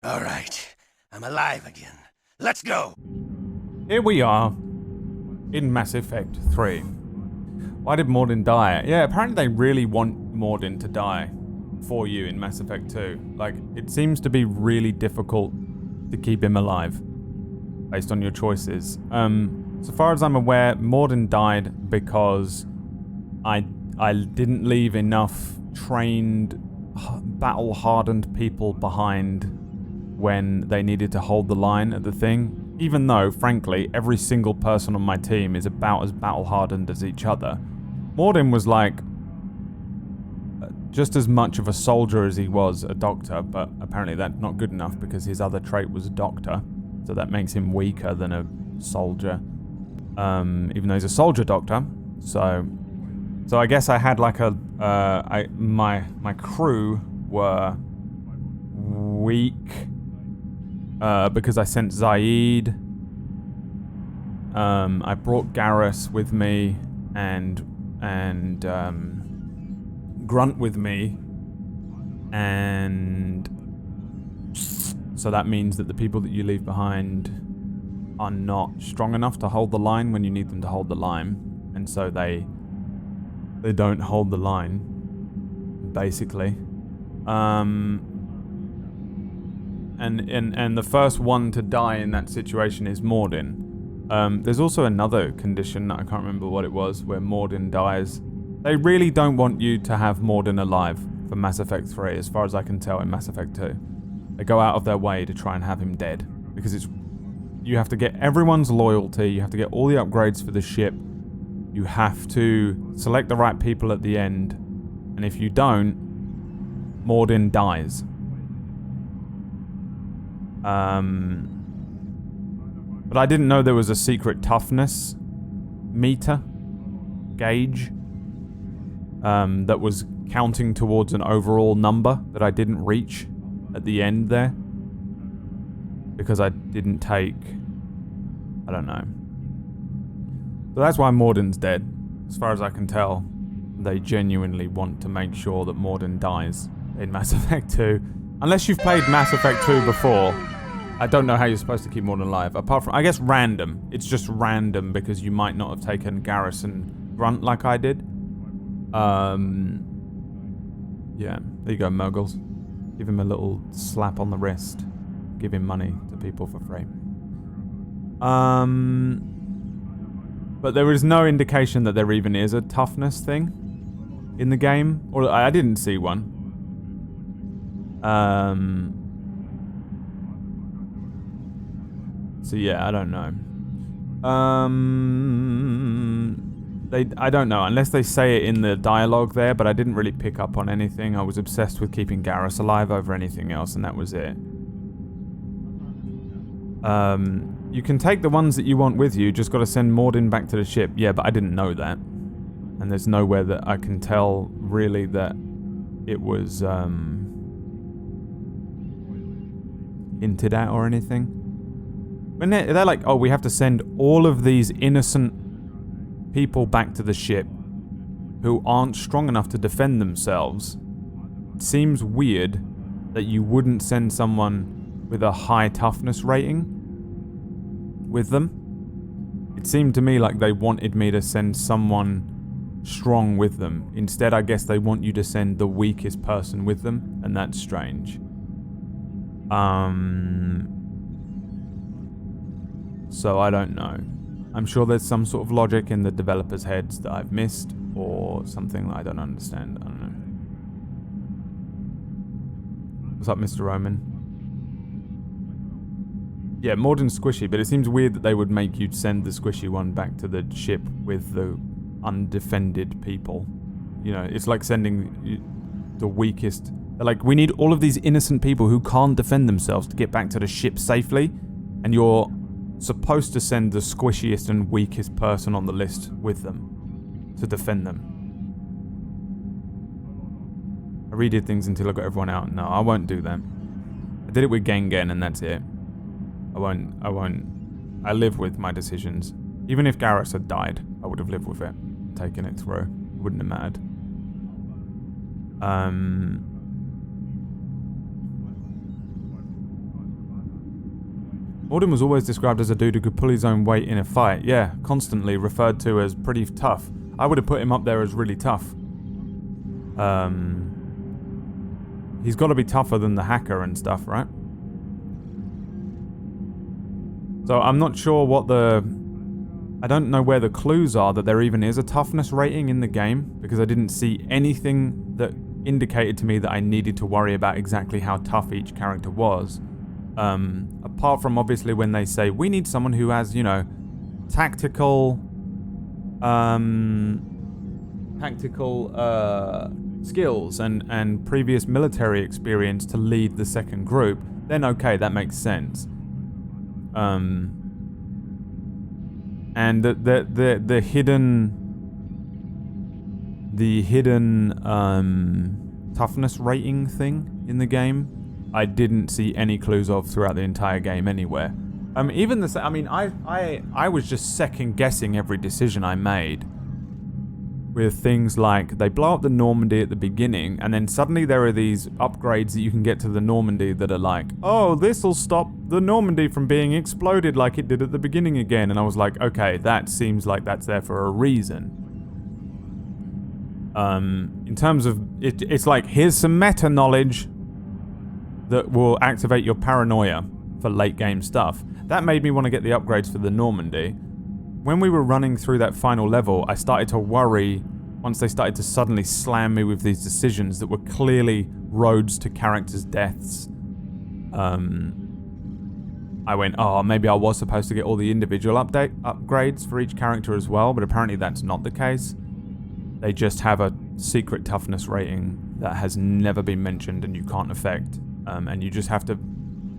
All right, I'm alive again. Let's go! Here we are in Mass Effect 3. Why did Mordin die? Yeah, apparently they really want Mordin to die for you in Mass Effect 2. Like, it seems to be really difficult to keep him alive based on your choices. So far as I'm aware, Mordin died because I didn't leave enough trained, battle-hardened people behind when they needed to hold the line at the thing. Even though, frankly, every single person on my team is about as battle-hardened as each other. Mordin was like just as much of a soldier as he was a doctor, but apparently that's not good enough because his other trait was a doctor, so that makes him weaker than a soldier. Even though he's a soldier doctor, so I guess I had like my crew were weak because I sent Zaid. I brought Garrus with me and Grunt with me, and so that means that the people that you leave behind are not strong enough to hold the line when you need them to hold the line, and so they don't hold the line, basically. And the first one to die in that situation is Mordin. There's also another condition, I can't remember what it was, where Mordin dies. They really don't want you to have Mordin alive for Mass Effect 3, as far as I can tell in Mass Effect 2. They go out of their way to try and have him dead, because you have to get everyone's loyalty, you have to get all the upgrades for the ship, you have to select the right people at the end, and if you don't, Mordin dies. But I didn't know there was a secret toughness meter, gauge, that was counting towards an overall number that I didn't reach at the end there. Because I didn't take... I don't know. So that's why Mordin's dead. As far as I can tell, they genuinely want to make sure that Mordin dies in Mass Effect 2. Unless you've played Mass Effect 2 before, I don't know how you're supposed to keep Mordin alive. Apart from, I guess, random. It's just random because you might not have taken Garrus and Grunt like I did. Yeah, there you go, Muggles. Give him a little slap on the wrist. Give him money to people for free. But there is no indication that there even is a toughness thing in the game. Or I didn't see one. So yeah, I don't know. I don't know, unless they say it in the dialogue there, but I didn't really pick up on anything. I was obsessed with keeping Garrus alive over anything else, and that was it. You can take the ones that you want with you, just gotta send Mordin back to the ship. Yeah, but I didn't know that. And there's nowhere that I can tell, really, that it was, hinted at or anything. When they're like, oh, we have to send all of these innocent people back to the ship who aren't strong enough to defend themselves. It seems weird that you wouldn't send someone with a high toughness rating with them. It seemed to me like they wanted me to send someone strong with them. Instead, I guess they want you to send the weakest person with them, and that's strange. So I don't know. I'm sure there's some sort of logic in the developers' heads that I've missed, or something that I don't understand. I don't know. What's up, Mr. Roman? Yeah, Mordin's squishy, but it seems weird that they would make you send the squishy one back to the ship with the undefended people. You know, it's like sending the weakest... They're like, we need all of these innocent people who can't defend themselves to get back to the ship safely, and you're supposed to send the squishiest and weakest person on the list with them to defend them. I redid things until I got everyone out. No, I won't do that. I did it with Gengen and that's it. I won't. I live with my decisions. Even if Garrus had died, I would have lived with it, taken it through. It wouldn't have mattered. Mordin was always described as a dude who could pull his own weight in a fight. Yeah, constantly referred to as pretty tough. I would have put him up there as really tough. He's got to be tougher than the hacker and stuff, right? So I'm not sure what I don't know where the clues are that there even is a toughness rating in the game, because I didn't see anything that indicated to me that I needed to worry about exactly how tough each character was. Apart from obviously when they say, we need someone who has, you know, tactical skills and previous military experience to lead the second group, then okay, that makes sense. And the hidden toughness rating thing in the game, I didn't see any clues of throughout the entire game anywhere. Even I was just second guessing every decision I made. With things like, they blow up the Normandy at the beginning, and then suddenly there are these upgrades that you can get to the Normandy that are like, oh, this'll stop the Normandy from being exploded like it did at the beginning again. And I was like, okay, that seems like that's there for a reason. In terms of, it's like, here's some meta knowledge that will activate your paranoia for late game stuff. That made me want to get the upgrades for the Normandy. When we were running through that final level, I started to worry once they started to suddenly slam me with these decisions that were clearly roads to characters' deaths. I went, oh, maybe I was supposed to get all the individual upgrades for each character as well, but apparently that's not the case. They just have a secret toughness rating that has never been mentioned and you can't affect. And you just have to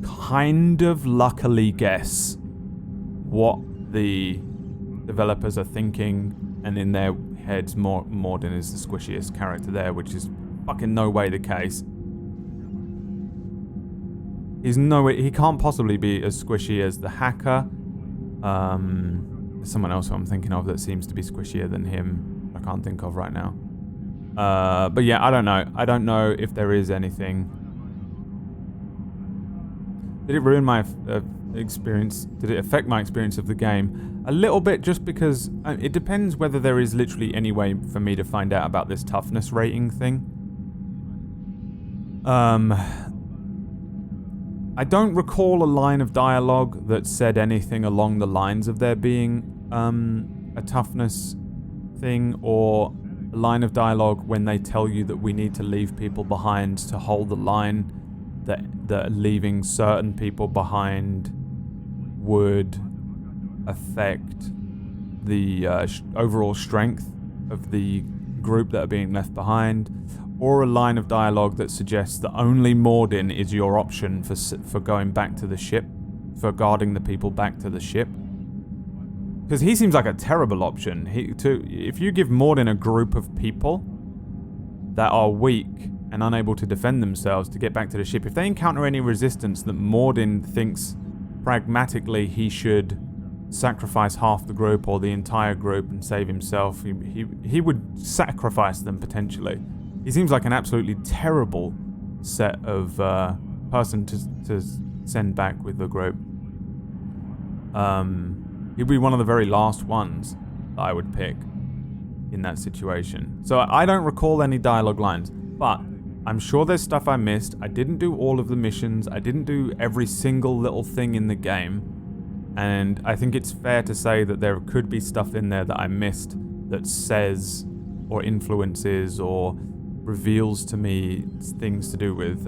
kind of luckily guess what the developers are thinking, and in their heads, Mordin is the squishiest character there, which is fucking no way the case. He can't possibly be as squishy as the hacker. There's someone else who I'm thinking of that seems to be squishier than him. I can't think of right now. But yeah, I don't know. I don't know if there is anything. Did it ruin my experience? Did it affect my experience of the game? A little bit, just because it depends whether there is literally any way for me to find out about this toughness rating thing. I don't recall a line of dialogue that said anything along the lines of there being a toughness thing, or a line of dialogue when they tell you that we need to leave people behind to hold the line, that leaving certain people behind would affect the overall strength of the group that are being left behind, or a line of dialogue that suggests that only Mordin is your option for going back to the ship, for guarding the people back to the ship. Because he seems like a terrible option. If you give Mordin a group of people that are weak and unable to defend themselves to get back to the ship, if they encounter any resistance that Mordin thinks pragmatically he should sacrifice half the group or the entire group and save himself, he would sacrifice them potentially. He seems like an absolutely terrible set of person to send back with the group. He'd be one of the very last ones that I would pick in that situation. So I don't recall any dialogue lines, but I'm sure there's stuff I missed. I didn't do all of the missions. I didn't do every single little thing in the game. And I think it's fair to say that there could be stuff in there that I missed that says or influences or reveals to me things to do with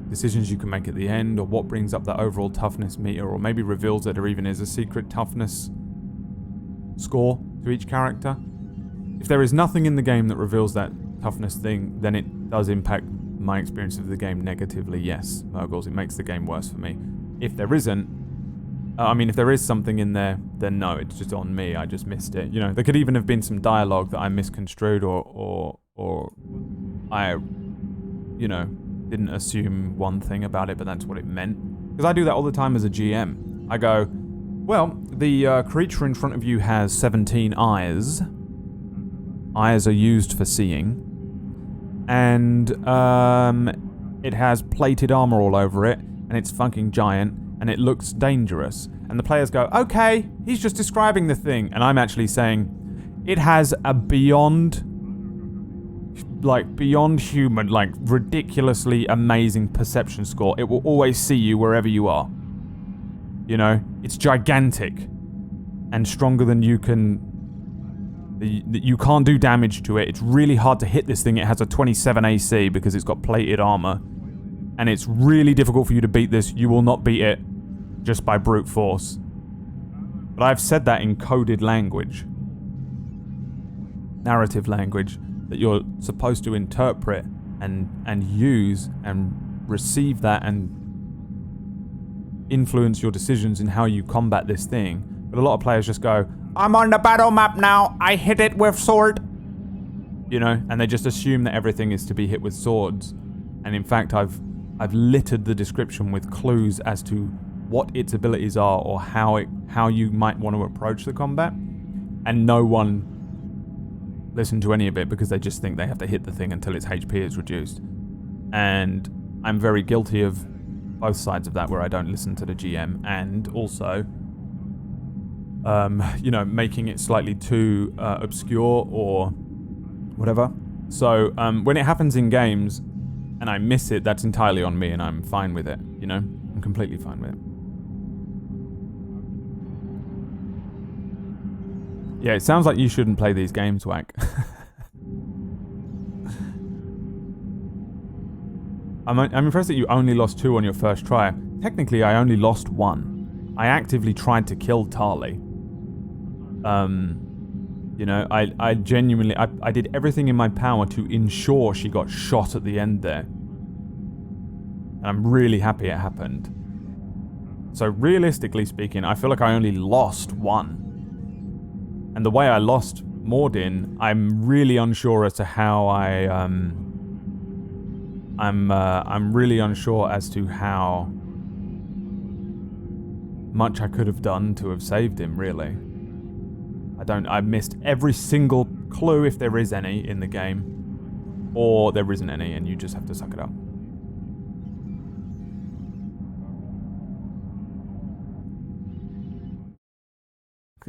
decisions you can make at the end, or what brings up that overall toughness meter, or maybe reveals that there even is a secret toughness score to each character. If there is nothing in the game that reveals that toughness thing, then it does impact my experience of the game negatively, yes, Murgles. It makes the game worse for me. If there isn't, if there is something in there, then no, it's just on me. I just missed it. You know, there could even have been some dialogue that I misconstrued, or I, didn't assume one thing about it, but that's what it meant. Because I do that all the time as a GM. I go, well, the creature in front of you has 17 eyes. Eyes are used for seeing. And it has plated armor all over it, and it's fucking giant. and it looks dangerous. And the players go, okay, he's just describing the thing. And I'm actually saying, it has a beyond human, like ridiculously amazing perception score. It will always see you wherever you are. You know, it's gigantic and stronger than you can. You can't do damage to it. It's really hard to hit this thing. It has a 27 AC because it's got plated armor. And it's really difficult for you to beat this. You will not beat it just by brute force. But I've said that in coded language. Narrative language that you're supposed to interpret and use and receive that and influence your decisions in how you combat this thing. But a lot of players just go, I'm on the battle map now, I hit it with sword. You know, and they just assume that everything is to be hit with swords. And in fact, I've littered the description with clues as to what its abilities are or how you might want to approach the combat. And no one listened to any of it because they just think they have to hit the thing until its HP is reduced. And I'm very guilty of both sides of that, where I don't listen to the GM and also you know, making it slightly too obscure or whatever. So when it happens in games and I miss it, that's entirely on me and I'm fine with it, you know? I'm completely fine with it. Yeah, it sounds like you shouldn't play these games, Whack. I'm impressed that you only lost 2 on your first try. Technically, I only lost 1. I actively tried to kill Tali. You know, I genuinely, I did everything in my power to ensure she got shot at the end there. And I'm really happy it happened. So realistically speaking, I feel like I only lost 1. And the way I lost Mordin, I'm really unsure as to how I'm really unsure as to how much I could have done to have saved him, really. I missed every single clue, if there is any, in the game. Or there isn't any, and you just have to suck it up.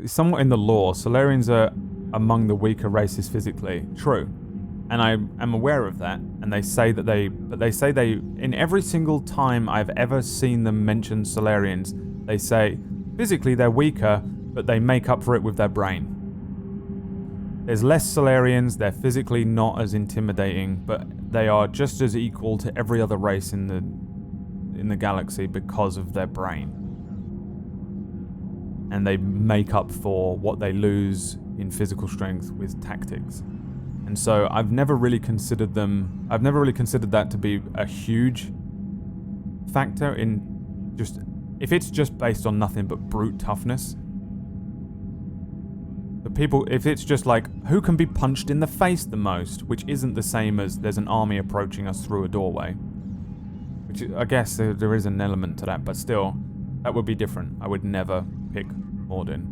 Somewhat in the lore, Solarians are among the weaker races physically. True. And I am aware of that, and they say that in every single time I've ever seen them mention Solarians, they say physically they're weaker, but they make up for it with their brain. There's less Solarians, they're physically not as intimidating, but they are just as equal to every other race in the galaxy because of their brain. And they make up for what they lose in physical strength with tactics. And so I've never really considered that to be a huge factor in just, if it's just based on nothing but brute toughness. The people, if it's just like, who can be punched in the face the most, which isn't the same as there's an army approaching us through a doorway. Which I guess there is an element to that, but still, that would be different. I would never pick Mordin.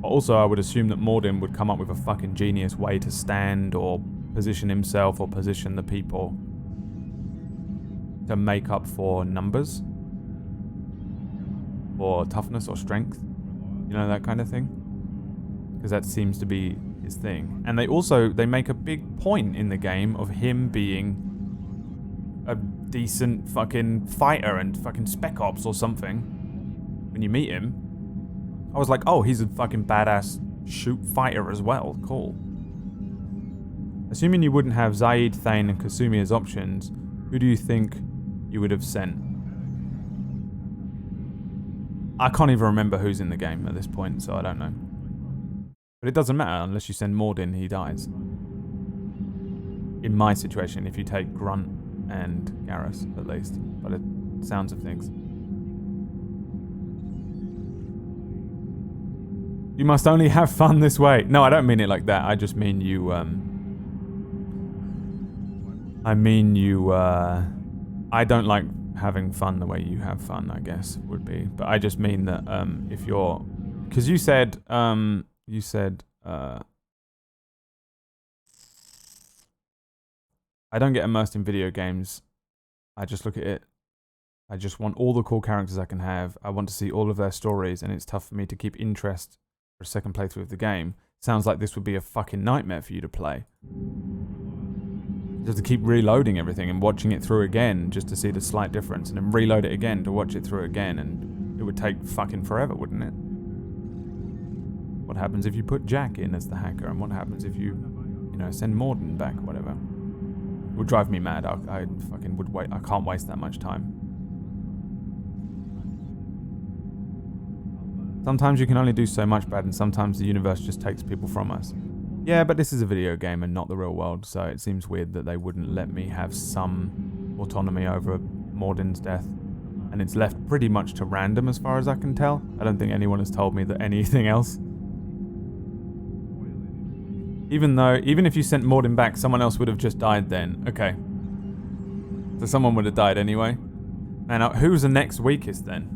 But also, I would assume that Mordin would come up with a fucking genius way to stand or position himself or position the people to make up for numbers or toughness or strength. You know, that kind of thing. Because that seems to be his thing. And they make a big point in the game of him being a decent fucking fighter and fucking spec ops or something. When you meet him, I was like, oh, he's a fucking badass shoot fighter as well. Cool. Assuming you wouldn't have Zaid, Thane, and Kasumi as options, who do you think you would have sent? I can't even remember who's in the game at this point, so I don't know. But it doesn't matter unless you send Mordin, he dies. In my situation, if you take Grunt and Garrus, at least, by the sounds of things. You must only have fun this way. No, I don't mean it like that. I just mean you, I don't like having fun the way you have fun, I guess, would be. But I just mean that, if you're... Because you said, I don't get immersed in video games. I just look at it I just want all the cool characters I can have. I want to see all of their stories, and it's tough for me to keep interest for a second playthrough of the game. Sounds like this would be a fucking nightmare for you to play. Just to keep reloading everything and watching it through again just to see the slight difference, and then reload it again to watch it through again, and it would take fucking forever, wouldn't it? What happens if you put Jack in as the hacker, and what happens if you know, send Mordin back, whatever. It would drive me mad. I fucking would wait. I can't waste that much time. Sometimes you can only do so much bad, and sometimes the universe just takes people from us. Yeah, but this is a video game and not the real world, so it seems weird that they wouldn't let me have some autonomy over Mordin's death. And it's left pretty much to random as far as I can tell. I don't think anyone has told me that anything else. Even if you sent Mordin back, someone else would have just died then. Okay. So someone would have died anyway. And who's the next weakest then?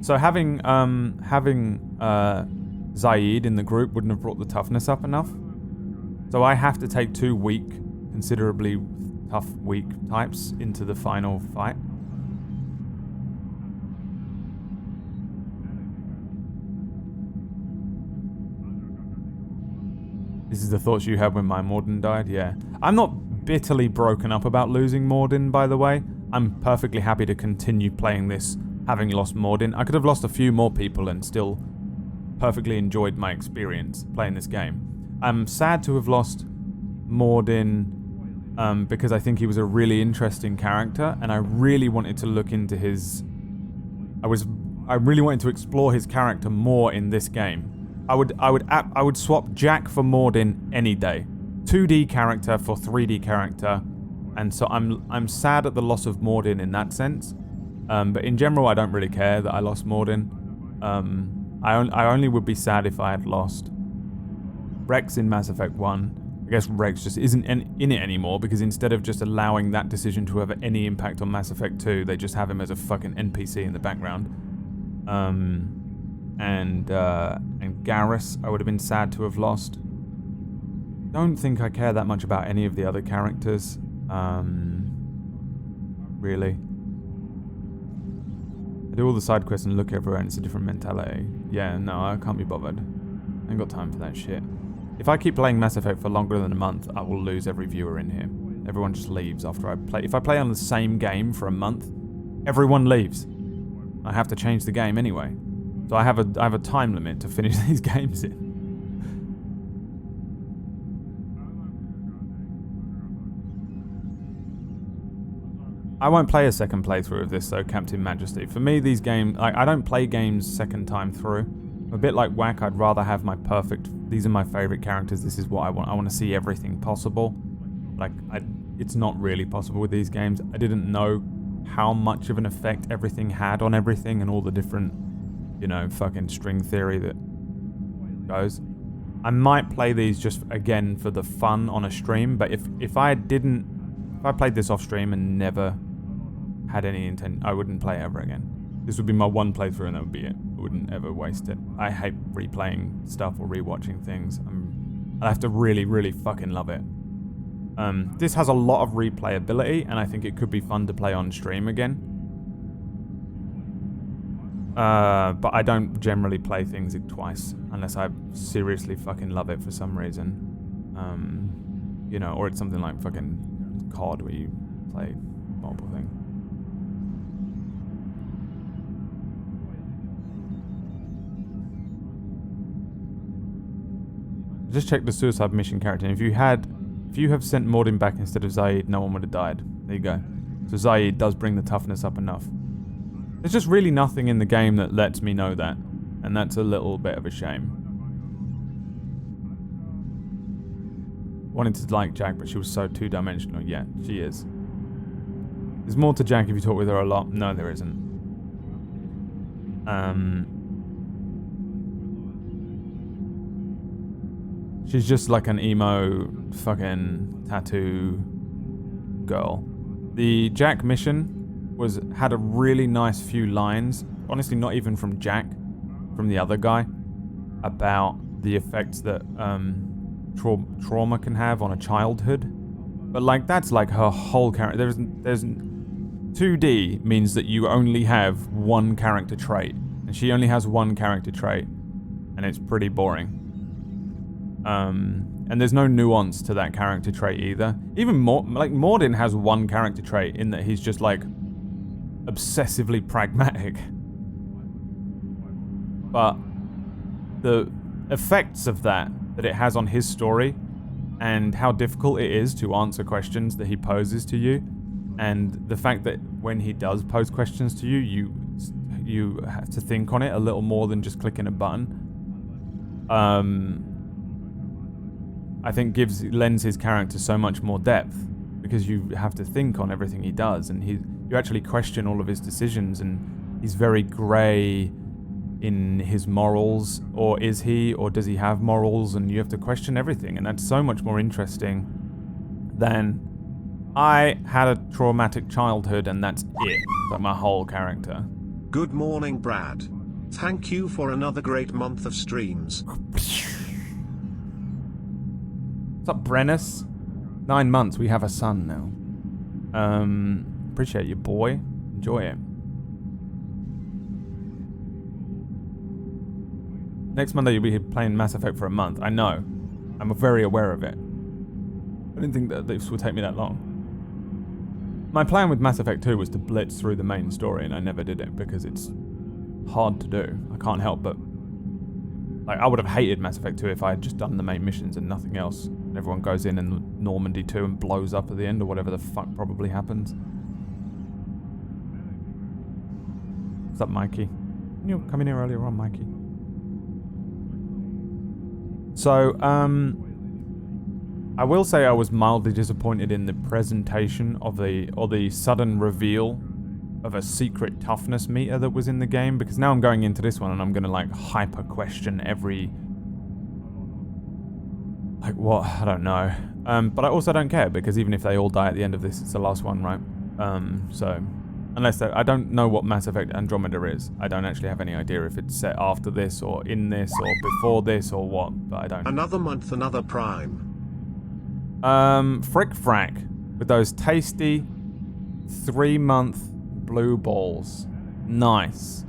So having Zaid in the group wouldn't have brought the toughness up enough. So I have to take 2 weak, considerably tough weak types into the final fight. This is the thoughts you had when my Mordin died? Yeah. I'm not bitterly broken up about losing Mordin, by the way. I'm perfectly happy to continue playing this having lost Mordin. I could have lost a few more people and still perfectly enjoyed my experience playing this game. I'm sad to have lost Mordin because I think he was a really interesting character, and I really wanted to look into his... I really wanted to explore his character more in this game. I would swap Jack for Mordin any day. 2D character for 3D character, and so I'm sad at the loss of Mordin in that sense. But in general, I don't really care that I lost Mordin. I only would be sad if I had lost Rex in Mass Effect 1. I guess Rex just isn't in it anymore, because instead of just allowing that decision to have any impact on Mass Effect 2, they just have him as a fucking NPC in the background. And Garrus, I would have been sad to have lost. Don't think I care that much about any of the other characters. Really. I do all the side quests and look everywhere and it's a different mentality. Yeah, no, I can't be bothered. I ain't got time for that shit. If I keep playing Mass Effect for longer than a month, I will lose every viewer in here. Everyone just leaves after I play. If I play on the same game for a month, everyone leaves. I have to change the game anyway. So I have a time limit to finish these games in. I won't play a second playthrough of this though, Captain Majesty. For me, these games, I don't play games second time through. I'm a bit like Whack. I'd rather have my perfect, these are my favorite characters, this is what I want. I want to see everything possible. It's not really possible with these games. I didn't know how much of an effect everything had on everything and all the different, you know, fucking string theory that goes. I might play these just again for the fun on a stream, but if I played this off stream and never had any intent, I wouldn't play it ever again. This would be my one playthrough and that would be it. I wouldn't ever waste it. I hate replaying stuff or rewatching things. I have to really, really fucking love it. This has a lot of replayability, and I think it could be fun to play on stream again. But I don't generally play things twice unless I seriously fucking love it for some reason. You know, or it's something like fucking COD where you play multiple things. Just check the suicide mission character. If you have sent Mordin back instead of Zaid, no one would have died. There you go. So Zaid does bring the toughness up enough. There's just really nothing in the game that lets me know that, and that's a little bit of a shame. Wanted to like Jack, but she was so two-dimensional. Yeah, she is. There's more to Jack if you talk with her a lot. No, there isn't. She's just like an emo fucking tattoo girl. The Jack mission had a really nice few lines, honestly not even from Jack, from the other guy, about the effects that trauma can have on a childhood. But like that's like her whole character. 2D means that you only have one character trait, and she only has one character trait, and it's pretty boring. And there's no nuance to that character trait either. Even more, like Mordin has one character trait in that he's just like obsessively pragmatic. But the effects of that it has on his story and how difficult it is to answer questions that he poses to you, and the fact that when he does pose questions to you, you have to think on it a little more than just clicking a button. I think lends his character so much more depth, because you have to think on everything he does, and you actually question all of his decisions, and he's very grey in his morals, or is he, or does he have morals, and you have to question everything, and that's so much more interesting than I had a traumatic childhood and that's it, like my whole character. Good morning, Brad. Thank you for another great month of streams. What's up, Brennus? 9 months, we have a son now. Appreciate you, boy. Enjoy it. Next Monday you'll be playing Mass Effect for a month. I know. I'm very aware of it. I didn't think that this would take me that long. My plan with Mass Effect 2 was to blitz through the main story, and I never did it because it's hard to do. I can't help but... Like, I would have hated Mass Effect 2 if I had just done the main missions and nothing else. And everyone goes in Normandy 2 and blows up at the end, or whatever the fuck probably happens. What's up, Mikey? You were coming here earlier on, Mikey. So, I will say I was mildly disappointed in the presentation of the sudden reveal of a secret toughness meter that was in the game, because now I'm going into this one and I'm gonna like hyper question every, like what, I don't know. But I also don't care, because even if they all die at the end of this, it's the last one, right? So, unless I don't know what Mass Effect Andromeda is. I don't actually have any idea if it's set after this or in this or before this or what, but I don't. Another month, another prime. Frick frack with those tasty 3-month blue balls. Nice.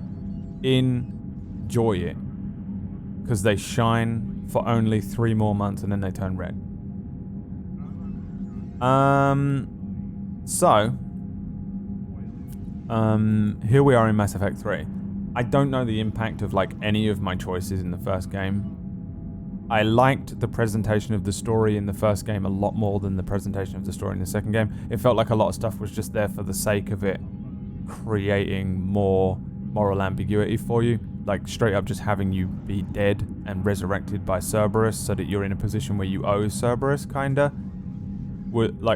Enjoy it. Because they shine for only 3 more months and then they turn red. Here we are in Mass Effect 3. I don't know the impact of like any of my choices in the first game. I liked the presentation of the story in the first game a lot more than the presentation of the story in the second game. It felt like a lot of stuff was just there for the sake of it, creating more moral ambiguity for you. Like straight up just having you be dead and resurrected by Cerberus so that you're in a position where you owe Cerberus, kinda.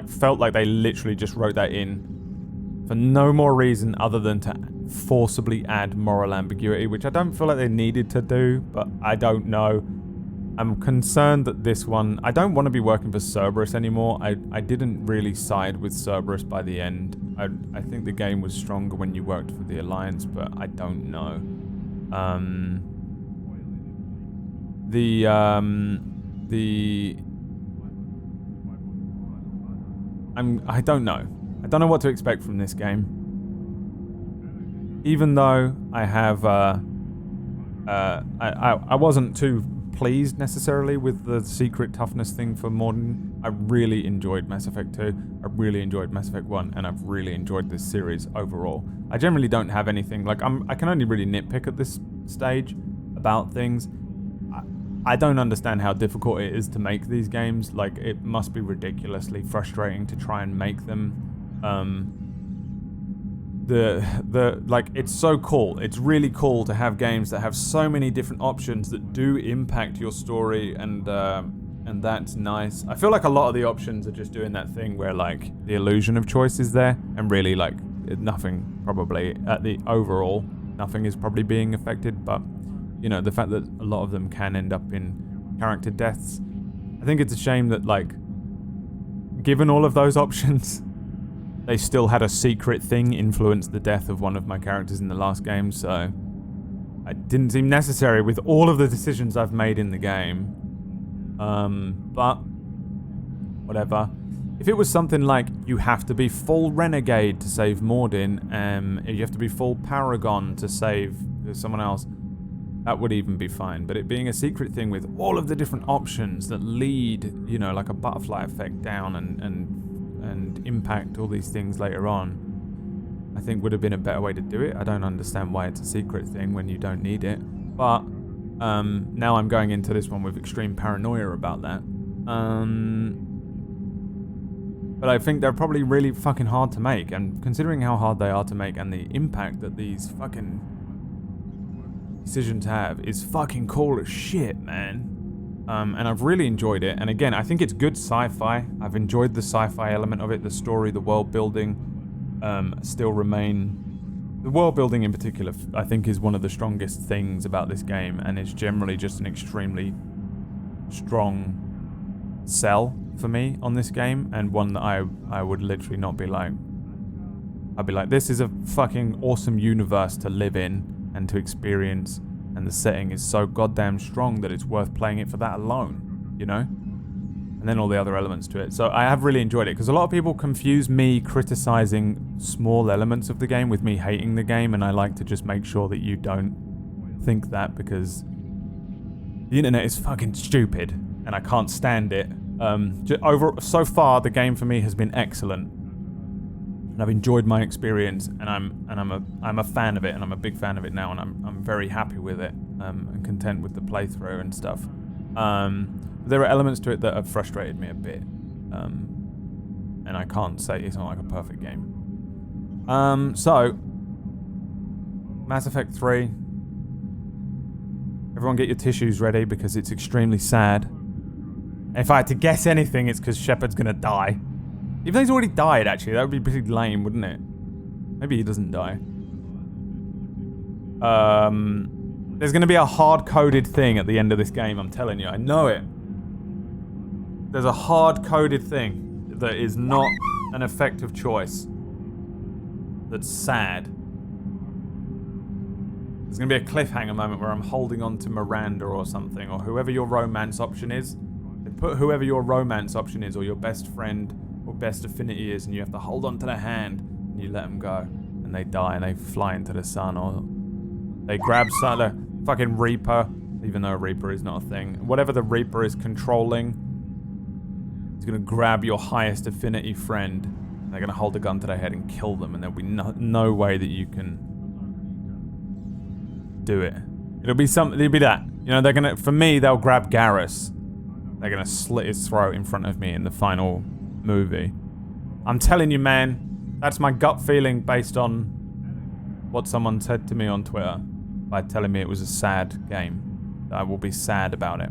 Felt like they literally just wrote that in for no more reason other than to forcibly add moral ambiguity, which I don't feel like they needed to do, but I don't know. I'm concerned that this one... I don't want to be working for Cerberus anymore. I didn't really side with Cerberus by the end. I think the game was stronger when you worked for the Alliance, but I don't know. I don't know. I don't know what to expect from this game. Even though I have... I wasn't too pleased necessarily with the secret toughness thing for Mordin. I really enjoyed Mass Effect 2, I really enjoyed Mass Effect 1, and I've really enjoyed this series overall. I generally don't have anything, like I can only really nitpick at this stage about things. I don't understand how difficult it is to make these games. Like, it must be ridiculously frustrating to try and make them. It's so cool. It's really cool to have games that have so many different options that do impact your story, and that's nice. I feel like a lot of the options are just doing that thing where like the illusion of choice is there, and really like nothing probably at the overall, nothing is probably being affected, but you know, the fact that a lot of them can end up in character deaths. I think it's a shame that like, given all of those options, they still had a secret thing influence the death of one of my characters in the last game, so it didn't seem necessary with all of the decisions I've made in the game. But whatever. If it was something like you have to be full renegade to save Mordin, you have to be full paragon to save someone else, that would even be fine. But it being a secret thing with all of the different options that lead, you know, like a butterfly effect down and impact all these things later on, I think would have been a better way to do it. I don't understand why it's a secret thing when you don't need it. But now I'm going into this one with extreme paranoia about that. But I think they're probably really fucking hard to make. And considering how hard they are to make and the impact that these fucking decisions have is fucking cool as shit, man. And I've really enjoyed it. And again, I think it's good sci-fi. I've enjoyed the sci-fi element of it. The story, the world building still remain. The world building in particular, I think, is one of the strongest things about this game. And it's generally just an extremely strong sell for me on this game. And one that I would literally not be like... I'd be like, this is a fucking awesome universe to live in and to experience. And the setting is so goddamn strong that it's worth playing it for that alone, you know? And then all the other elements to it. So I have really enjoyed it, because a lot of people confuse me criticizing small elements of the game with me hating the game, and I like to just make sure that you don't think that, because the internet is fucking stupid, and I can't stand it. So far, the game for me has been excellent, and I've enjoyed my experience, and I'm a fan of it, and I'm a big fan of it now, and I'm very happy with it, and content with the playthrough and stuff. There are elements to it that have frustrated me a bit, and I can't say it's not like a perfect game. So Mass Effect 3. Everyone get your tissues ready, because it's extremely sad. If I had to guess anything, it's because Shepard's gonna die. Even though he's already died, actually, that would be pretty lame, wouldn't it? Maybe he doesn't die. There's gonna be a hard-coded thing at the end of this game, I'm telling you. I know it. There's a hard-coded thing that is not an effective choice. That's sad. There's gonna be a cliffhanger moment where I'm holding on to Miranda or something, or whoever your romance option is. They put whoever your romance option is, or your best friend, or best affinity is, and you have to hold on to their hand, and you let them go. And they die, and they fly into the sun, or they grab the fucking Reaper, even though a Reaper is not a thing. Whatever the Reaper is controlling, he's gonna grab your highest affinity friend, and they're gonna hold a gun to their head and kill them, and there'll be no way that you can do it. It'll be that. You know, they're gonna, for me, they'll grab Garrus. They're gonna slit his throat in front of me in the final movie. I'm telling you, man, that's my gut feeling based on what someone said to me on Twitter by telling me it was a sad game. I will be sad about it.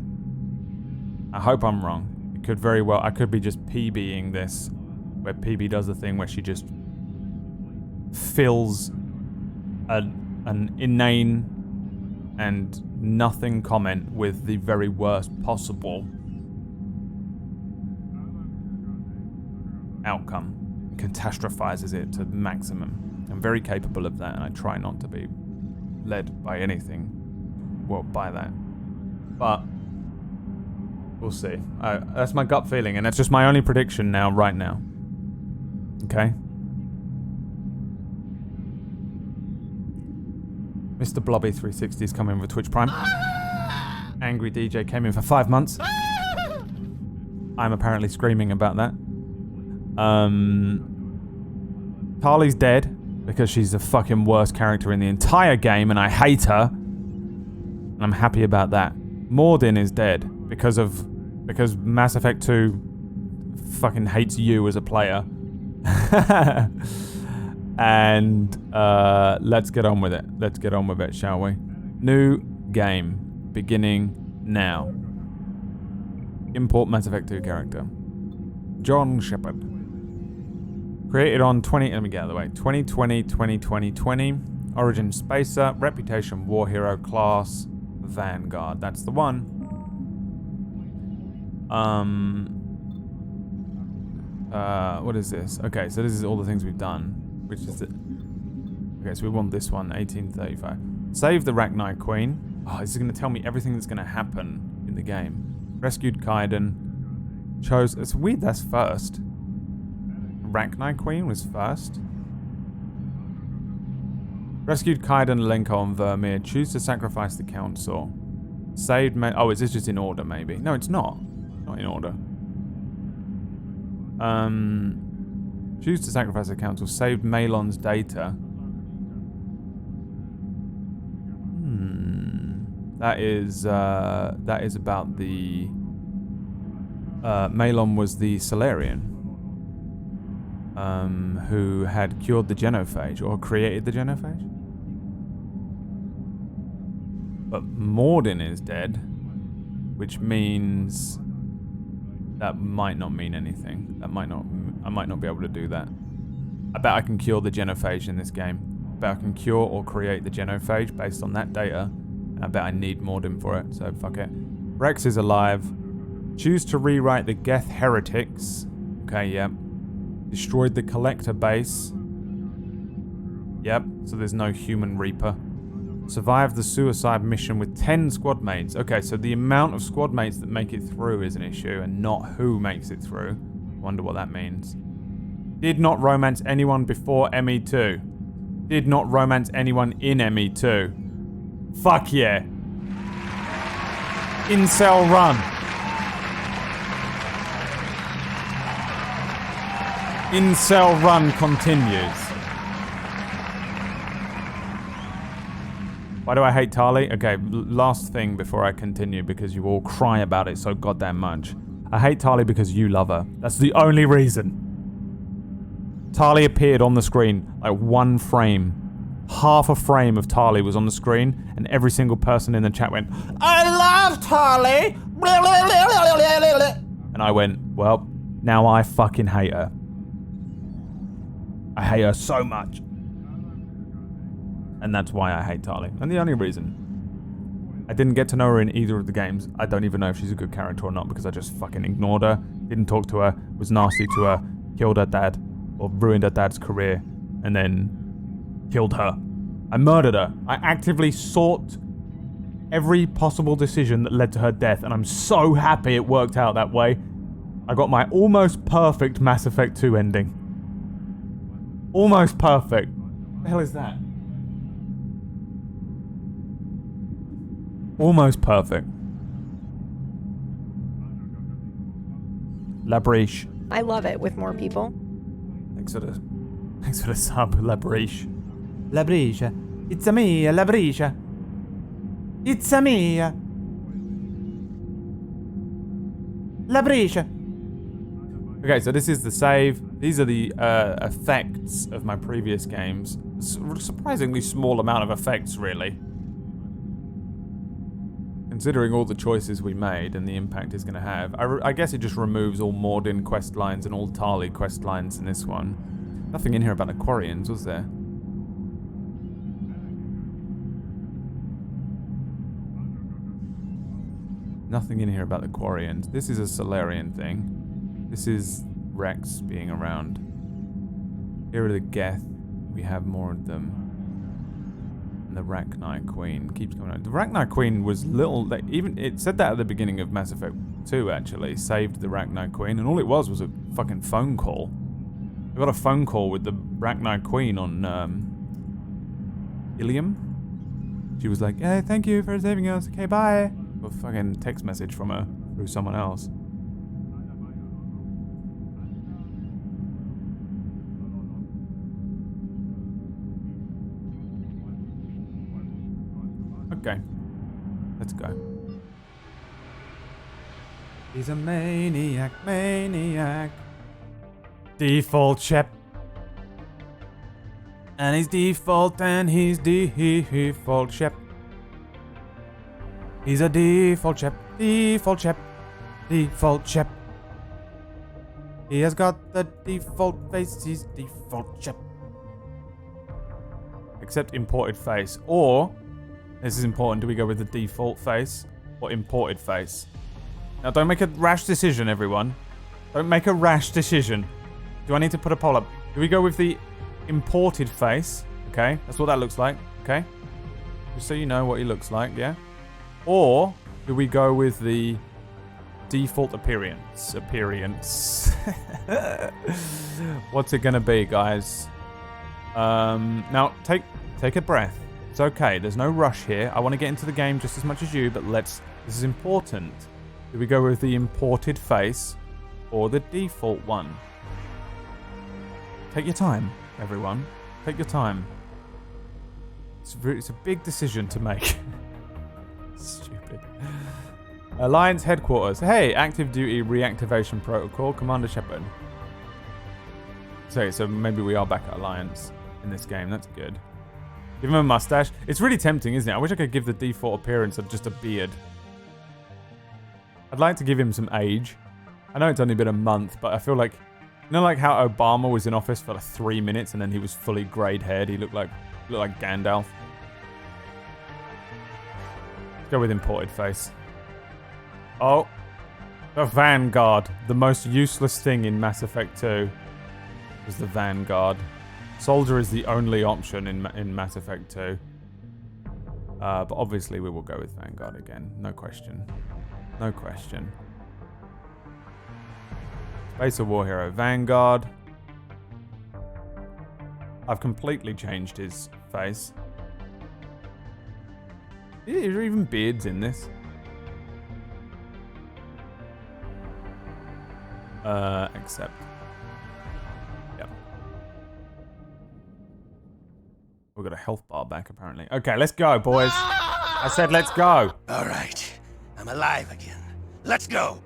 I hope I'm wrong. It could very well, I could be just PBing this, where PB does the thing where she just fills an inane and nothing comment with the very worst possible outcome, catastrophizes it to maximum. I'm very capable of that, and I try not to be led by anything, well, by that. But we'll see. That's my gut feeling, and that's just my only prediction now, right now. Okay? Mr. Blobby 360 is coming with Twitch Prime. Angry DJ came in for 5 months. I'm apparently screaming about that. Tali's dead because she's the fucking worst character in the entire game, and I hate her. And I'm happy about that. Mordin is dead because Mass Effect 2 fucking hates you as a player. And let's get on with it. Let's get on with it, shall we? New game. Beginning now. Import Mass Effect 2 character. John Shepard. Created on 2020. Origin Spacer. Reputation War Hero. Class Vanguard. That's the one. What is this? Okay, so this is all the things we've done. Which is it? Okay, so we want this one, 1835. Save the Rachni Queen. Oh, this is going to tell me everything that's going to happen in the game. Rescued Kaiden. Chose... It's weird that's first. Rachni Queen was first. Rescued Kaiden, Lenko, and Vermeer. Choose to sacrifice the council. Saved oh, is this just in order, maybe? No, it's not. Not in order. Choose to sacrifice the council. Saved Malon's data. That is about the... Malon was the Solarian. Who had cured the genophage, or created the genophage. But Mordin is dead, which means that might not mean anything. That might not. I might not be able to do that. I bet I can cure the genophage in this game. I bet I can cure or create the genophage based on that data. And I bet I need Mordin for it. So fuck it. Rex is alive. Choose to rewrite the Geth heretics. Okay, yep. Destroyed the collector base. Yep. So there's no human reaper. Survived the suicide mission with 10 squad mates. Okay, so the amount of squad mates that make it through is an issue and not who makes it through. Wonder what that means. Did not romance anyone before ME2. Did not romance anyone in ME2. Fuck yeah. Incel run. Incel run continues. Why do I hate Tali? Okay, last thing before I continue, because you all cry about it so goddamn much. I hate Tali because you love her. That's the only reason. Tali appeared on the screen, like one frame. Half a frame of Tali was on the screen, and every single person in the chat went, I love Tali! And I went, well, now I fucking hate her. I hate her so much. And that's why I hate Tali. And the only reason. I didn't get to know her in either of the games. I don't even know if she's a good character or not because I just fucking ignored her, didn't talk to her, was nasty to her, killed her dad, or ruined her dad's career, and then killed her. I murdered her. I actively sought every possible decision that led to her death, and I'm so happy it worked out that way. I got my almost perfect Mass Effect 2 ending. Almost perfect. What the hell is that? Almost perfect. La Breche. I love it with more people. Thanks for the sub, La Breche. La Breche. It's a me, La Breche. It's a me. La Breche. Okay, so this is the save. These are the effects of my previous games. Surprisingly small amount of effects, really. Considering all the choices we made and the impact it's going to have. I guess it just removes all Mordin quest lines and all Tali quest lines in this one. Nothing in here about Aquarians, was there? Nothing in here about the Quarians. This is a Solarian thing. This is Rex being around. Here are the Geth. We have more of them. And the Rachni Queen keeps coming out. The Rachni Queen was little... Even it said that at the beginning of Mass Effect 2, actually. Saved the Rachni Queen. And all it was a fucking phone call. I got a phone call with the Rachni Queen on Ilium. She was like, hey, thank you for saving us. Okay, bye. A fucking text message from her through someone else. Okay. Let's go. He's a maniac, maniac. Default chap. And he's default and he's default chap. He's a default chap, default chap, default chap. He has got the default face, he's default chap. Except imported face. Or, this is important, do we go with the default face or imported face? Now don't make a rash decision, everyone. Don't make a rash decision. Do I need to put a poll up? Do we go with the imported face? Okay, that's what that looks like, okay? Just so you know what he looks like, yeah? Or do we go with the default appearance. What's it gonna be, guys? Now take a breath. It's okay. There's no rush here. I want to get into the game just as much as you, but this is important. Do we go with the imported face or the default one? Take your time, everyone. Take your time. It's a big decision to make. Stupid. Alliance headquarters. Hey, active duty reactivation protocol. Commander Shepard. So maybe we are back at Alliance in this game. That's good. Give him a mustache. It's really tempting, isn't it? I wish I could give the default appearance of just a beard. I'd like to give him some age. I know it's only been a month, but I feel like... You know, like how Obama was in office for like 3 minutes and then he was fully greyed haired. He looked like Gandalf. Let's go with imported face. Oh. The Vanguard. The most useless thing in Mass Effect 2 was the Vanguard. Soldier is the only option in Mass Effect 2. But obviously we will go with Vanguard again. No question. No question. Space of War Hero Vanguard. I've completely changed his face. Are there even beards in this? Accept. Yep. We've got a health bar back apparently. Okay, let's go, boys. I said let's go. All right. I'm alive again. Let's go.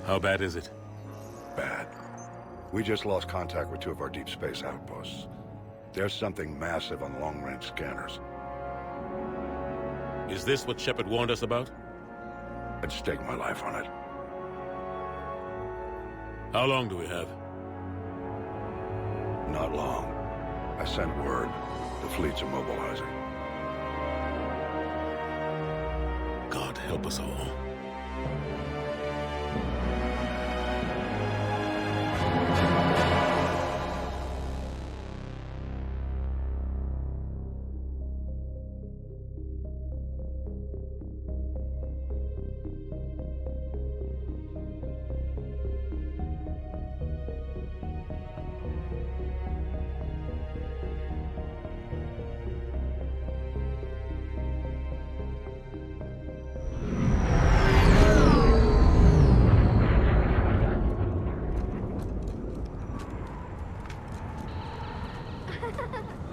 How bad is it? Bad. We just lost contact with 2 of our deep space outposts. There's something massive on long-range scanners. Is this what Shepard warned us about? I'd stake my life on it. How long do we have? Not long. I sent word. The fleet's immobilizing. God help us all.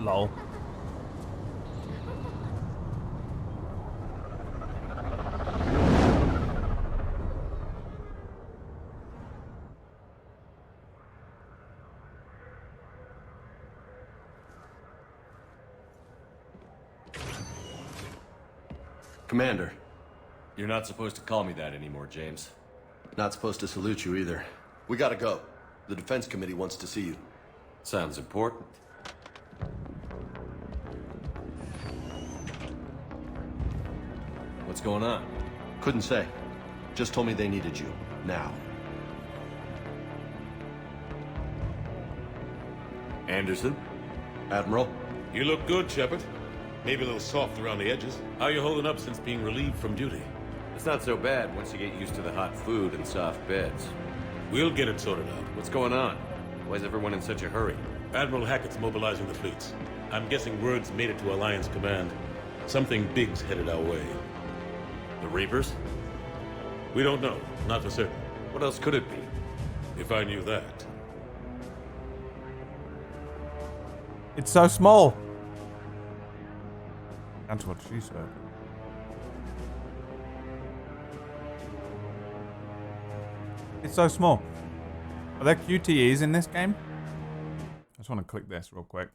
Lol. Commander, you're not supposed to call me that anymore, James. Not supposed to salute you either. We gotta go. The Defense Committee wants to see you. Sounds important. What's going on? Couldn't say. Just told me they needed you. Now. Anderson? Admiral? You look good, Shepard. Maybe a little soft around the edges. How you holding up since being relieved from duty? It's not so bad once you get used to the hot food and soft beds. We'll get it sorted out. What's going on? Why is everyone in such a hurry? Admiral Hackett's mobilizing the fleets. I'm guessing word's made it to Alliance Command. Something big's headed our way. The Reapers? We don't know. Not for certain. What else could it be? If I knew that. It's so small. That's what she said. It's so small. Are there QTEs in this game? I just want to click this real quick.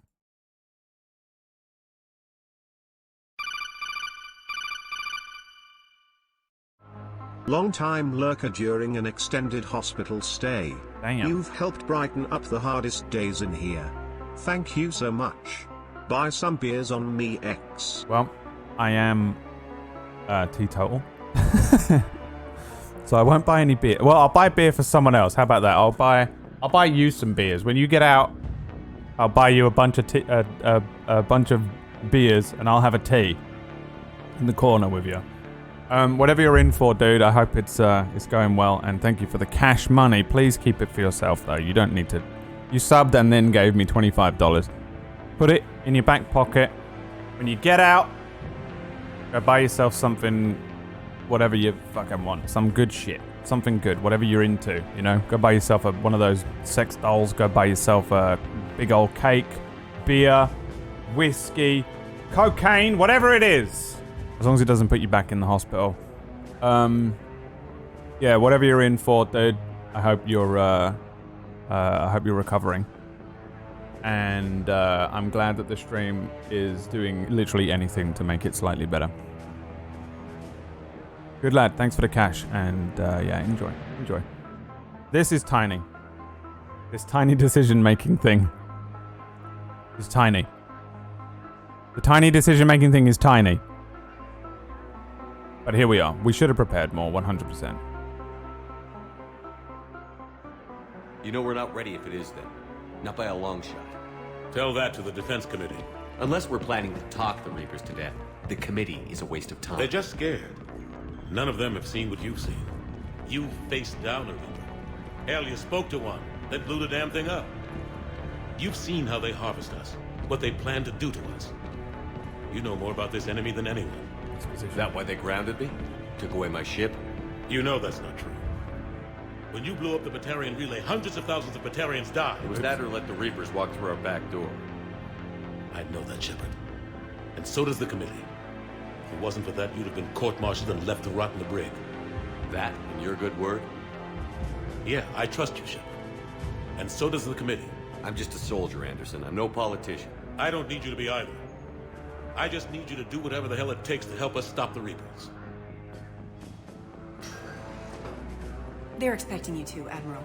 Long-time lurker during an extended hospital stay. Damn. You've helped brighten up the hardest days in here. Thank you so much. Buy some beers on me X. Well, I am teetotal. So I won't buy any beer. Well, I'll buy beer for someone else. How about that? I'll buy you some beers. When you get out I'll buy you a bunch of a bunch of beers, and I'll have a tea in the corner with you. Whatever you're in for, dude, I hope it's going well, and thank you for the cash money. Please keep it for yourself, though. You don't need to. You subbed and then gave me $25. Put it in your back pocket. When you get out, go buy yourself something, whatever you fucking want. Some good shit. Something good, whatever you're into, you know? Go buy yourself one of those sex dolls. Go buy yourself a big old cake, beer, whiskey, cocaine, whatever it is. As long as it doesn't put you back in the hospital. Yeah, whatever you're in for, dude. I hope you're recovering. And I'm glad that the stream is doing literally anything to make it slightly better. Good lad, thanks for the cash, and yeah, enjoy. This is tiny. This tiny decision-making thing is tiny. The tiny decision-making thing is tiny. But here we are. We should have prepared more, 100%. You know we're not ready if it is then. Not by a long shot. Tell that to the defense committee. Unless we're planning to talk the Reapers to death, the committee is a waste of time. They're just scared. None of them have seen what you've seen. You faced down a Reaper. Hell, you spoke to one, then blew the damn thing up. You've seen how they harvest us, what they plan to do to us. You know more about this enemy than anyone. Is that why they grounded me? Took away my ship? You know that's not true. When you blew up the Batarian relay, hundreds of thousands of Batarians died. It was that or let the Reapers walk through our back door. I know that, Shepard. And so does the committee. If it wasn't for that, you'd have been court-martialed and left to rot in the brig. That and your good word? Yeah, I trust you, Shepard. And so does the committee. I'm just a soldier, Anderson. I'm no politician. I don't need you to be either. I just need you to do whatever the hell it takes to help us stop the Reapers. They're expecting you to, Admiral.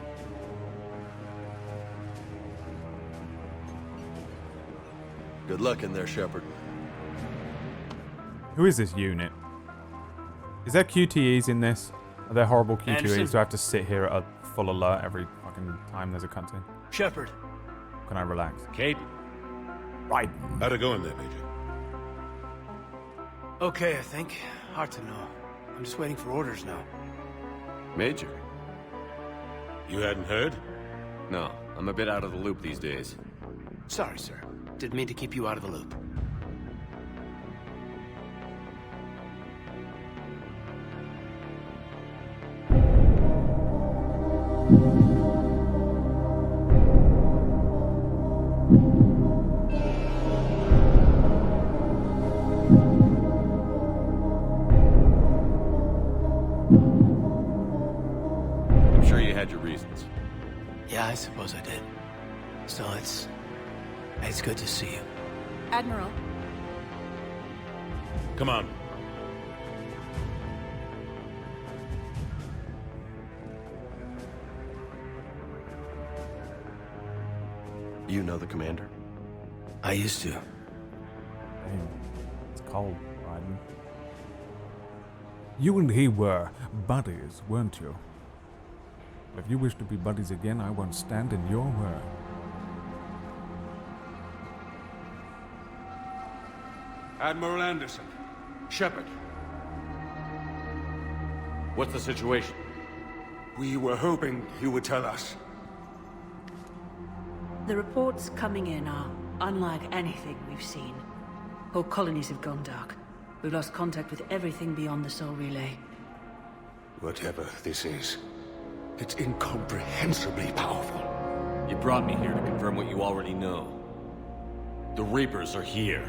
Good luck in there, Shepard. Who is this unit? Is there QTEs in this? Are there horrible QTEs? Anderson. Do I have to sit here at a full alert every fucking time there's a cutscene? Shepard. Can I relax? Kate. Right. How'd it go in there, Major? Okay, I think. Hard to know. I'm just waiting for orders now. Major? You hadn't heard? No, I'm a bit out of the loop these days. Sorry, sir. Didn't mean to keep you out of the loop. I'm sure you had your reasons. Yeah, I suppose I did. Still, it's good to see you. Admiral, Come on. You know the commander? I used to. Damn. It's cold, Raiden. You and he were buddies, weren't you? If you wish to be buddies again, I won't stand in your way. Admiral Anderson. Shepard. What's the situation? We were hoping you would tell us. The reports coming in are unlike anything we've seen. Whole colonies have gone dark. We've lost contact with everything beyond the Sol Relay. Whatever this is, it's incomprehensibly powerful. You brought me here to confirm what you already know. The Reapers are here.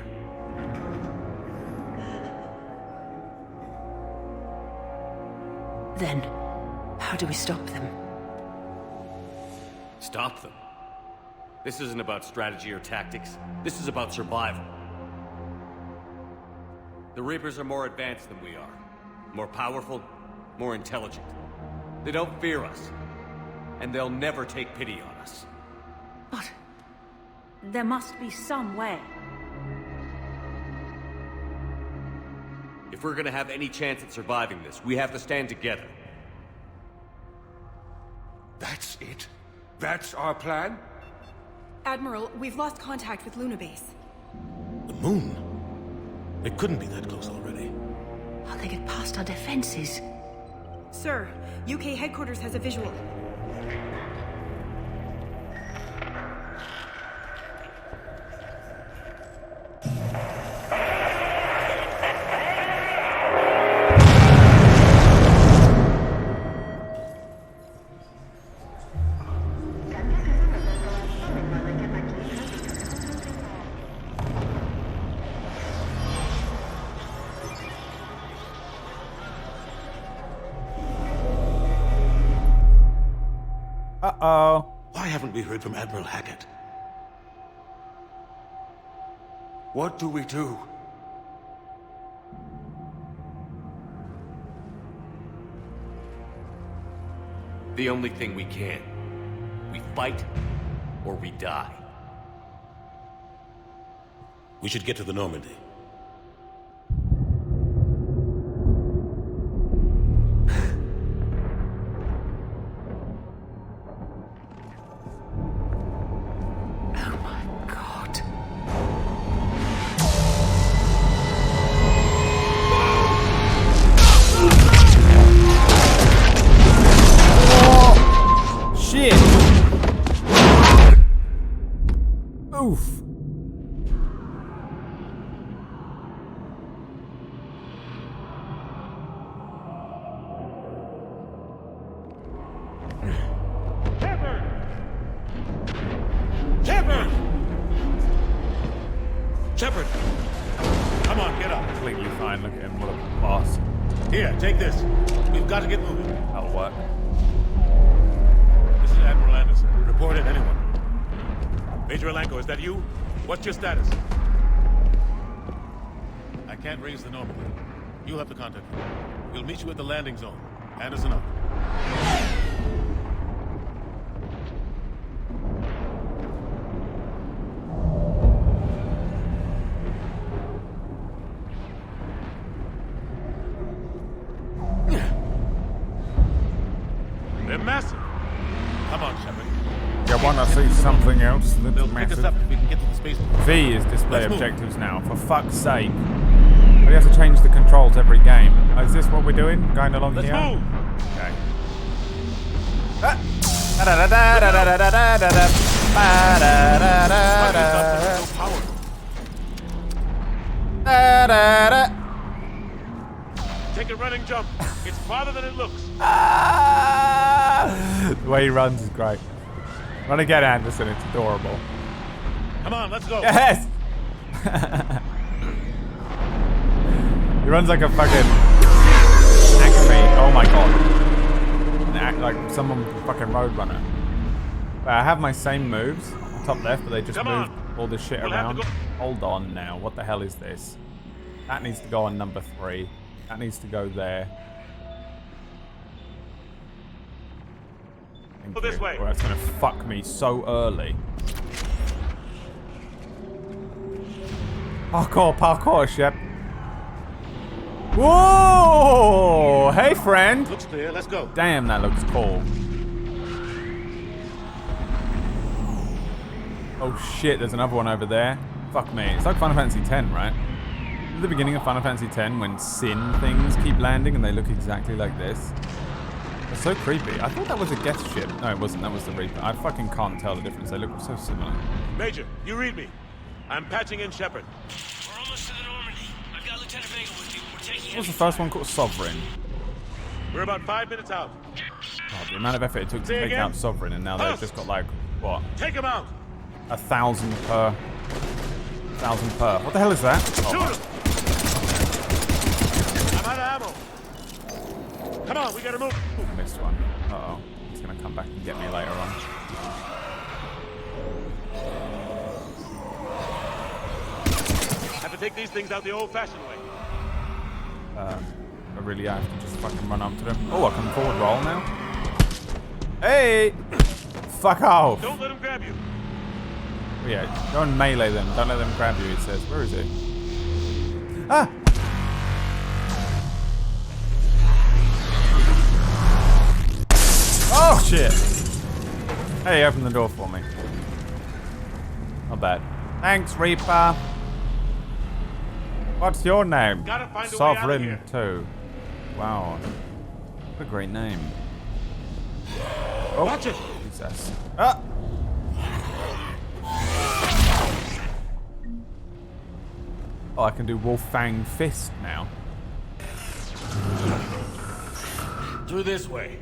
Then, how do we stop them? Stop them? This isn't about strategy or tactics. This is about survival. The Reapers are more advanced than we are. More powerful, more intelligent. They don't fear us. And they'll never take pity on us. But there must be some way. If we're gonna have any chance at surviving this, we have to stand together. That's it? That's our plan? Admiral, we've lost contact with Luna Base. The moon? It couldn't be that close already. How they get past our defenses? Sir, UK headquarters has a visual. Uh-oh. Why haven't we heard from Admiral Hackett? What do we do? The only thing we can. We fight, or we die. We should get to the Normandy. Oof. Shepard! Come on, get up. Completely fine. Look at him. What a boss. Here, take this. We've got to get moving. That'll work. This is Admiral Anderson. Report in, anyone. Major Alanko, is that you? What's your status? I can't raise the Normandy. You'll have to contact me. We'll meet you at the landing zone. Anderson up. They're massive. Come on, Shepard. You want to see something else that's They'll pick us up massive? if we can get to the spaceport. V is display Let's move. objectives now. For fuck's sake. Why do you have to change the controls every game? Oh, is this what we're doing? Going along Let's here? move. Okay. Da-da-da-da-da-da-da-da-da-da. Ba-da-da-da-da-da. So powerful. Da-da-da. Take a running jump. It's farther than it looks. The way he runs is great. Run again, Anderson. It's adorable. Come on, let's go. Yes! He runs like a fucking Acme. Oh my god. Like someone fucking Roadrunner. But I have my same moves on top left, but they just Come moved on. all this shit We'll have around. to go. Hold on now. What the hell is this? That needs to go on number 3. That needs to go there. Thank Go this you. way. Or that's gonna fuck me so early. Parkour, Shep. Whoa! Hey, friend. Looks clear. Let's go. Damn, that looks cool. Oh shit, there's another one over there. Fuck me. It's like Final Fantasy X, right? At the beginning of Final Fantasy X, when Sin things keep landing and they look exactly like this. It's so creepy. I thought that was a guest ship. No, it wasn't. That was the Reaper. I fucking can't tell the difference. They look so similar. Major, you read me. I'm patching in Shepard. We're almost to the Normandy. I've got Lieutenant Vega with you. We're taking What was the first one called? Sovereign. We're about 5 minutes out. God, the amount of effort it took to Say take again? out Sovereign, and now they've Husk! just got like, what? Take him out. 1,000 per. 1,000 per. What the hell is that? Shoot Oh, him. I'm out of ammo. Come on, we gotta move. missed one. Uh-oh. He's gonna come back and get me later on. Have to take these things out the old-fashioned way. I really have to just fucking run up to them. Oh, I can forward roll now. Hey! Fuck off! Don't let him grab you. Yeah, go and melee them. Don't let them grab you, it says. Where is he? Ah! Oh, shit! Hey, open the door for me. Not bad. Thanks, Reaper. What's your name? Gotta find a way out of Sovereign here. 2. Wow. What a great name. Oh, Watch it. Jesus. Ah! Oh, I can do Wolfang Fist now. Through this way.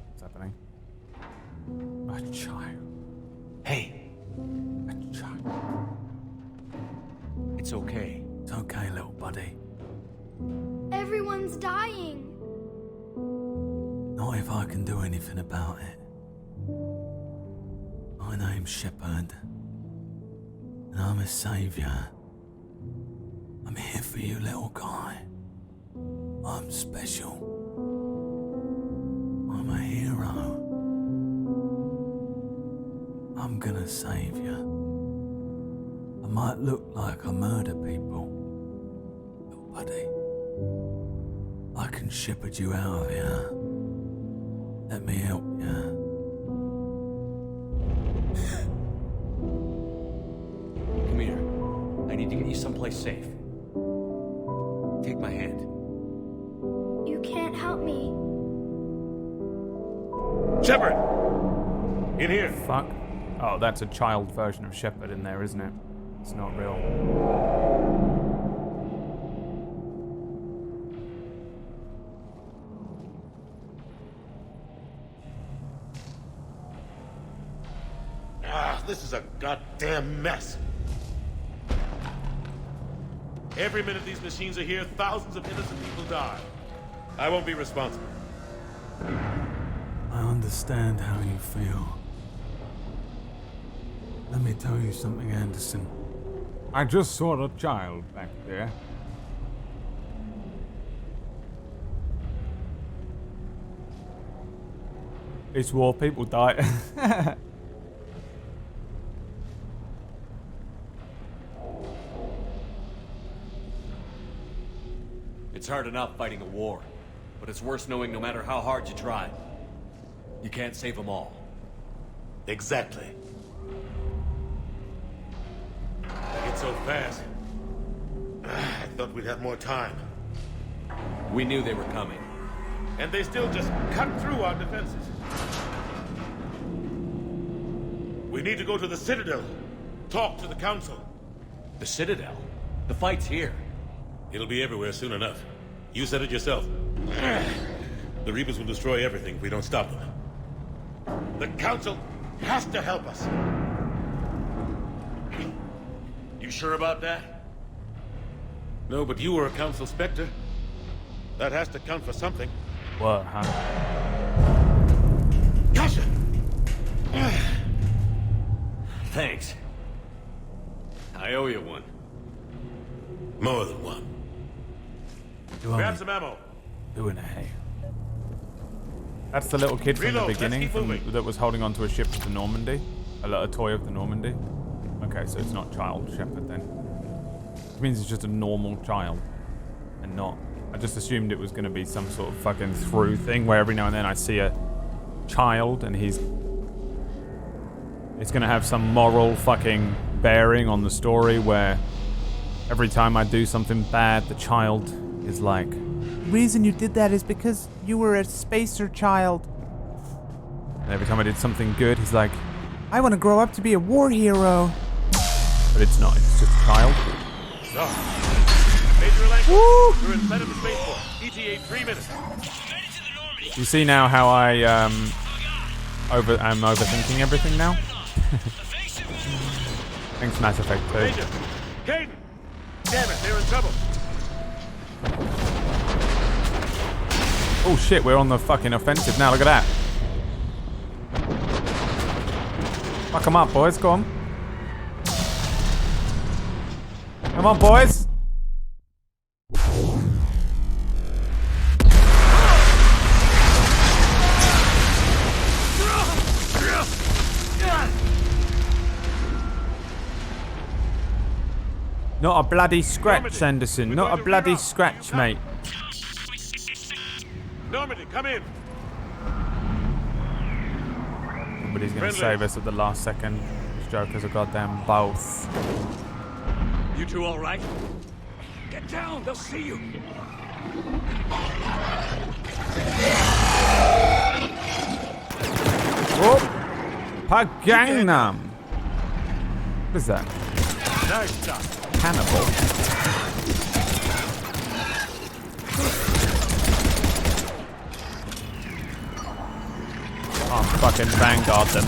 What's happening? A child. Hey, A child. it's okay. It's okay, little buddy. Everyone's dying. Not if I can do anything about it. My name's Shepard. And I'm a savior. I'm here for you, little guy. I'm special. I'm a hero. I'm gonna save you. I might look like I murder people, little buddy. I can shepherd you out of here. Let me help you. Come here. I need to get you someplace safe. Take my hand. You can't help me. Shepard! In here. Fuck. Oh, that's a child version of Shepard in there, isn't it? It's not real. This is a goddamn mess. Every minute these machines are here, thousands of innocent people die. I won't be responsible. I understand how you feel. Let me tell you something, Anderson. I just saw a child back there. It's war, people die. It's hard enough fighting a war, but it's worse knowing no matter how hard you try, you can't save them all. Exactly. It's so fast. I thought we'd have more time. We knew they were coming. And they still just cut through our defenses. We need to go to the Citadel. Talk to the Council. The Citadel? The fight's here. It'll be everywhere soon enough. You said it yourself. The Reapers will destroy everything if we don't stop them. The Council has to help us. You sure about that? No, but you were a Council Spectre. That has to count for something. What, huh? Yasha! Thanks. I owe you one. More than one. Grab some ammo. Doing it, hey. That's the little kid from Reload, the let's beginning keep moving. that was holding onto a ship of the Normandy. A toy of the Normandy. Okay, so it's not child Shepard then. Which means it's just a normal child. And not... I just assumed it was going to be some sort of fucking through thing where every now and then I see a child and he's... It's going to have some moral fucking bearing on the story where every time I do something bad, the child is like, the reason you did that is because you were a spacer child. And every time I did something good, he's like, I want to grow up to be a war hero. But it's not, it's just a child. Major Langford, we're inside of the spaceport. ETA 3 minutes. You see now how I am overthinking everything now? Thanks, Mass Effect 2. Major! Caden! Damn it, they're in trouble. Oh shit, we're on the fucking offensive now, look at that. Fuck them up, boys, go on. Come on, boys. Not a bloody scratch, Anderson. Not a bloody scratch, mate. Normandy, come in. Nobody's gonna save us at the last second. These jokers are goddamn both. You two all right? Get down, they'll see you. Whoop! Pagangnam! What is that? Nice stuff. Cannibal. Oh, fucking vanguard them.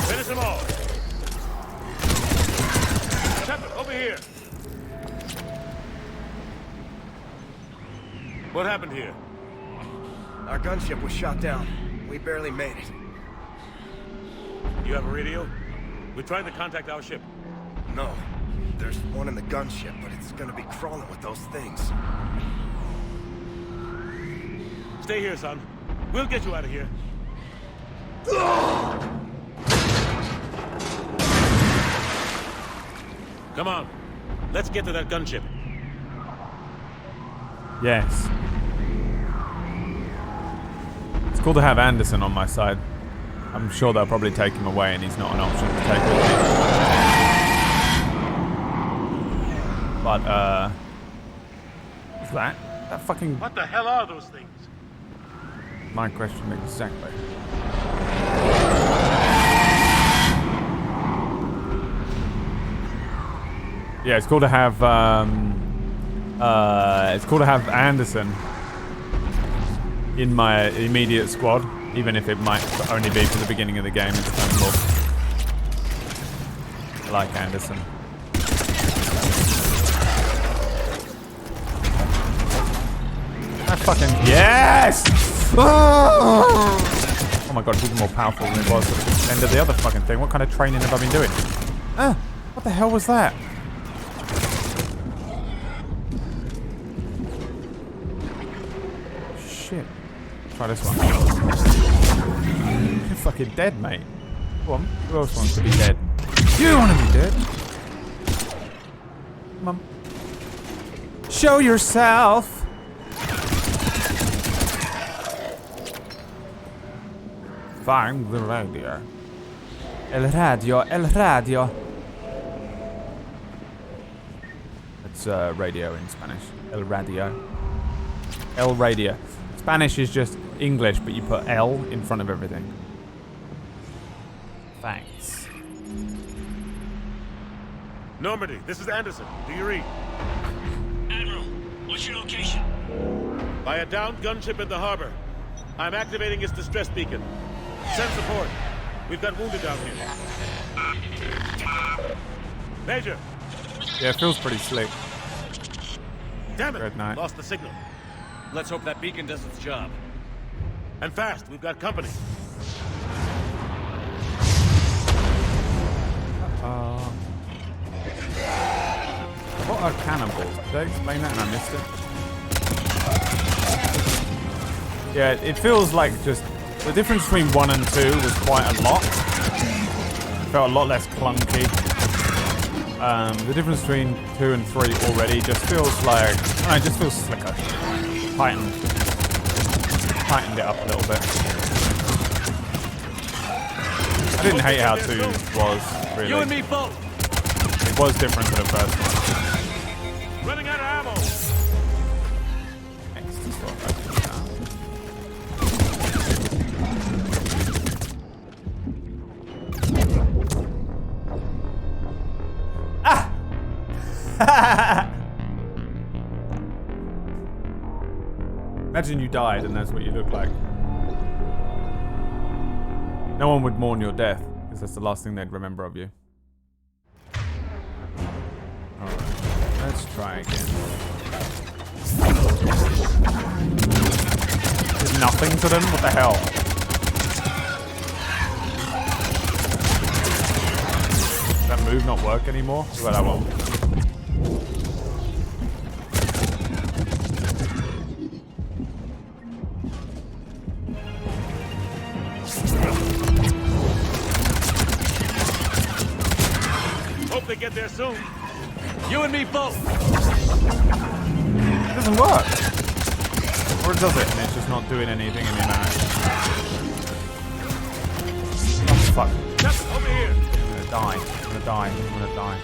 Finish them all. Shepard, over here. What happened here? Our gunship was shot down. We barely made it. You have a radio? We're trying to contact our ship. No. There's one in the gunship, but it's gonna be crawling with those things. Stay here, son. We'll get you out of here. Come on. Let's get to that gunship. Yes. It's cool to have Anderson on my side. I'm sure they'll probably take him away and he's not an option to take with me. But, what's that? That fucking... What the hell are those things? My question exactly. Yeah, it's cool to have, Anderson in my immediate squad, even if it might only be for the beginning of the game. It's kind of cool. I like Anderson. That fucking yes! Oh my god, it's even more powerful than it was at the end of the other fucking thing. What kind of training have I been doing? What the hell was that? Shit. Try this one. You're fucking dead, mate. Go on. Who else wants to be dead? You want to be dead? Come on. Show yourself! Find the radio. El radio, el radio. That's radio in Spanish. El radio. El radio. Spanish is just English, but you put L in front of everything. Thanks. Normandy, this is Anderson. Do you read? Admiral, what's your location? By a downed gunship in the harbor. I'm activating its distress beacon. Send support. We've got wounded down here. Major! Yeah, it feels pretty slick. Damn it! Good night. Lost the signal. Let's hope that beacon does its job. And fast, we've got company. What are cannibals? Did they explain that and I missed it? Yeah, it feels like just... The difference between 1 and 2 was quite a lot. It felt a lot less clunky. The difference between 2 and 3 already just feels like... I don't know, it just feels slicker. Tightened it up a little bit. I didn't hate how 2 was, really. You and me both! It was different to the first one. Running out of ammo! Imagine you died and that's what you look like. No one would mourn your death, because that's the last thing they'd remember of you. Alright, let's try again. There's nothing to them? What the hell? Does that move not work anymore? Well, that won't. Hope they get there soon. You and me both. It doesn't work. Or it does it and it's just not doing anything in the amount. Oh fuck. Over here. I'm gonna die. I'm gonna die. I'm gonna die.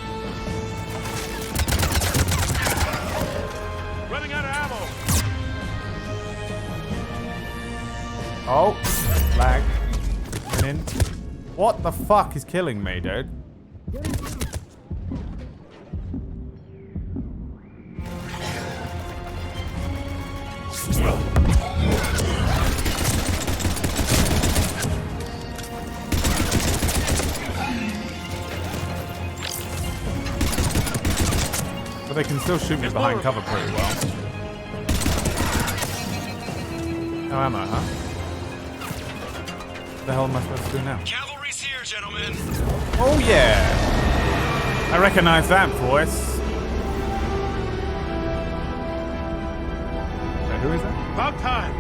Running out of ammo. Oh, lag. Coming in. What the fuck is killing me, dude? But they can still shoot me behind cover pretty well. No ammo, huh? What the hell am I supposed to do now? Cavalry's here, gentlemen. Oh yeah! I recognize that voice. Wait, who is that? About time.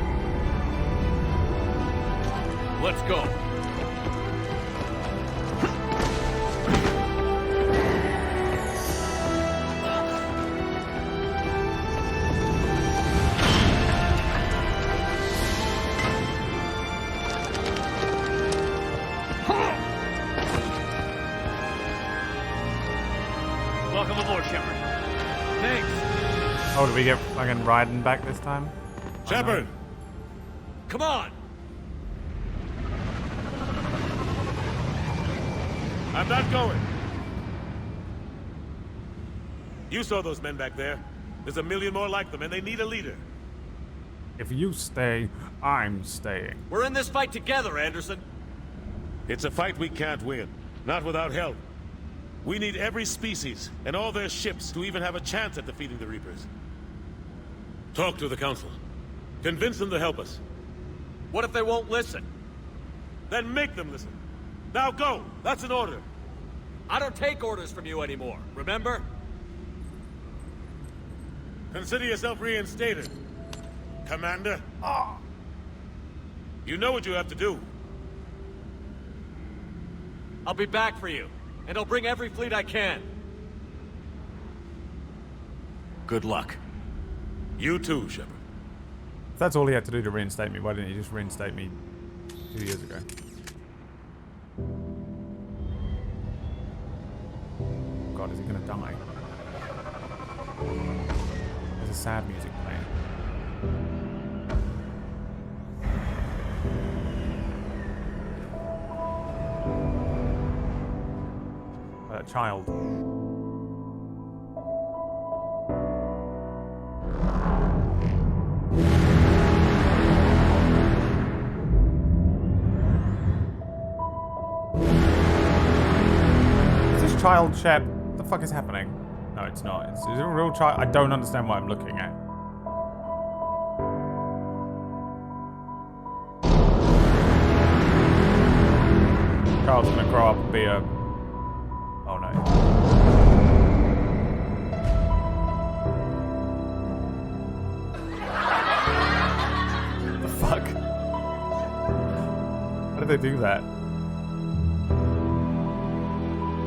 Let's go. Welcome aboard, Shepard. Thanks. Oh, did we get fucking riding back this time? Shepard! Come on! I'm not going. You saw those men back there. There's a million more like them, and they need a leader. If you stay, I'm staying. We're in this fight together, Anderson. It's a fight we can't win. Not without help. We need every species and all their ships to even have a chance at defeating the Reapers. Talk to the Council. Convince them to help us. What if they won't listen? Then make them listen. Now go! That's an order. I don't take orders from you anymore, remember? Consider yourself reinstated. Commander. You know what you have to do. I'll be back for you, and I'll bring every fleet I can. Good luck. You too, Shepard. If that's all he had to do to reinstate me, why didn't he just reinstate me 2 years ago? God, is he gonna die? There's a sad music playing. That child. Is this child Shep? What the fuck is happening? No, it's not. Is it a real child? I don't understand what I'm looking at. Child's gonna grow up and be a... Oh no. The fuck? How did they do that?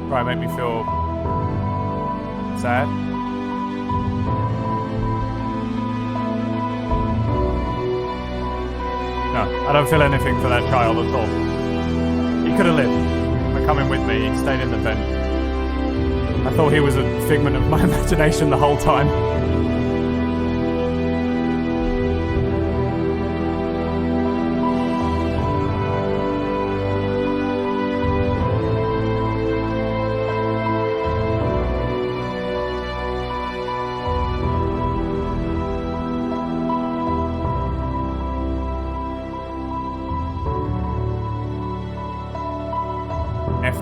Try and make me feel sad? No, I don't feel anything for that child at all. He could have lived by coming with me. He stayed in the vent. I thought he was a figment of my imagination the whole time.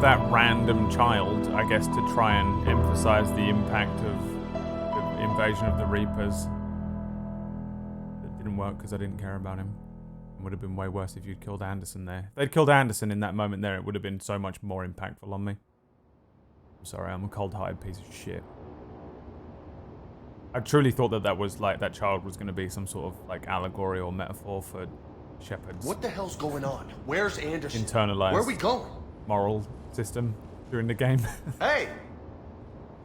That random child, I guess, to try and emphasize the impact of the invasion of the Reapers. It didn't work because I didn't care about him. It would have been way worse if you'd killed Anderson there. If they'd killed Anderson in that moment there, it would have been so much more impactful on me. I'm sorry, I'm a cold-hearted piece of shit. I truly thought that that was like, that child was going to be some sort of like allegory or metaphor for Shepard's. What the hell's going on? Where's Anderson? Internalized. Where are we going? Moral system during the game. Hey!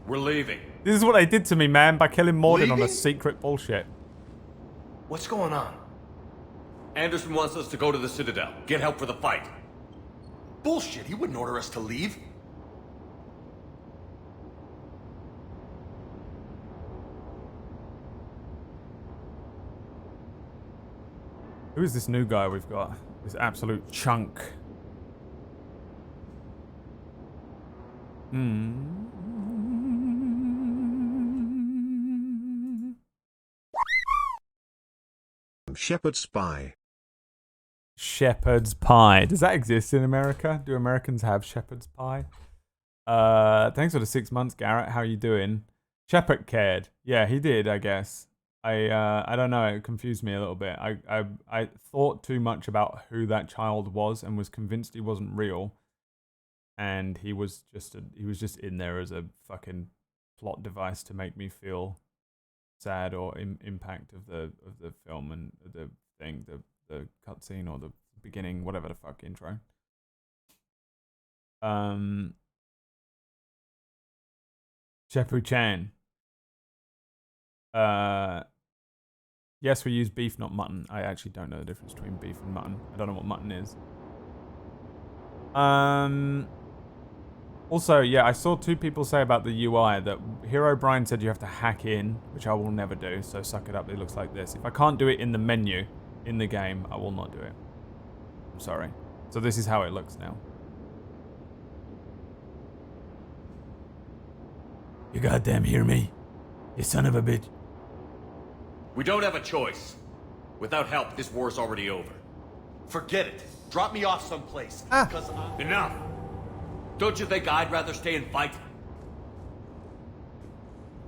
We're leaving. This is what they did to me, man, by killing Mordin on a Leaving? secret bullshit. What's going on? Anderson wants us to go to the Citadel. Get help for the fight. Bullshit, he wouldn't order us to leave. Who is this new guy we've got? This absolute chunk. Shepherd's Pie. Shepherd's pie. Does that exist in America? Do Americans have shepherd's pie? Thanks for the 6 months, Garrett. How you doing? Shepherd cared. Yeah, he did, I guess. I don't know. It confused me a little bit. I thought too much about who that child was and was convinced he wasn't real. And he was just in there as a fucking plot device to make me feel sad or impact of the film and the thing, the cutscene or the beginning, whatever the fuck intro. Shepu Chan. Yes, we use beef, not mutton. I actually don't know the difference between beef and mutton. I don't know what mutton is. Also, yeah, I saw 2 people say about the UI that Hero Brian said you have to hack in, which I will never do, so suck it up, it looks like this. If I can't do it in the menu, in the game, I will not do it. I'm sorry. So this is how it looks now. You goddamn hear me? You son of a bitch. We don't have a choice. Without help, this war's already over. Forget it. Drop me off someplace. Because enough! Don't you think I'd rather stay and fight?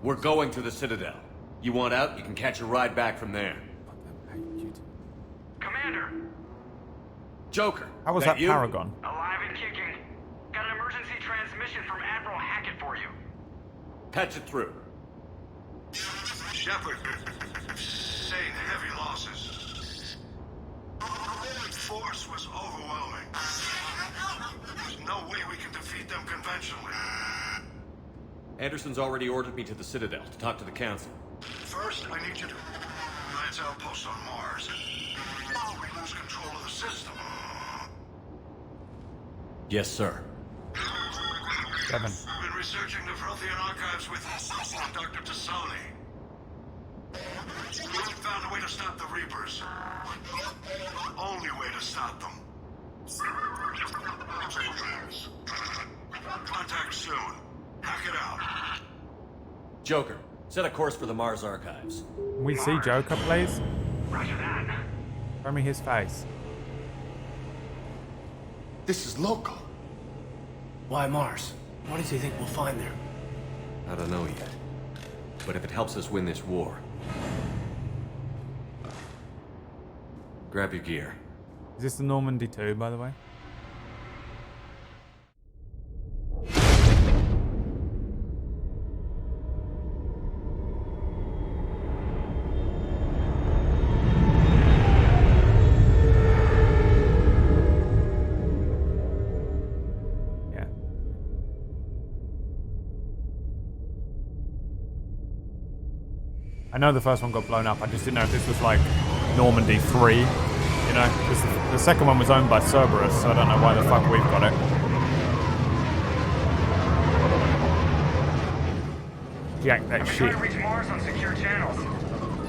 We're going to the Citadel. You want out, you can catch a ride back from there. Commander! Joker, How was that you? Paragon? Alive and kicking. Got an emergency transmission from Admiral Hackett for you. Patch it through. Shepard, sustained heavy losses. The Roman force was overwhelming. There's no way we can defeat them conventionally. Anderson's already ordered me to the Citadel to talk to the Council. First, I need you to lance outposts on Mars. We lose control of the system. Yes, sir. Kevin. We've been researching the Prothean archives with Dr. Tassoni. We found a way to stop the Reapers. Only way to stop them. Contact soon. Hack it out. Joker, set a course for the Mars archives. Can we see Joker, please? Roger that. Show me his face. This is local. Why Mars? What does he think we'll find there? I don't know yet. But if it helps us win this war... Grab your gear. Is this the Normandy 2, by the way? I know the first one got blown up, I just didn't know if this was like Normandy 3, you know? Because the second one was owned by Cerberus, so I don't know why the fuck we've got it. Jack that I've been shit. trying to reach Mars on secure channels.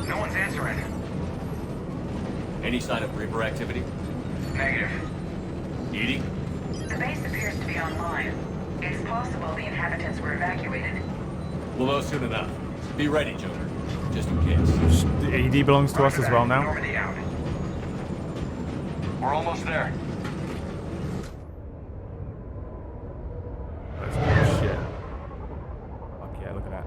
No one's answering. Any sign of Reaper activity? Negative. Edie? The base appears to be online. It's possible the inhabitants were evacuated. We'll know soon enough. Be ready, Joker. Just in case. The ED belongs to us as well now. Normandy out. We're almost there. That's good shit. Fuck yeah, look at that.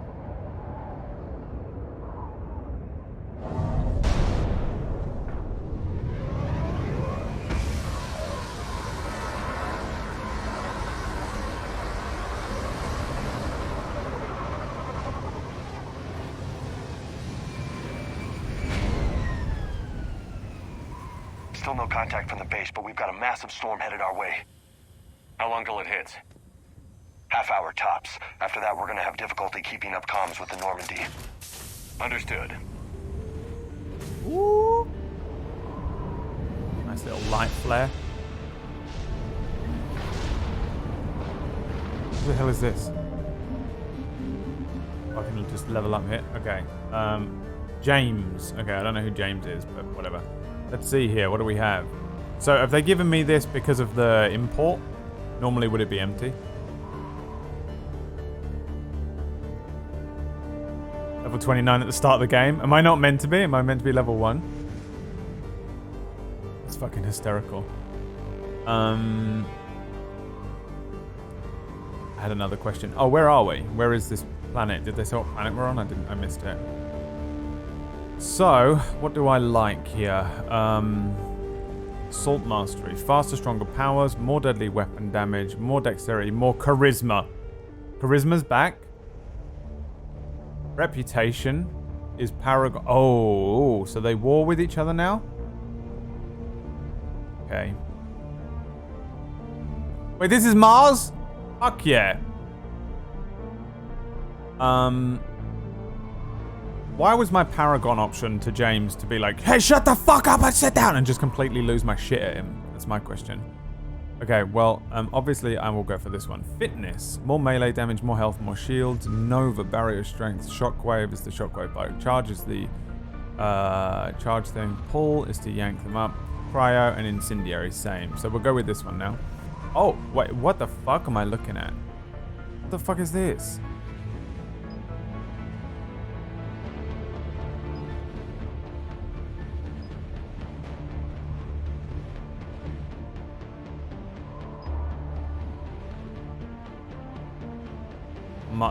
Still no contact from the base, but we've got a massive storm headed our way. How long till it hits? Half hour tops. After that, we're gonna have difficulty keeping up comms with the Normandy. Understood. Ooh. Nice little light flare. What the hell is this? I can just level up here. Okay. James. Okay, I don't know who James is, but whatever. Let's see here. What do we have? So have they given me this because of the import? Normally would it be empty? Level 29 at the start of the game. Am I not meant to be? Am I meant to be level 1? It's fucking hysterical. I had another question. Oh, where are we? Where is this planet? Did they say what planet we're on? I missed it. So, what do I like here? Assault mastery. Faster, stronger powers, more deadly weapon damage, more dexterity, more charisma. Charisma's back. Reputation is paragon. Oh, so they war with each other now? Okay. Wait, this is Mars? Fuck yeah. Why was my paragon option to James to be like, hey, shut the fuck up and sit down, and just completely lose my shit at him? That's my question. Okay, well, obviously I will go for this one. Fitness. More melee damage, more health, more shields. Nova, barrier strength. Shockwave is the shockwave bow. Charge is the charge thing. Pull is to yank them up. Cryo and incendiary, same. So we'll go with this one now. Oh, wait, what the fuck am I looking at? What the fuck is this?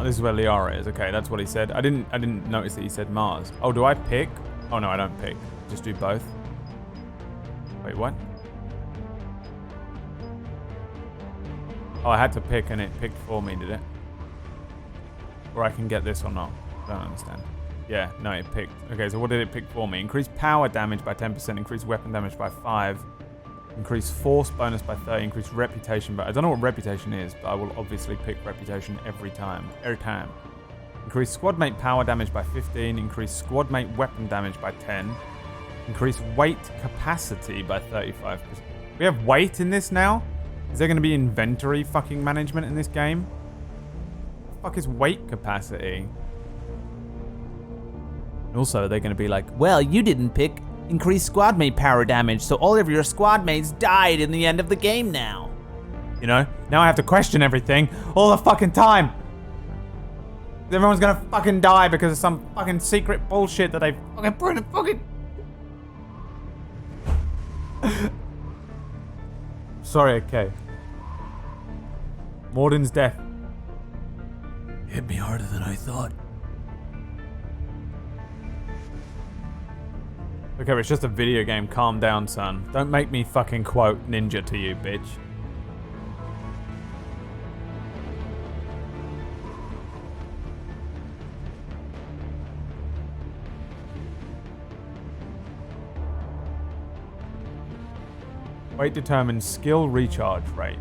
This is where Liara is. Okay, that's what he said. I didn't notice that he said Mars. Oh, do I pick? Oh no, I don't pick. Just do both. Wait, what? Oh, I had to pick and it picked for me, did it? Or I can get this or not? I don't understand. Yeah, no, it picked. Okay, so what did it pick for me? Increase power damage by 10%, increase weapon damage by 5, increase force bonus by 30, increase reputation, but I don't know what reputation is, but I will obviously pick reputation every time. Increase squad mate power damage by 15, increase squad mate weapon damage by 10, increase weight capacity by 35%. We have weight in this now? Is there going to be inventory fucking management in this game? What the fuck is weight capacity? And also, they're going to be like, well, you didn't pick increased squad mate power damage, so all of your squad mates died in the end of the game now. You know? Now I have to question everything all the fucking time. Everyone's going to fucking die because of some fucking secret bullshit that they fucking put in a fucking... Sorry, okay. Morden's death hit me harder than I thought. Okay, it's just a video game. Calm down, son. Don't make me fucking quote Ninja to you, bitch. Weight determines skill recharge rate.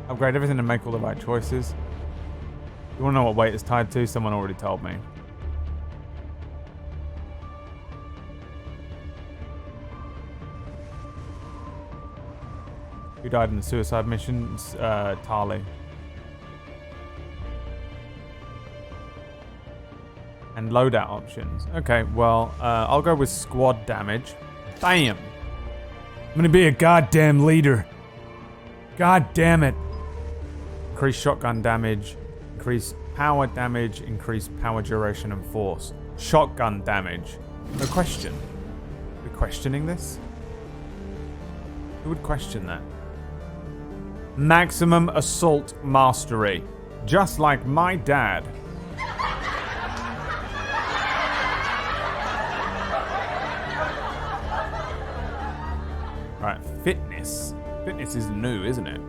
Upgrade everything and make all the right choices. You want to know what weight is tied to? Someone already told me. Who died in the suicide missions? Tali. And loadout options. Okay, well, I'll go with squad damage. Bam! I'm gonna be a goddamn leader. God damn it. Increase shotgun damage, increase power damage, increase power duration and force. Shotgun damage. No question. Are we questioning this? Who would question that? Maximum assault mastery. Just like my dad. Right, fitness. Fitness is new, isn't it?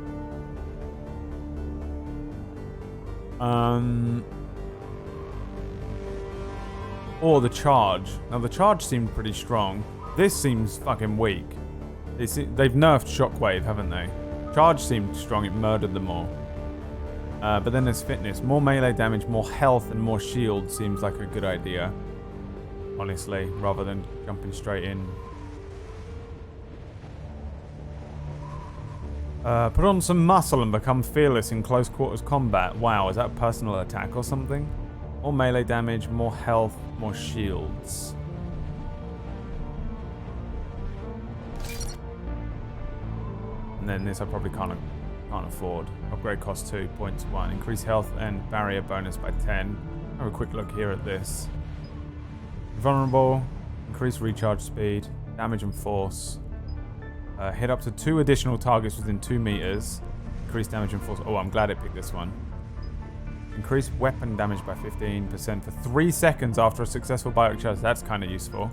Or the charge. Now the charge seemed pretty strong. This seems fucking weak. They've nerfed Shockwave, haven't they? Charge seemed strong, it murdered them all. But then there's fitness. More melee damage, more health, and more shield seems like a good idea. Honestly, rather than jumping straight in. Put on some muscle and become fearless in close quarters combat. Wow, is that a personal attack or something? More melee damage, more health, more shields. And then this I probably can't afford. Upgrade cost 2, points 1. Increase health and barrier bonus by 10. Have a quick look here at this. Vulnerable, increase recharge speed, damage and force. Hit up to 2 additional targets within 2 meters. Increase damage and force. Oh, I'm glad it picked this one. Increase weapon damage by 15% for 3 seconds after a successful biotic charge. That's kind of useful.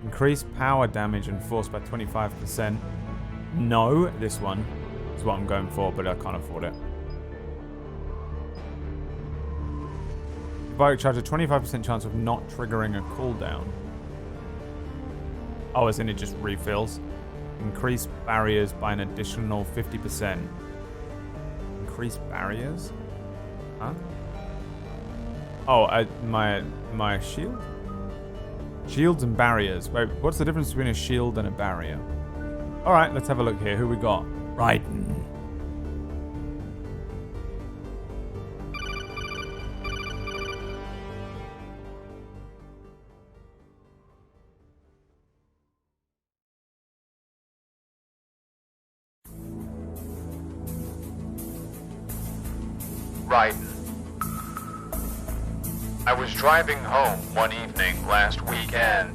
Increase power damage and force by 25%. No, this one is what I'm going for, but I can't afford it. Biotic charge, a 25% chance of not triggering a cooldown. Oh, as in it just refills. Increase barriers by an additional 50%. Increase barriers? Huh? Oh, my shield? Shields and barriers. Wait, what's the difference between a shield and a barrier? Alright, let's have a look here. Who we got? Raiden. Raiden. I was driving home one evening last weekend,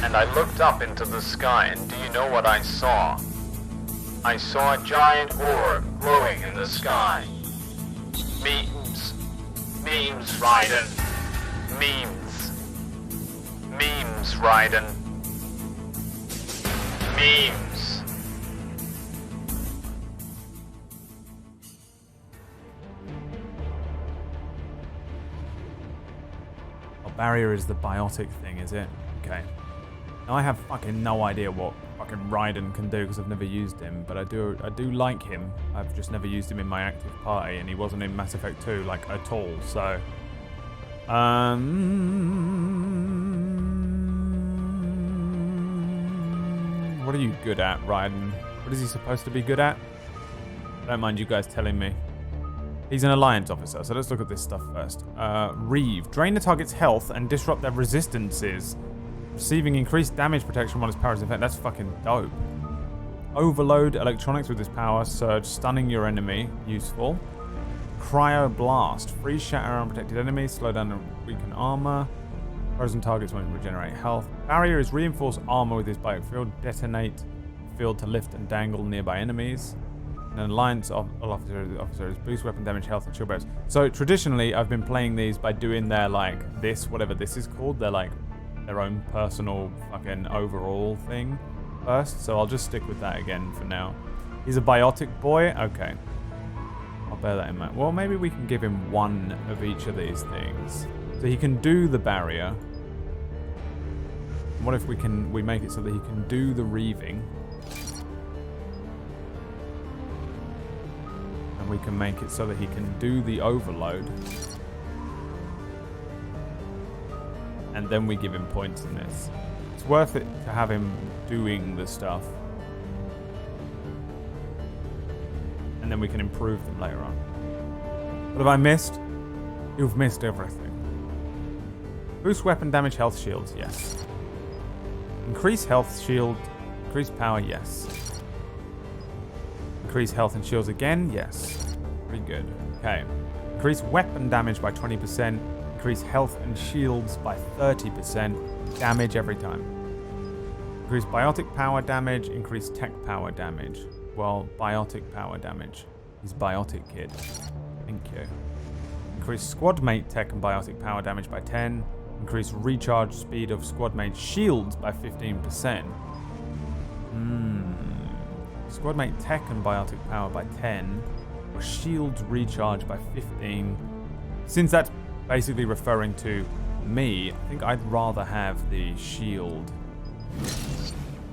and I looked up into the sky, and do you know what I saw? I saw a giant orb glowing in the sky. Memes. Memes, Raiden. Memes. Memes, Raiden. Memes. Barrier is the biotic thing, is it? Okay. Now I have fucking no idea what fucking Raiden can do because I've never used him, but I do like him. I've just never used him in my active party, and he wasn't in Mass Effect 2 like at all. So, what are you good at, Raiden? What is he supposed to be good at? I don't mind you guys telling me. He's an Alliance officer, so let's look at this stuff first. Reeve. Drain the target's health and disrupt their resistances. Receiving increased damage protection while his power is in effect. That's fucking dope. Overload electronics with his power. Surge. Stunning your enemy. Useful. Cryo Blast. Freeze, shatter unprotected enemies. Slow down and weaken armor. Frozen targets won't regenerate health. Barrier is reinforced armor with his biotic field. Detonate field to lift and dangle nearby enemies. An Alliance officers boost weapon damage, health, and shield barriers. So traditionally, I've been playing these by doing their like this, whatever this is called. They're like their own personal fucking overall thing first. So I'll just stick with that again for now. He's a biotic boy. Okay, I'll bear that in mind. Well, maybe we can give him one of each of these things, so he can do the barrier. What if we make it so that he can do the reaving? We can make it so that he can do the overload, and then we give him points in this. It's worth it to have him doing the stuff, and then we can improve them later on. What have I missed? You've missed everything. Boost weapon damage, health, shields, yes. Increase health, shield, increase power, yes. Increase health and shields again, yes. Pretty good. Okay. Increase weapon damage by 20%. Increase health and shields by 30%. Damage every time. Increase biotic power damage. Increase tech power damage. Well, biotic power damage. He's biotic kid. Thank you. Increase squad mate tech and biotic power damage by 10. Increase recharge speed of squad mate shields by 15%. Squad mate tech and biotic power by 10, or shields recharge by 15. Since that's basically referring to me, I think I'd rather have the shield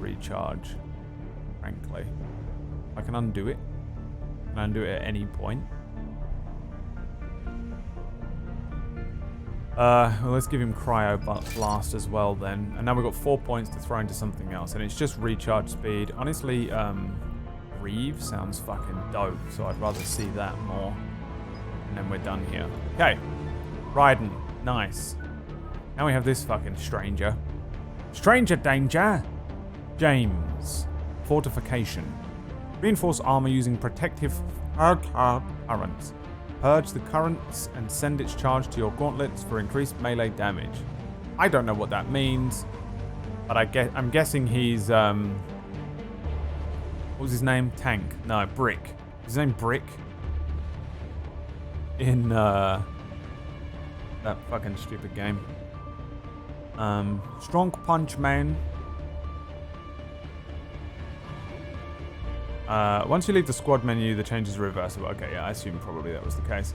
recharge. frankly. I can undo it. I can undo it at any point. Well, let's give him Cryo Blast as well then. And now we've got 4 points to throw into something else. And it's just recharge speed. Honestly, Reeve sounds fucking dope. So I'd rather see that more. And then we're done here. Okay. Raiden. Nice. Now we have this fucking stranger. Stranger danger! James. Fortification. Reinforce armor using protective currents. Purge the currents and send its charge to your gauntlets for increased melee damage. I don't know what that means, but I'm guessing he's what was his name? Tank? No, Brick. Is his name Brick? In that fucking stupid game. Strong Punch Man. Once you leave the squad menu, the change is reversible. Okay, yeah, I assume probably that was the case.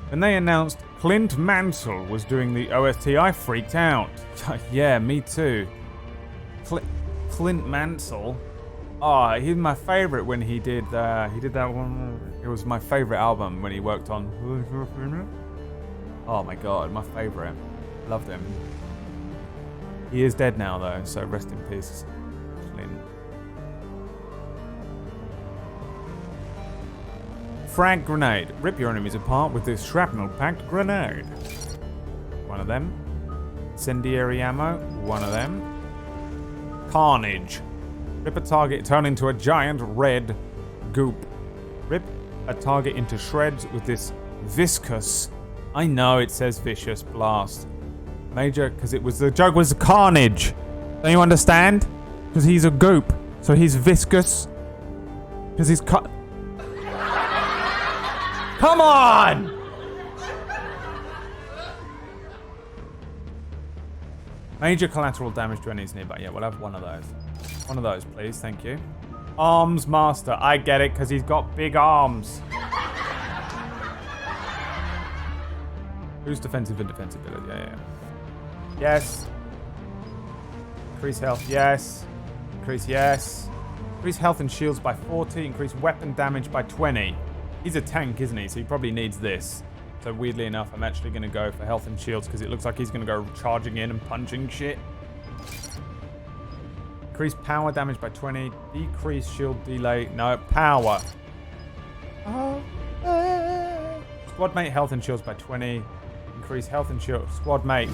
When they announced Clint Mansell was doing the OST, I freaked out. Yeah, me too. Clint Mansell. Oh, he's my favorite when he did that one. It was my favorite album when he worked on. Oh my god, my favorite. Loved him. He is dead now though, so rest in peace, Clint. Frag grenade. Rip your enemies apart with this shrapnel-packed grenade. One of them. Incendiary ammo. One of them. Carnage. Rip a target, turn into a giant red goop. Rip a target into shreds with this viscous. I know it says vicious blast. Major, because the joke was carnage. Don't you understand? Because he's a goop. So he's viscous. Because he's cut. Come on! Major collateral damage to enemies nearby. Yeah, we'll have one of those. One of those, please. Thank you. Arms master. I get it, because he's got big arms. Who's defensive and defensibility? Yeah. Yes. Increase health. Yes. Increase, yes. Increase health and shields by 40. Increase weapon damage by 20. He's a tank, isn't he? So he probably needs this. So weirdly enough, I'm actually going to go for health and shields because it looks like he's going to go charging in and punching shit. Increase power damage by 20. Decrease shield delay. No, power. Squad mate health and shields by 20. Increase health and shield. Squad mate.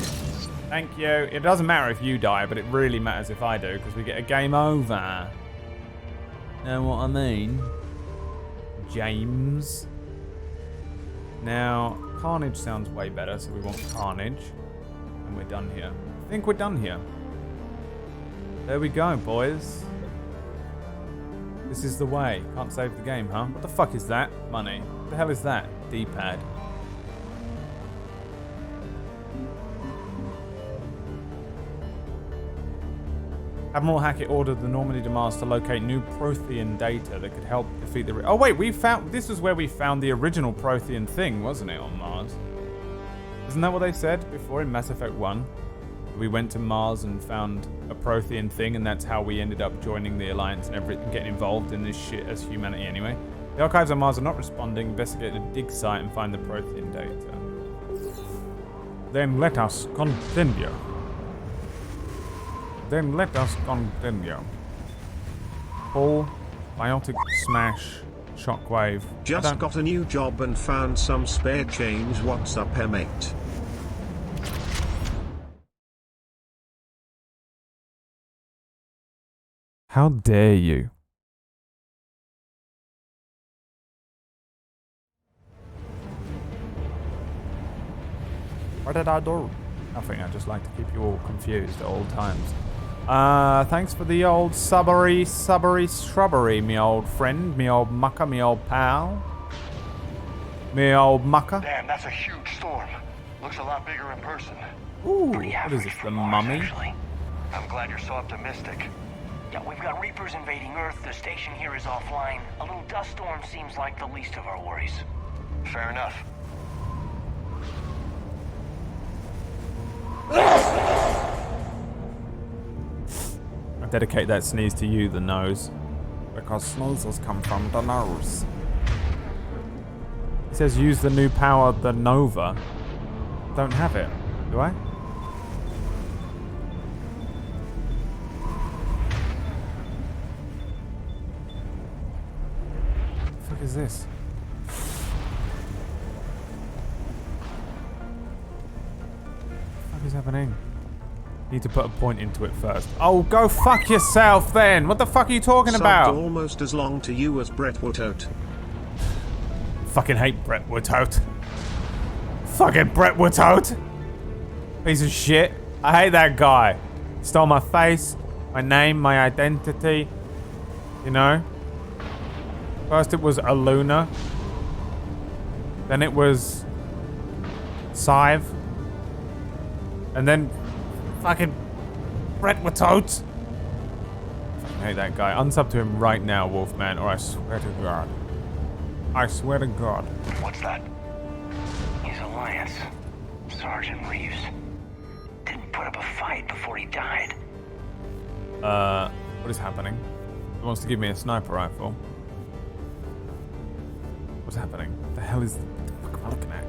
Thank you. It doesn't matter if you die, but it really matters if I do because we get a game over. Know what I mean? James. Now, Carnage sounds way better, so we want Carnage. And we're done here. I think we're done here. There we go, boys. This is the way. Can't save the game, huh? What the fuck is that? Money. What the hell is that? D-pad. Admiral Hackett ordered the Normandy demands to locate new Prothean data that could help defeat the... Oh wait, this was where we found the original Prothean thing, wasn't it, on Mars? Isn't that what they said before in Mass Effect 1? We went to Mars and found a Prothean thing, and that's how we ended up joining the Alliance and everything, getting involved in this shit as humanity anyway. The archives on Mars are not responding. Investigate the dig site and find the Prothean data. Then let us continue. Then let us continue. Pull, biotic smash, shockwave. Just got a new job and found some spare change. What's up, mate? How dare you? What did I do? Nothing, I just like to keep you all confused at all times. Thanks for the old shrubbery, me old friend, me old mucker, me old pal. Me old mucker. Damn, that's a huge storm. Looks a lot bigger in person. Ooh, what is this, the mummy? Actually. I'm glad you're so optimistic. Yeah, we've got Reapers invading Earth. The station here is offline. A little dust storm seems like the least of our worries. Fair enough. I dedicate that sneeze to you, the nose. Because sneezes come from the nose. It says use the new power, the Nova. Don't have it, do I? What the fuck is this? What the fuck is happening? Need to put a point into it first. Oh, go fuck yourself then! What the fuck are you talking about? Almost as long to you as Brett Wootout. Fucking hate Brett Wootout. Fucking Brett Wootout! Piece of shit. I hate that guy. Stole my face, my name, my identity. You know? First it was Aluna. Then it was Scythe. And then fucking Brett Wootout. I hate that guy. Unsub to him right now, Wolfman, or I swear to God. I swear to God. What's that? He's Alliance. Sergeant Reeves. Didn't put up a fight before he died. What is happening? He wants to give me a sniper rifle. What's happening? What the hell is... What the fuck am I looking at?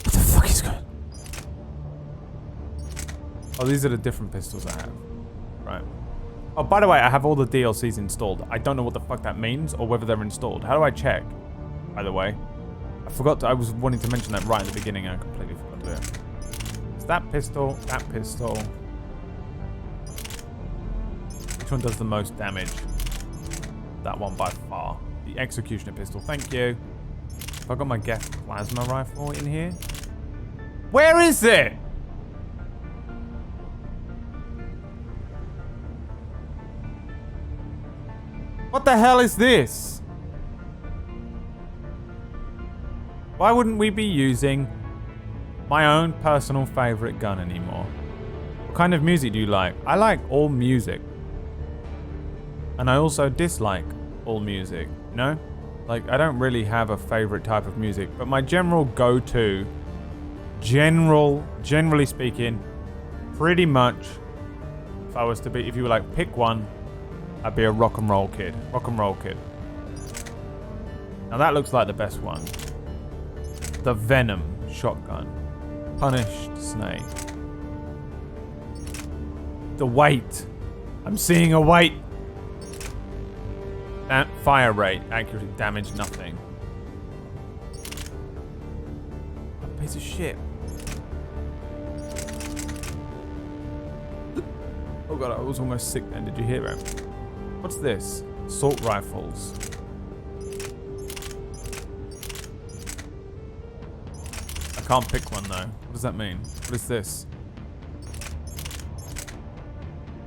What the fuck is going... Oh, these are the different pistols I have. Right. Oh, by the way, I have all the DLCs installed. I don't know what the fuck that means or whether they're installed. How do I check? By the way, I forgot to, I was wanting to mention that right at the beginning and I completely forgot to do it. It's that pistol, that pistol. Which one does the most damage? That one by far. The Executioner pistol, thank you. Have I got my Geth plasma rifle in here? Where is it? What the hell is this? Why wouldn't we be using my own personal favorite gun anymore? What kind of music do you like? I like all music. And I also dislike all music, you know? Like, I don't really have a favorite type of music, but my general go-to, generally speaking, pretty much, if I was to be, if you were like, pick one, I'd be a rock and roll kid. Rock and roll kid. Now that looks like the best one. The Venom shotgun. Punished Snake. The weight. I'm seeing a weight. Fire rate. Accuracy. Damage. Nothing. A piece of shit. Oh god, I was almost sick then. Did you hear it? What's this? Assault rifles. I can't pick one though. What does that mean? What is this?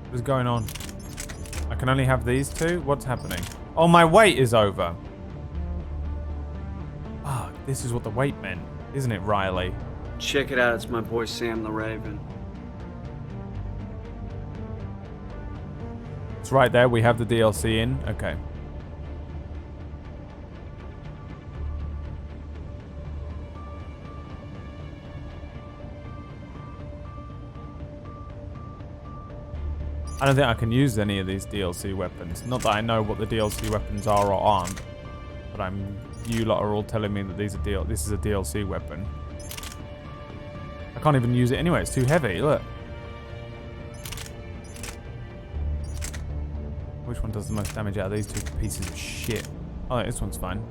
What is going on? I can only have these two? What's happening? Oh, my wait is over. Ah, this is what the wait meant, isn't it, Riley? Check it out, it's my boy Sam the Raven. It's right there, we have the DLC in. Okay. I don't think I can use any of these DLC weapons. Not that I know what the DLC weapons are or aren't, but you lot are all telling me that this is a DLC weapon. I can't even use it anyway, it's too heavy, look. Which one does the most damage out of these two pieces of shit? Oh, this one's fine.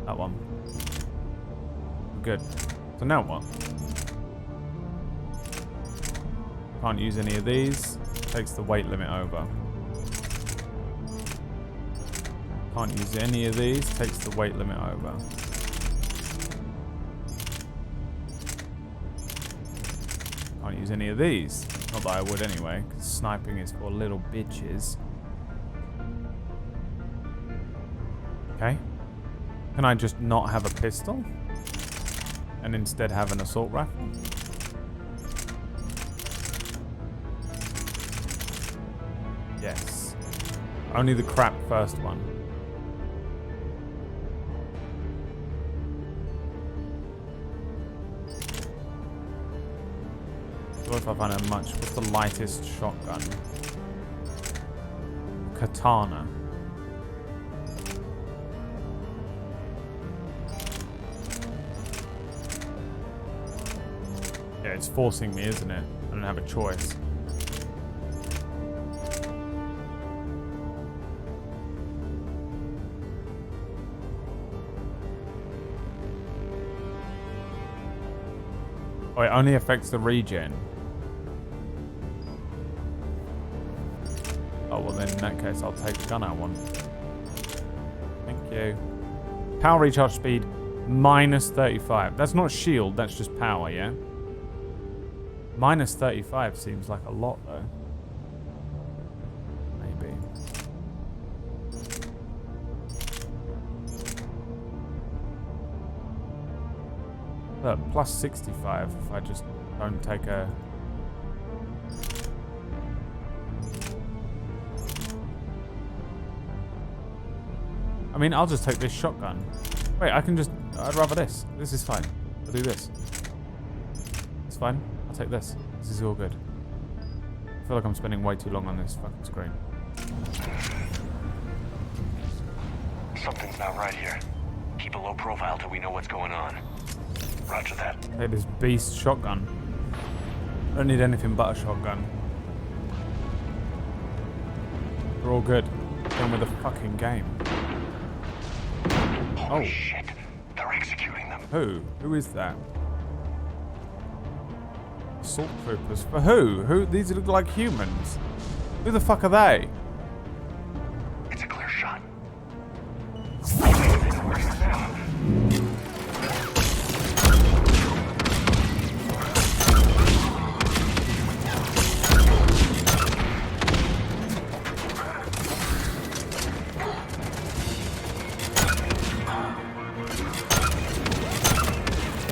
That one. Good. So now what? Can't use any of these. Takes the weight limit over. Can't use any of these. Takes the weight limit over. Can't use any of these. Not that I would anyway, because sniping is for little bitches. Okay. Can I just not have a pistol? And instead have an assault rifle? Yes. Only the crap first one. What if I find a much? What's the lightest shotgun? Katana. Yeah, it's forcing me, isn't it? I don't have a choice. Oh, it only affects the regen. Oh, well then in that case I'll take the gun I want. Thank you. Power recharge speed, minus 35. That's not shield, that's just power, yeah? Minus 35 seems like a lot though. Maybe. But plus 65 if I just don't take a... I mean, I'll just take this shotgun. Wait, I can just... I'd rather this. This is fine. I'll do this. It's fine. I'll take this. This is all good. I feel like I'm spending way too long on this fucking screen. Something's not right here. Keep a low profile till we know what's going on. Roger that. Take this beast shotgun. I don't need anything but a shotgun. We're all good. Done with the fucking game. Holy shit. They're executing them. Who? Who is that? Assault troopers. For who? Who? These look like humans. Who the fuck are they? It's a clear shot.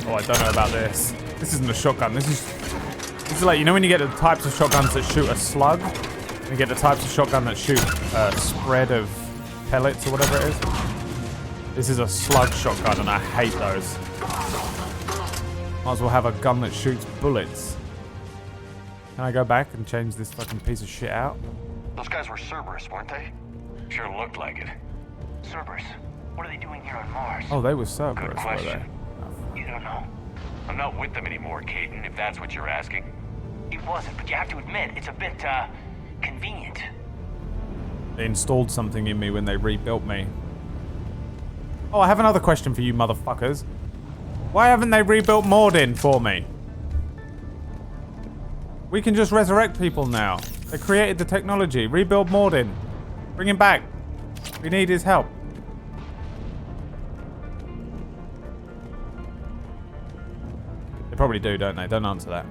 Oh, I don't know about this. This isn't a shotgun. This is like, you know when you get the types of shotguns that shoot a slug? And you get the types of shotgun that shoot a spread of pellets or whatever it is? This is a slug shotgun and I hate those. Might as well have a gun that shoots bullets. Can I go back and change this fucking piece of shit out? Those guys were Cerberus, weren't they? Sure looked like it. Cerberus, what are they doing here on Mars? Oh, they were Cerberus, Good were question. they? You don't know. I'm not with them anymore, Caden, if that's what you're asking. It wasn't, but you have to admit, it's a bit, convenient. They installed something in me when they rebuilt me. Oh, I have another question for you motherfuckers. Why haven't they rebuilt Mordin for me? We can just resurrect people now. They created the technology. Rebuild Mordin. Bring him back. We need his help. They probably do, don't they? Don't answer that.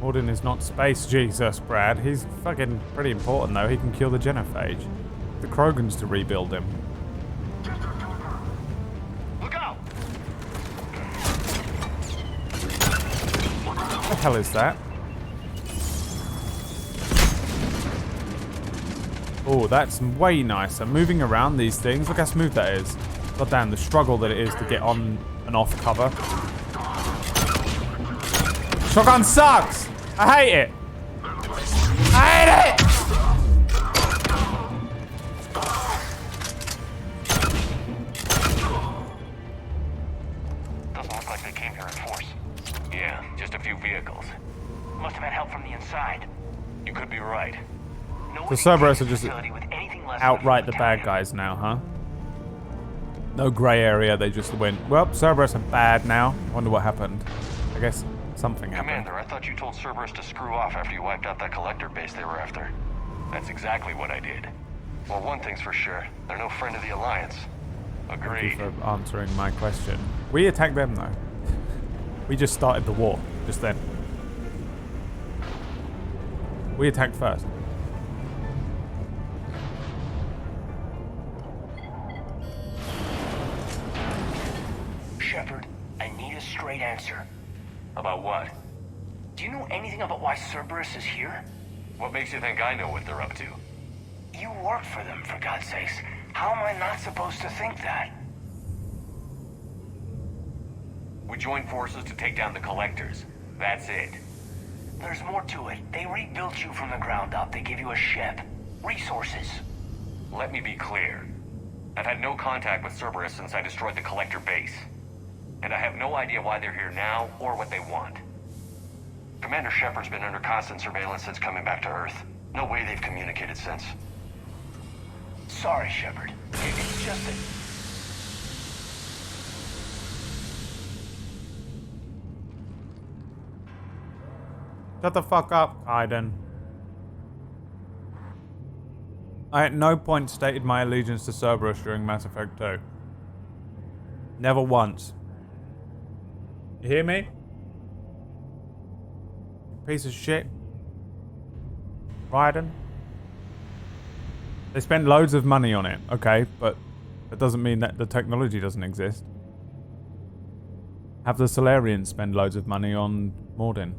Mordin is not space Jesus, Brad. He's fucking pretty important, though. He can kill the genophage. The Krogans to rebuild him. Look out! What the hell is that? Oh, that's way nicer. Moving around these things. Look how smooth that is. God damn, the struggle that it is to get on and off cover. Shotgun sucks! I hate it! I hate it! Doesn't look like they came here in force. Yeah, just a few vehicles. Must have had help from the inside. You could be right. So Cerberus are just outright the bad guys now, huh? No grey area, they just went, well, Cerberus are bad now. Wonder what happened. I guess something happened. Commander, I thought you told Cerberus to screw off after you wiped out that collector base they were after. That's exactly what I did. Well, one thing's for sure. They're no friend of the Alliance. Agreed. Thank you for answering my question. We attacked them, though. We just started the war, just then. We attacked first. Shepard, I need a straight answer. About what? Do you know anything about why Cerberus is here? What makes you think I know what they're up to? You work for them, for God's sakes. How am I not supposed to think that? We joined forces to take down the Collectors. That's it. There's more to it. They rebuilt you from the ground up. They give you a ship. Resources. Let me be clear. I've had no contact with Cerberus since I destroyed the Collector base. And I have no idea why they're here now or what they want. Commander Shepard's been under constant surveillance since coming back to Earth. No way they've communicated since. Sorry, Shepard. It's just that... Shut the fuck up, Aiden. I at no point stated my allegiance to Cerberus during Mass Effect 2. Never once. You hear me? Piece of shit. Raiden. They spend loads of money on it, okay, but that doesn't mean that the technology doesn't exist. Have the Solarians spend loads of money on Mordin.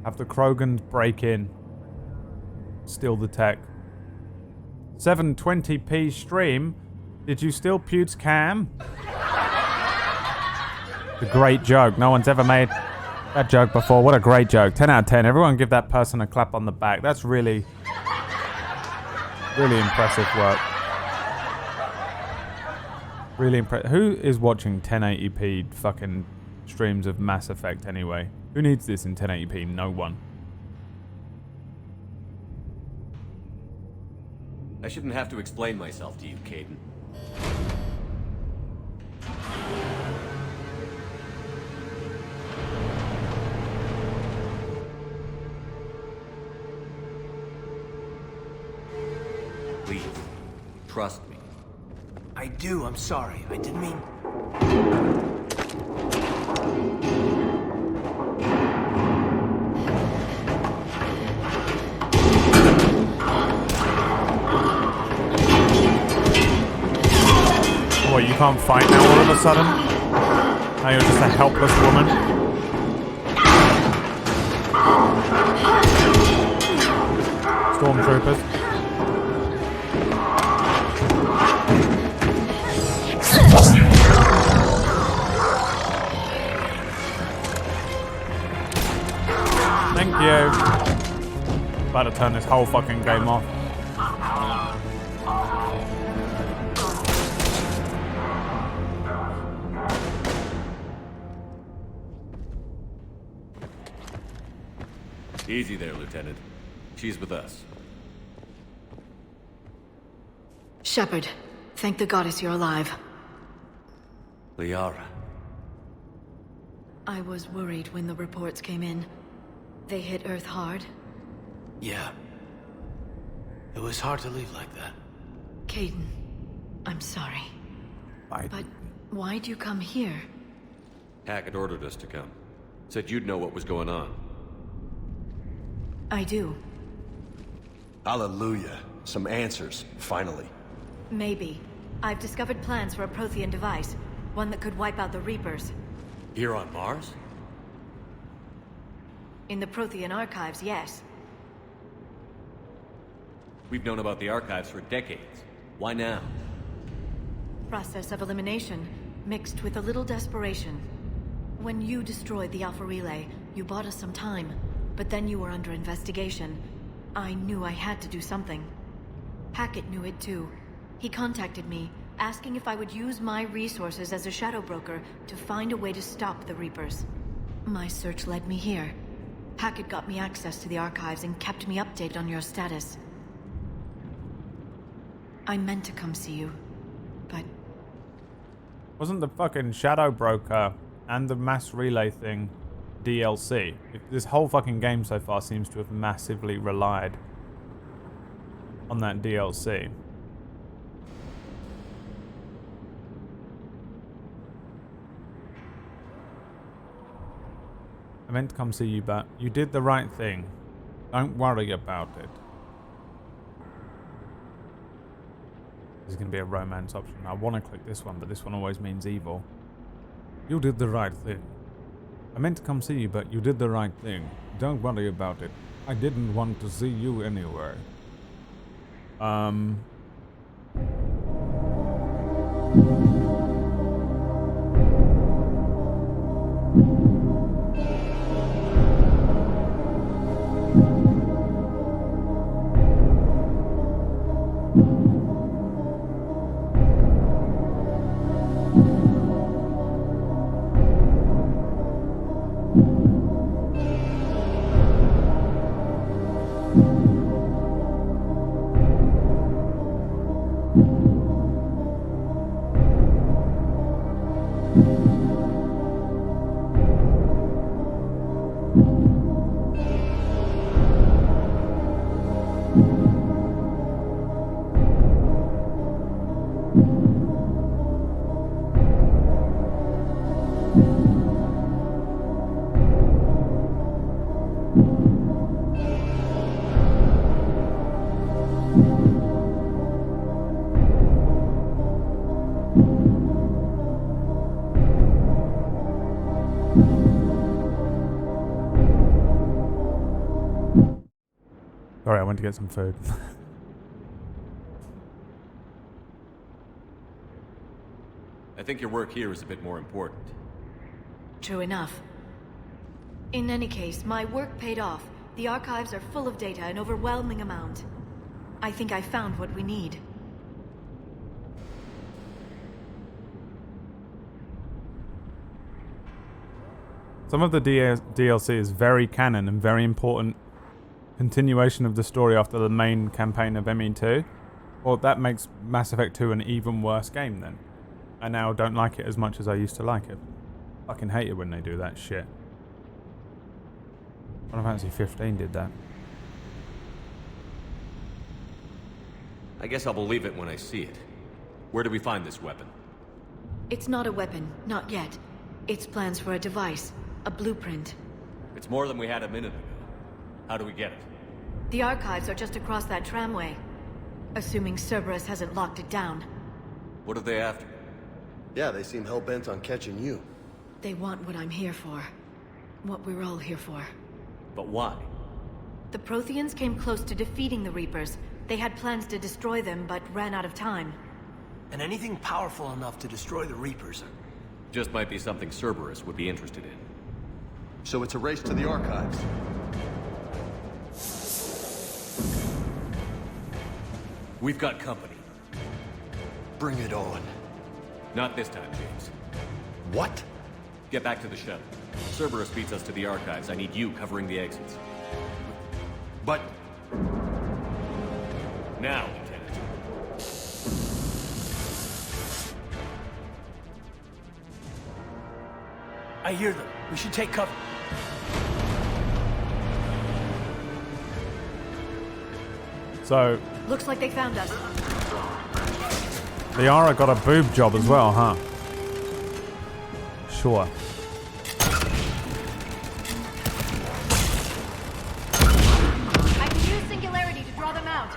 Have the Krogans break in. Steal the tech. 720p stream. Did you steal Pewd's cam? A great joke. No one's ever made that joke before. What a great joke. 10 out of 10. Everyone give that person a clap on the back. That's really, really impressive work. Really impressive. Who is watching 1080p fucking streams of Mass Effect anyway? Who needs this in 1080p? No one. I shouldn't have to explain myself to you, Kaidan. Please, trust me. I do, I'm sorry. I didn't mean... What, you can't fight now all of a sudden? Now you're just a helpless woman? Stormtroopers. Thank you. About to turn this whole fucking game off. Easy there, Lieutenant. She's with us. Shepard, thank the goddess you're alive. Liara. I was worried when the reports came in. They hit Earth hard. Yeah. It was hard to leave like that. Kaidan, I'm sorry. But why'd you come here? Hackett ordered us to come. Said you'd know what was going on. I do. Hallelujah. Some answers, finally. Maybe. I've discovered plans for a Prothean device. One that could wipe out the Reapers. Here on Mars? In the Prothean archives, yes. We've known about the archives for decades. Why now? Process of elimination, mixed with a little desperation. When you destroyed the Alpha Relay, you bought us some time. But then you were under investigation. I knew I had to do something. Hackett knew it too. He contacted me, asking if I would use my resources as a shadow broker to find a way to stop the Reapers. My search led me here. Hackett got me access to the archives and kept me updated on your status. I meant to come see you, but... Wasn't the fucking shadow broker and the mass relay thing DLC? This whole fucking game so far seems to have massively relied on that DLC. I meant to come see you, but you did the right thing. Don't worry about it. There's going to be a romance option. I want to click this one, but this one always means evil. You did the right thing. I meant to come see you, but you did the right thing. Don't worry about it. I didn't want to see you anyway. Sorry, I went to get some food. I think your work here is a bit more important. True enough. In any case, my work paid off. The archives are full of data, an overwhelming amount. I think I found what we need. Some of the DLC is very canon and very important continuation of the story after the main campaign of ME2. Well, that makes Mass Effect 2 an even worse game then. I now don't like it as much as I used to like it. Fucking hate it when they do that shit. Final Fantasy 15 did that. I guess I'll believe it when I see it. Where do we find this weapon? It's not a weapon, not yet. It's plans for a device, a blueprint. It's more than we had a minute ago. How do we get it? The archives are just across that tramway. Assuming Cerberus hasn't locked it down. What are they after? Yeah, they seem hell-bent on catching you. They want what I'm here for. What we're all here for. But why? The Protheans came close to defeating the Reapers. They had plans to destroy them, but ran out of time. And anything powerful enough to destroy the Reapers. Just might be something Cerberus would be interested in. So it's a race to the archives. We've got company. Bring it on. Not this time, James. What? Get back to the shuttle. Cerberus beats us to the archives. I need you covering the exits. But... Now, Lieutenant. I hear them. We should take cover. So... Looks like they found us. Liara got a boob job as well, huh? Sure. I can use Singularity to draw them out.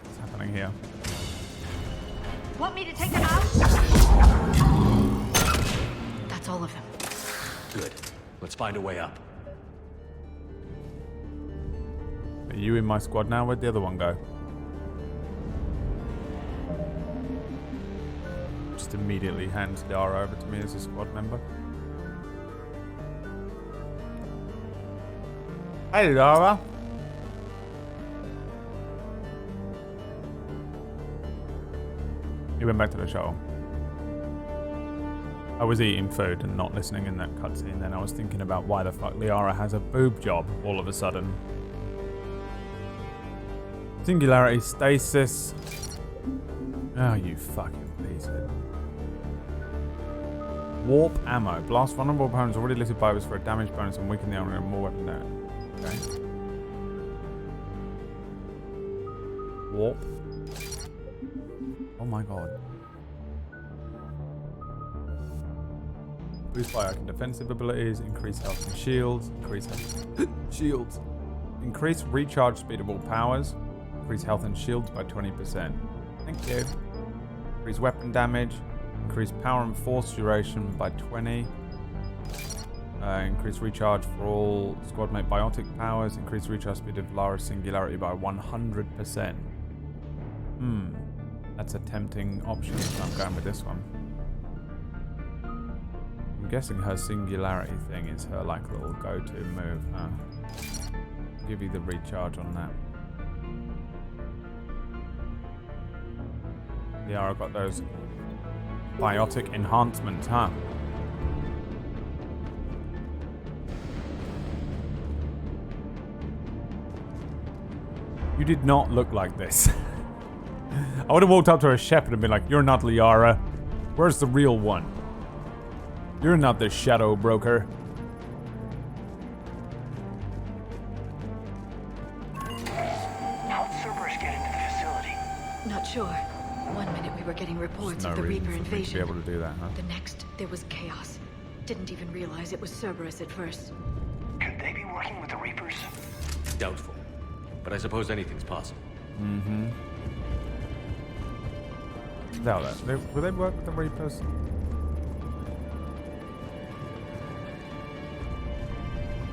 What's happening here? Want me to take them out? That's all of them. Good. Let's find a way up. Are you in my squad now? Where'd the other one go? Just immediately hands Liara over to me as a squad member. Hey, Liara. He went back to the shuttle. I was eating food and not listening in that cutscene. Then I was thinking about why the fuck Liara has a boob job all of a sudden. Singularity stasis. Oh, you fucking piece of it. Warp ammo. Blast vulnerable opponents already listed by us for a damage bonus and weaken the armor and more weapon damage. Okay. Warp. Oh my god. Boost by icon defensive abilities, increase health and shields, increase health shields, Increase recharge speed of all powers. Increase health and shields by 20%. Thank you. Increase weapon damage. Increase power and force duration by 20. Increase recharge for all squadmate biotic powers. Increase recharge speed of Lara Singularity by 100%. That's a tempting option, so I'm going with this one. I'm guessing her Singularity thing is her like little go-to move, huh? I'll give you the recharge on that. Liara got those biotic enhancements, huh? You did not look like this. I would have walked up to a shepherd and been like, "You're not Liara. Where's the real one? You're not the shadow broker." How'd Cerberus get into the facility? Not sure. One minute we were getting reports There's of no the reason Reaper for me to be invasion. able to do that, huh? The next, there was chaos. Didn't even realize it was Cerberus at first. Could they be working with the Reapers? Doubtful. But I suppose anything's possible. Mm-hmm. Doubt that. Will they work with the Reapers? I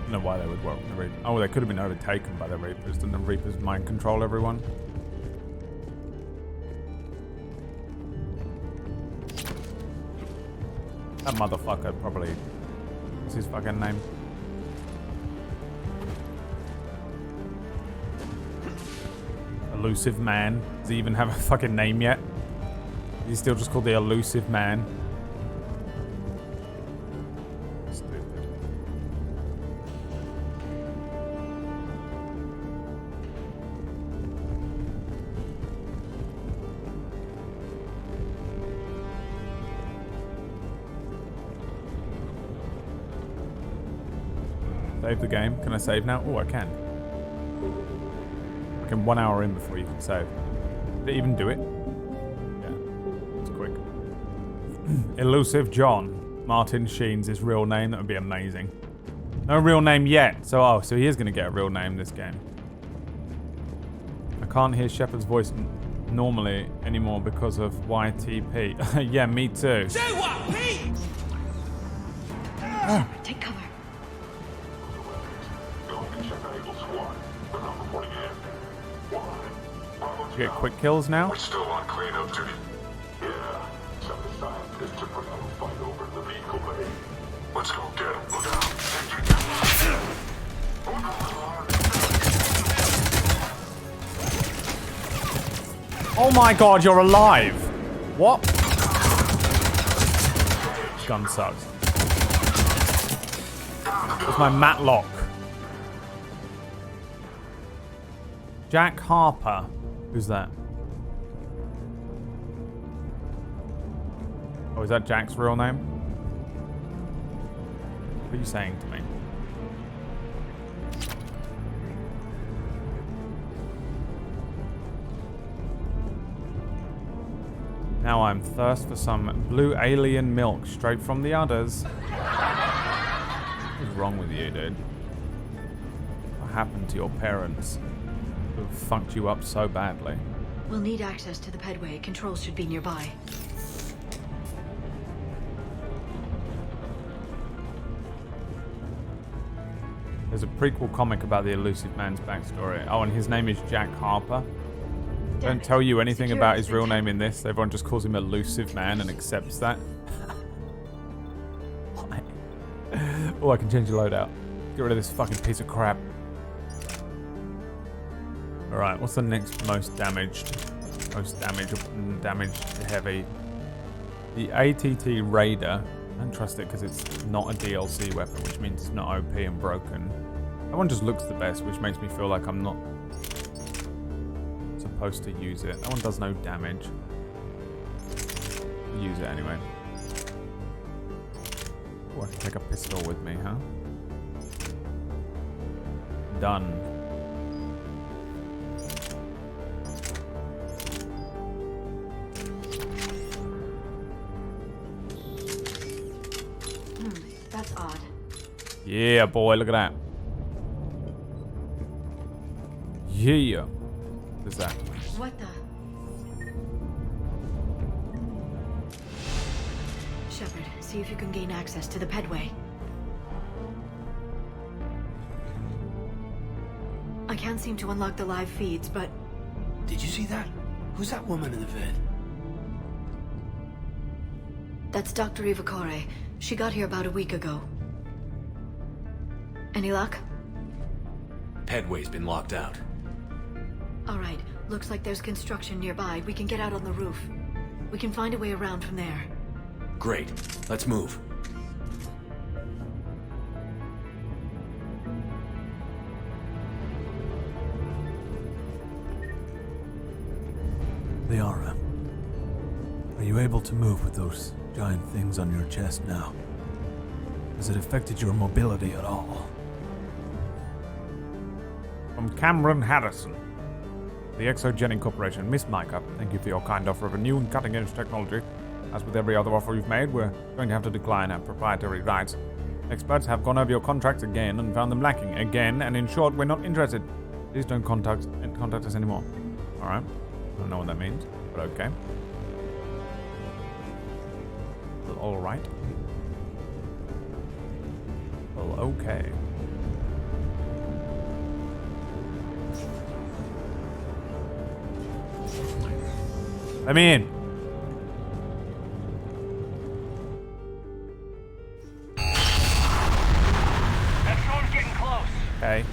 don't know why they would work with the Reapers. Oh, they could have been overtaken by the Reapers. Didn't the Reapers mind control everyone? That motherfucker probably... What's his fucking name? Elusive Man. Does he even have a fucking name yet? Is he still just called the Elusive Man? Stupid. Save the game. Can I save now? Oh, I can. 1 hour in before you can save. Did it even do it? Yeah, it's quick. Elusive John. Martin Sheen's his real name. That would be amazing. No real name yet. So he is going to get a real name this game. I can't hear Shepard's voice normally anymore because of YTP. Yeah, me too. Take cover. You get quick kills now? We're still on cleanup duty. Yeah. Some of the scientists took a fight over the vehicle bay. Let's go get him. Look out. Oh my god, you're alive! What? Gun sucks. Where's my Matlock? Jack Harper. Who's that? Oh, is that Jack's real name? What are you saying to me? Now I'm thirst for some blue alien milk straight from the udders. What's wrong with you, dude? What happened to your parents? Who fucked you up so badly? We'll need access to the pedway. Controls should be nearby. There's a prequel comic about the Elusive Man's backstory. Oh, and his name is Jack Harper. Don't tell you anything about his real name in this. Everyone just calls him Elusive Man and accepts that. Why? Oh, I can change the loadout. Get rid of this fucking piece of crap. Alright, what's the next most damaged? Most damaged heavy. The ATT Raider. I don't trust it because it's not a DLC weapon, which means it's not OP and broken. That one just looks the best, which makes me feel like I'm not supposed to use it. That one does no damage. I'll use it anyway. Oh, I can take a pistol with me, huh? Done. That's odd. Yeah, boy, look at that. Yeah. What's that? What the? Shepard, see if you can gain access to the pedway. I can't seem to unlock the live feeds, but... Did you see that? Who's that woman in the vid? That's Dr. Eva Corey. She got here about a week ago. Any luck? Pedway's been locked out. Alright, looks like there's construction nearby. We can get out on the roof. We can find a way around from there. Great. Let's move. Liara, are you able to move with those giant things on your chest now? Has it affected your mobility at all? From Cameron Harrison, the Exogenic Corporation. Miss Micah, thank you for your kind offer of a new and cutting-edge technology. As with every other offer you've made, we're going to have to decline our proprietary rights. Experts have gone over your contracts again and found them lacking again, and in short, we're not interested. Please don't contact us anymore. Alright. I don't know what that means, but okay. Well, alright. Well, okay. Let me in. That storm's getting close. Okay.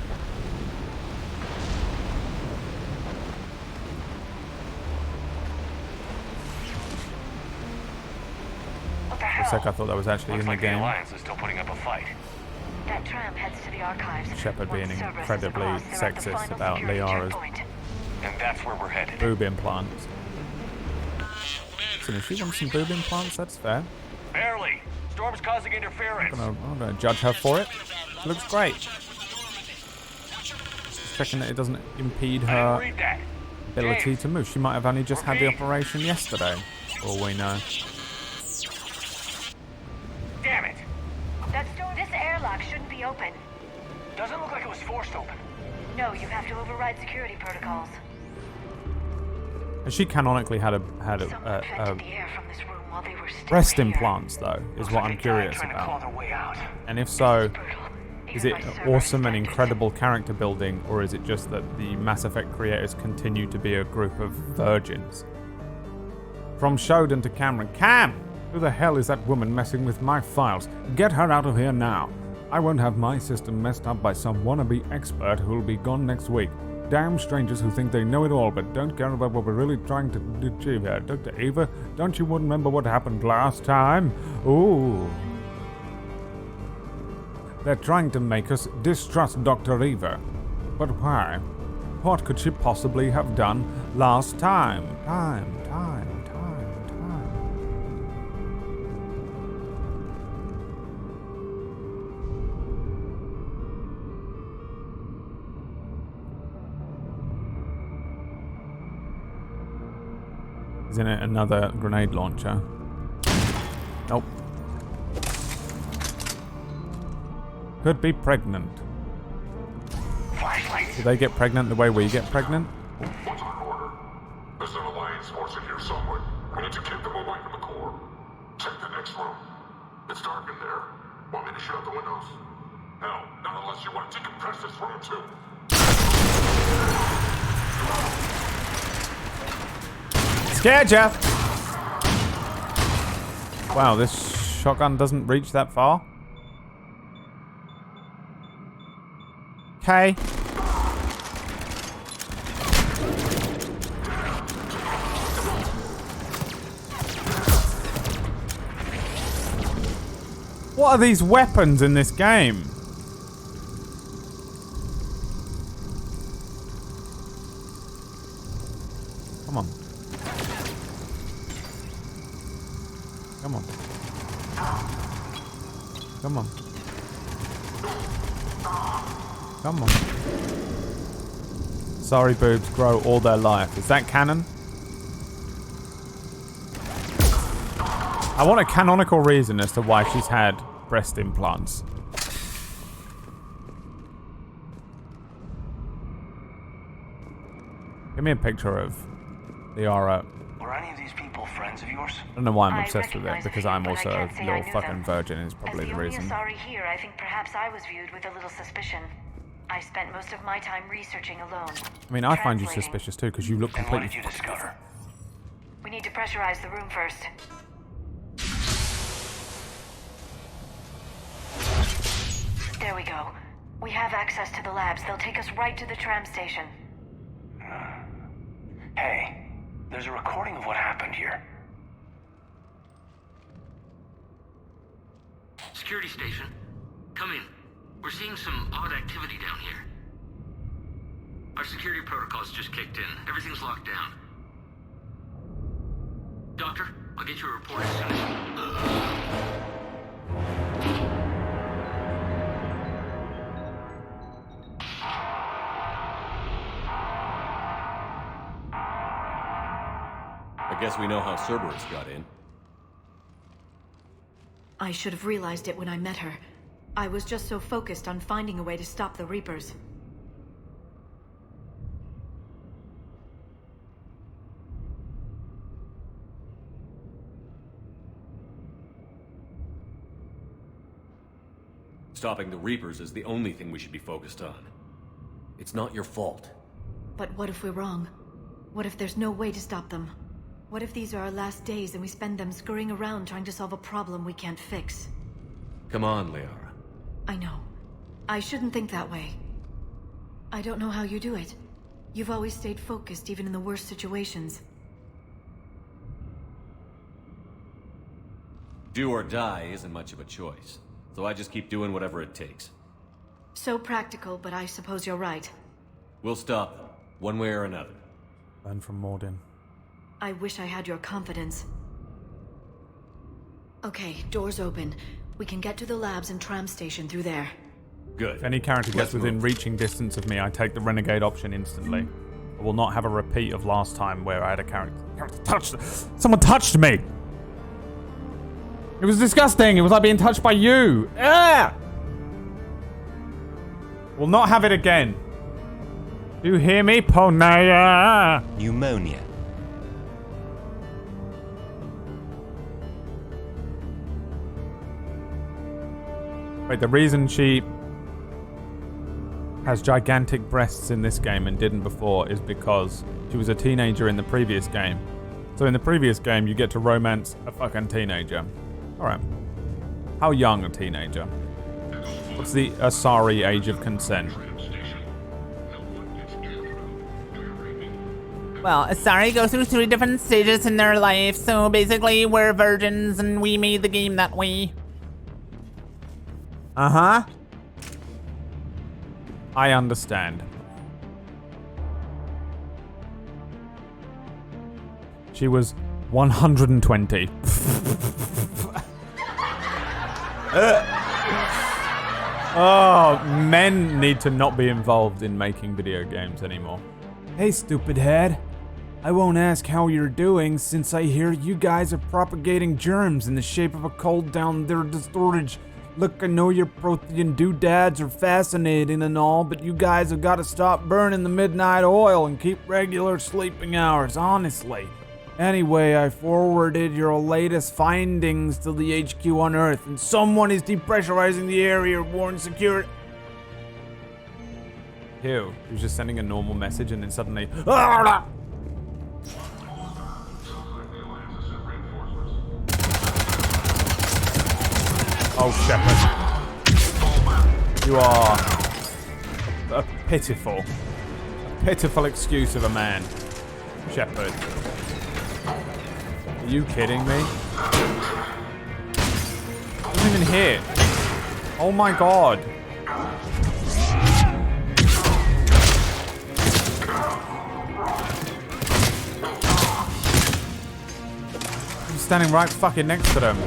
What the For a hell? sec, I thought that was actually Looks in the like game. the Alliance is still putting up a fight. That tram heads to the archives. Shepard being Once Cerberus is incredibly across, they're at the sexist final about security Liara's checkpoint. And that's where we're headed. boob implants. So if she wants some boob implants, that's fair. Barely. Storm's causing interference. I'm gonna judge her for it. She looks great. Just checking that it doesn't impede her Read that. ability to move. She might have only just had the operation yesterday, for all we know. Damn it. This airlock shouldn't be open. Doesn't look like it was forced open. No, you have to override security protocols. And she canonically had Someone infected the air from this room while they were still breast here. implants, though, is what I'm curious Trying to claw about. their way out. And if so, is it Even by Cerberus awesome and standards. incredible character building, or is it just that the Mass Effect creators continue to be a group of virgins? From Shodan to Cameron. Cam! Who the hell is that woman messing with my files? Get her out of here now. I won't have my system messed up by some wannabe expert who'll be gone next week. Damn strangers who think they know it all but don't care about what we're really trying to achieve here. Dr. Eva, don't you remember what happened last time? Ooh. They're trying to make us distrust Dr. Eva. But why? What could she possibly have done last time? Time. Isn't it another grenade launcher? Nope. Could be pregnant. Do they get pregnant the way we get pregnant? What's our order? There's an Alliance force in here somewhere. We need to keep them away from the core. Check the next room. It's dark in there. Want me to shut the windows? No, not unless you want to decompress this room too. Scared ya! Wow, this shotgun doesn't reach that far. Okay. What are these weapons in this game? Come on. Come on. Come on. Come on. Sorry, boobs grow all their life. Is that canon? I want a canonical reason as to why she's had breast implants. Give me a picture of Liara. Were any of these people friends of yours? I don't know why I'm obsessed with it, because I'm also a little fucking virgin is probably the reason. As the only Asari here, I think perhaps I was viewed with a little suspicion. I spent most of my time researching alone. I mean, I find you suspicious too, because you look completely... What did you discover? We need to pressurize the room first. There we go. We have access to the labs. They'll take us right to the tram station. Hey, there's a recording of what happened here. Security station. Come in. We're seeing some odd activity down here. Our security protocols just kicked in. Everything's locked down. Doctor, I'll get you a report as soon as... I guess we know how Cerberus got in. I should have realized it when I met her. I was just so focused on finding a way to stop the Reapers. Stopping the Reapers is the only thing we should be focused on. It's not your fault. But what if we're wrong? What if there's no way to stop them? What if these are our last days and we spend them scurrying around trying to solve a problem we can't fix? Come on, Liara. I know. I shouldn't think that way. I don't know how you do it. You've always stayed focused even in the worst situations. Do or die isn't much of a choice, so I just keep doing whatever it takes. So practical, but I suppose you're right. We'll stop them, one way or another. Learn from Mordin. I wish I had your confidence. Okay, doors open. We can get to the labs and tram station through there. Good. If any character gets within reaching distance of me, I take the renegade option instantly. I will not have a repeat of last time where I had a character touched. Someone touched me! It was disgusting! It was like being touched by you! Ah! We'll not have it again. Do you hear me, Ponaya? Pneumonia. Wait, the reason she has gigantic breasts in this game and didn't before is because she was a teenager in the previous game. So in the previous game, you get to romance a fucking teenager. Alright. How young a teenager? What's the Asari age of consent? Well, Asari go through 3 different stages in their life, so basically we're virgins and we made the game that way. Uh-huh. I understand. She was 120. Oh, men need to not be involved in making video games anymore. Hey, stupid head. I won't ask how you're doing since I hear you guys are propagating germs in the shape of a cold down there to storage. Look, I know your Prothean doodads are fascinating and all, but you guys have got to stop burning the midnight oil and keep regular sleeping hours, honestly. Anyway, I forwarded your latest findings to the HQ on Earth, and someone is depressurizing the area, warn security. Ew, he was just sending a normal message and then suddenly... Oh, Shepard. You are a pitiful excuse of a man, Shepard. Are you kidding me? Doesn't even hit. Oh my god. I'm standing right fucking next to them.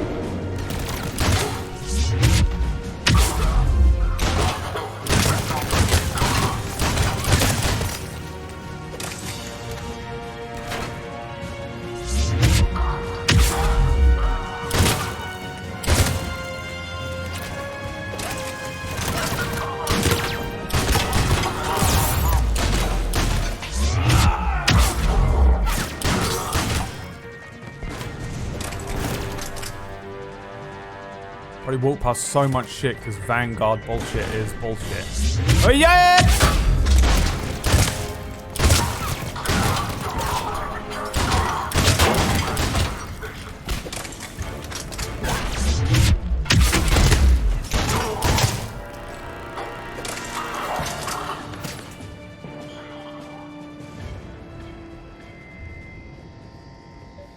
Probably walked past so much shit because Vanguard bullshit is bullshit. Oh yeah!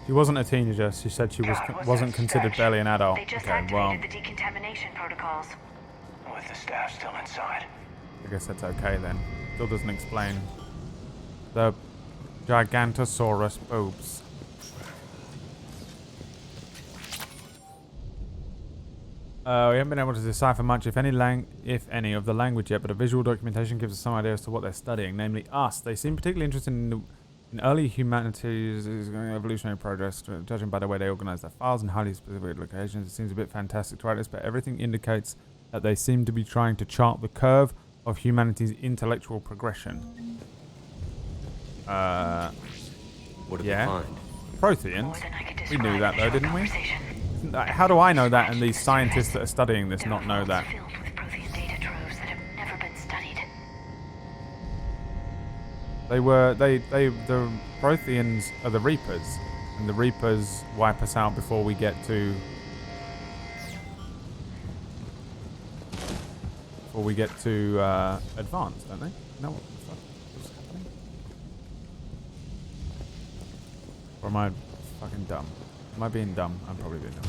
She wasn't a teenager. She said she wasn't considered barely an adult. They just Okay, well, activated the decontamination protocols. With the staff still inside. I guess that's okay then. Still doesn't explain the Gigantosaurus boobs. We haven't been able to decipher much, if any, of the language yet, but a visual documentation gives us some idea as to what they're studying, namely us. They seem particularly interested in early humanities' evolutionary progress, judging by the way they organize their files and highly specific locations. It seems a bit fantastic to write this, but everything indicates that they seem to be trying to chart the curve of humanity's intellectual progression. What did they find? Protheans. We knew that though, didn't we? How do I know that and these scientists that are studying this not know that? The Protheans are the Reapers, and the Reapers wipe us out before we get to advance, don't they? No, what the fuck is happening? Or am I fucking dumb? Am I being dumb? I'm probably being dumb.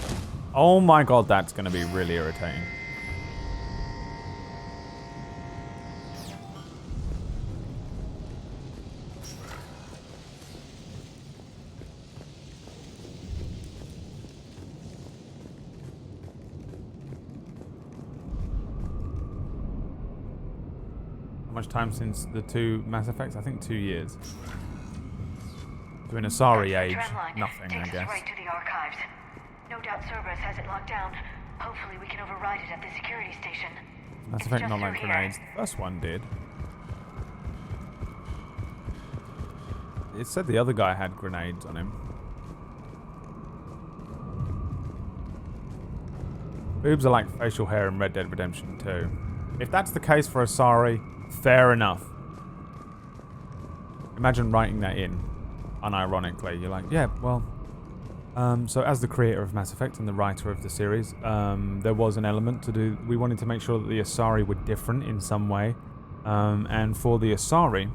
Oh my god, that's gonna be really irritating. Much time since the two Mass Effects? I think 2 years. To an Asari age, nothing, I guess. Right to the archives. No doubt Cerberus has it locked down. Hopefully we can override it at the security station. Mass Effect not like grenades. The first one did. It said the other guy had grenades on him. Boobs are like facial hair in Red Dead Redemption 2. If that's the case for Asari, fair enough. Imagine writing that in, unironically. You're like, yeah, well. So as the creator of Mass Effect and the writer of the series, there was an element to do. We wanted to make sure that the Asari were different in some way. And for the Asari,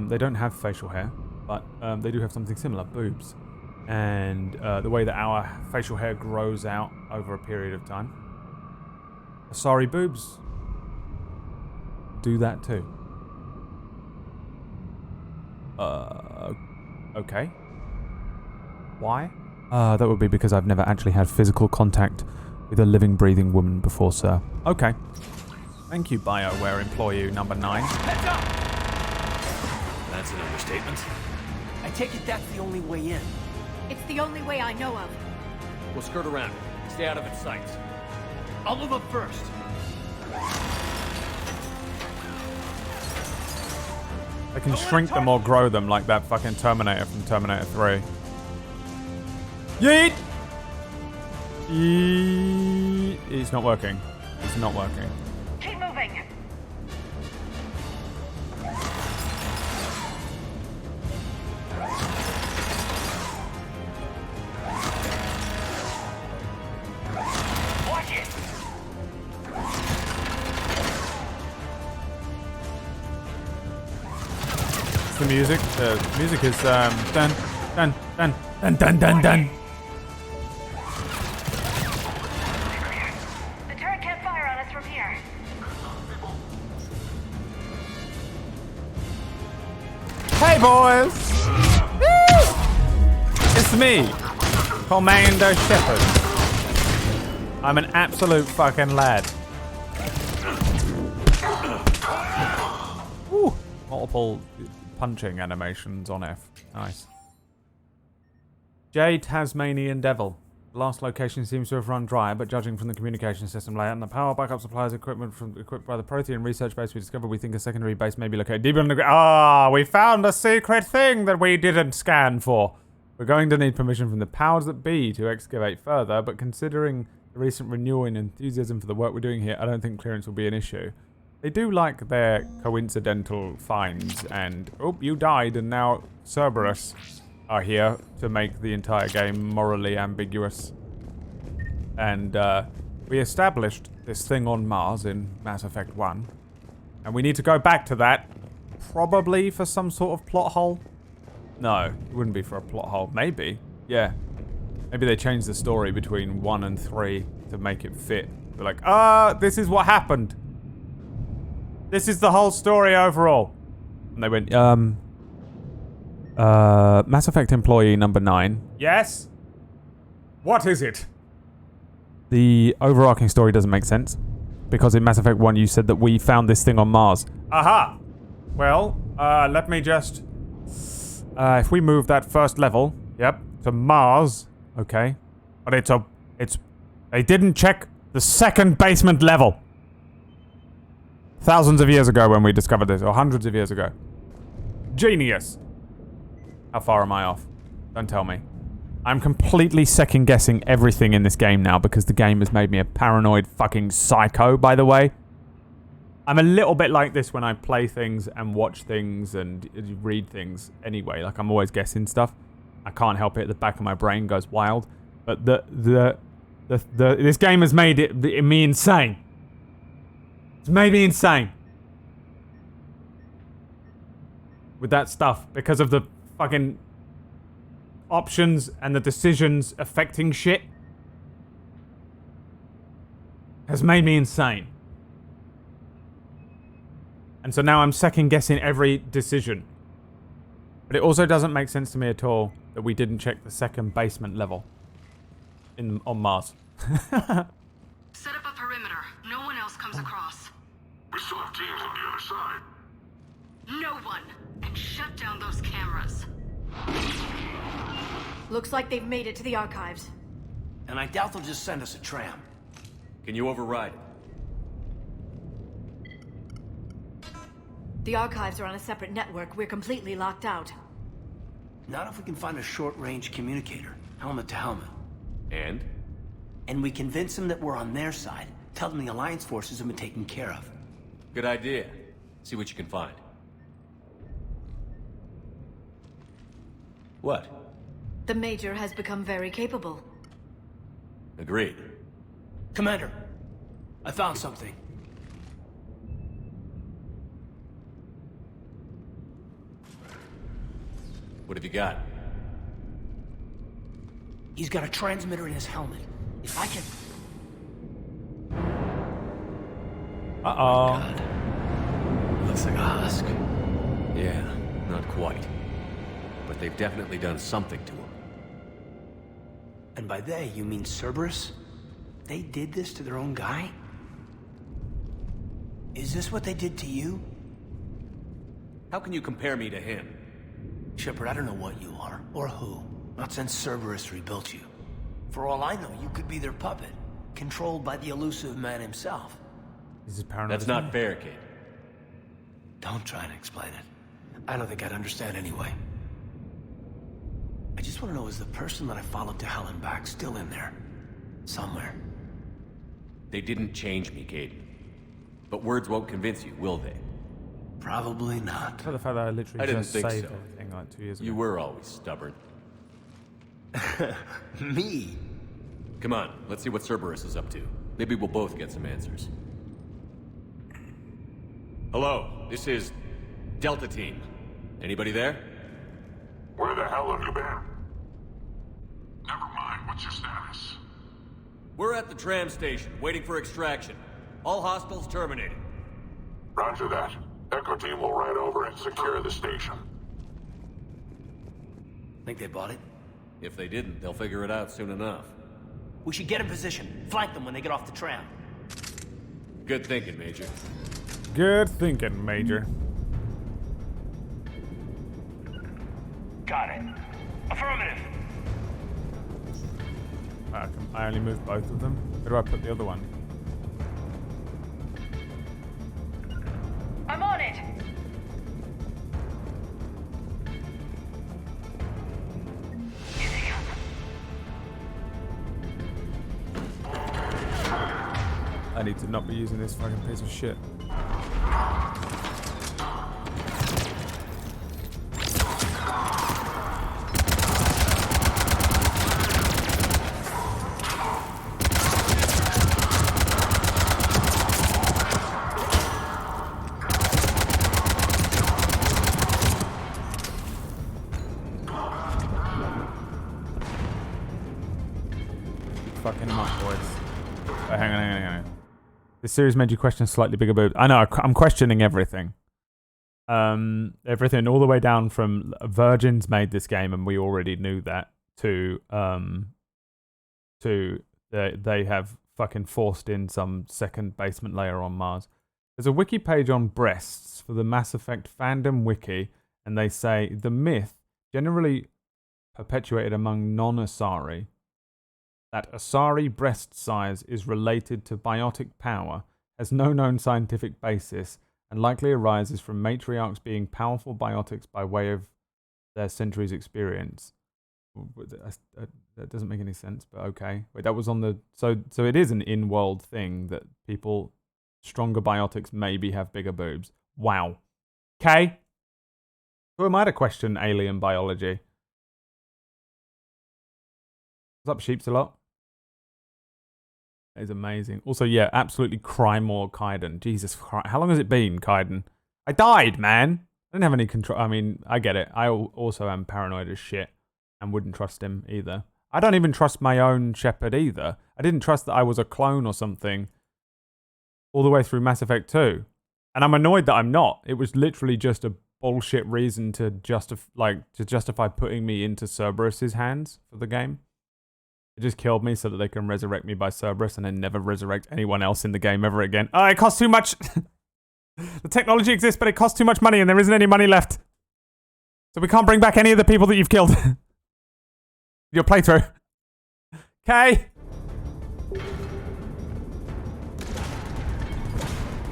they don't have facial hair, but they do have something similar, boobs. And the way that our facial hair grows out over a period of time. Asari boobs do that too. Okay. Why? That would be because I've never actually had physical contact with a living, breathing woman before, sir. Okay. Thank you, BioWare employee number 9. Heads up! That's an understatement. I take it that's the only way in. It's the only way I know of. We'll skirt around it. Stay out of its sights. I'll move up first. They can shrink them or grow them like that fucking Terminator from Terminator 3. Yeet! It's not working. It's not working. Keep moving. Watch it! The music. The music is dun dun dun dun dun dun dun. The turret can't fire on us from here. Hey boys! Woo! It's me, Commander Shepard. I'm an absolute fucking lad. Woo! Multiple punching animations on F. Nice. J. Tasmanian Devil. The last location seems to have run dry, but judging from the communication system layout and the power backup supplies equipped by the Prothean research base we discovered, we think a secondary base may be located deep underground. Ah, we found a secret thing that we didn't scan for. We're going to need permission from the powers that be to excavate further, but considering the recent renewal in enthusiasm for the work we're doing here, I don't think clearance will be an issue. They do like their coincidental finds, and oh, you died, and now Cerberus are here to make the entire game morally ambiguous. And we established this thing on Mars in Mass Effect 1, and we need to go back to that, probably for some sort of plot hole. No, it wouldn't be for a plot hole. Maybe, yeah. Maybe they changed the story between 1 and 3 to make it fit. They're like, this is what happened. This is the whole story overall. And they went, Mass Effect employee number 9. Yes? What is it? The overarching story doesn't make sense. Because in Mass Effect 1 you said that we found this thing on Mars. Aha! Well, let me just... if we move that first level, yep, to Mars, okay. But they didn't check the second basement level. Thousands of years ago when we discovered this, or hundreds of years ago. Genius. How far am I off? Don't tell me. I'm completely second guessing everything in this game now because the game has made me a paranoid fucking psycho, by the way. I'm a little bit like this when I play things and watch things and read things anyway. Like, I'm always guessing stuff. I can't help it. The back of my brain goes wild. But this game has made me insane. It's made me insane. With that stuff. Because of the fucking options and the decisions affecting shit. Has made me insane. And so now I'm second guessing every decision. But it also doesn't make sense to me at all that we didn't check the second basement level on Mars. Set up a perimeter. No one else comes across. We still have teams on the other side. No one. And shut down those cameras. Looks like they've made it to the archives. And I doubt they'll just send us a tram. Can you override it? The archives are on a separate network. We're completely locked out. Not if we can find a short-range communicator, helmet to helmet. And? And we convince them that we're on their side. Tell them the Alliance forces have been taken care of. Good idea. See what you can find. What? The Major has become very capable. Agreed. Commander, I found something. What have you got? He's got a transmitter in his helmet. If I can... Uh-oh. Oh my God. Looks like a husk. Yeah, not quite. But they've definitely done something to him. And by they, you mean Cerberus? They did this to their own guy? Is this what they did to you? How can you compare me to him? Shepard, I don't know what you are, or who. Not since Cerberus rebuilt you. For all I know, you could be their puppet, controlled by the elusive man himself. This is paranoid. That's not fair, kid. Don't try to explain it. I don't think I'd understand anyway. I just want to know, is the person that I followed to hell and back still in there? Somewhere. They didn't change me, Caden. But words won't convince you, will they? Probably not. For the fact that I literally I didn't just think saved so. everything like 2 years ago. You were always stubborn. Me? Come on, let's see what Cerberus is up to. Maybe we'll both get some answers. Hello, this is Delta Team. Anybody there? Where the hell have you been? Never mind, what's your status? We're at the tram station, waiting for extraction. All hostiles terminated. Roger that. Echo Team will ride over and secure the station. Think they bought it? If they didn't, they'll figure it out soon enough. We should get in position. Flank them when they get off the tram. Good thinking, Major. Good thinking, Major. Got it. Affirmative. I only moved both of them. Where do I put the other one? I'm on it. I need to not be using this fucking piece of shit. Fucking him up, boys. Oh, hang on. This series made you question slightly bigger boobs. I know, I'm questioning everything. Everything all the way down from Virgins made this game and we already knew that to they have fucking forced in some second basement layer on Mars. There's a wiki page on breasts for the Mass Effect fandom wiki, and they say the myth generally perpetuated among non-Asari that Asari breast size is related to biotic power has no known scientific basis and likely arises from matriarchs being powerful biotics by way of their centuries' experience. That doesn't make any sense, but okay. Wait, that was on the... So it is an in-world thing that people... Stronger biotics maybe have bigger boobs. Wow. Okay. Who am I to question alien biology? What's up, Sheeps-a-lot? That is amazing. Also, yeah, absolutely cry more Kaiden. Jesus Christ. How long has it been, Kaiden? I died, man. I didn't have any control. I mean, I get it. I also am paranoid as shit and wouldn't trust him either. I don't even trust my own Shepard either. I didn't trust that I was a clone or something all the way through Mass Effect 2. And I'm annoyed that I'm not. It was literally just a bullshit reason to justify putting me into Cerberus's hands for the game. It just killed me so that they can resurrect me by Cerberus and then never resurrect anyone else in the game ever again. Oh, it costs too much. The technology exists, but it costs too much money and there isn't any money left. So we can't bring back any of the people that you've killed. Your playthrough. Okay.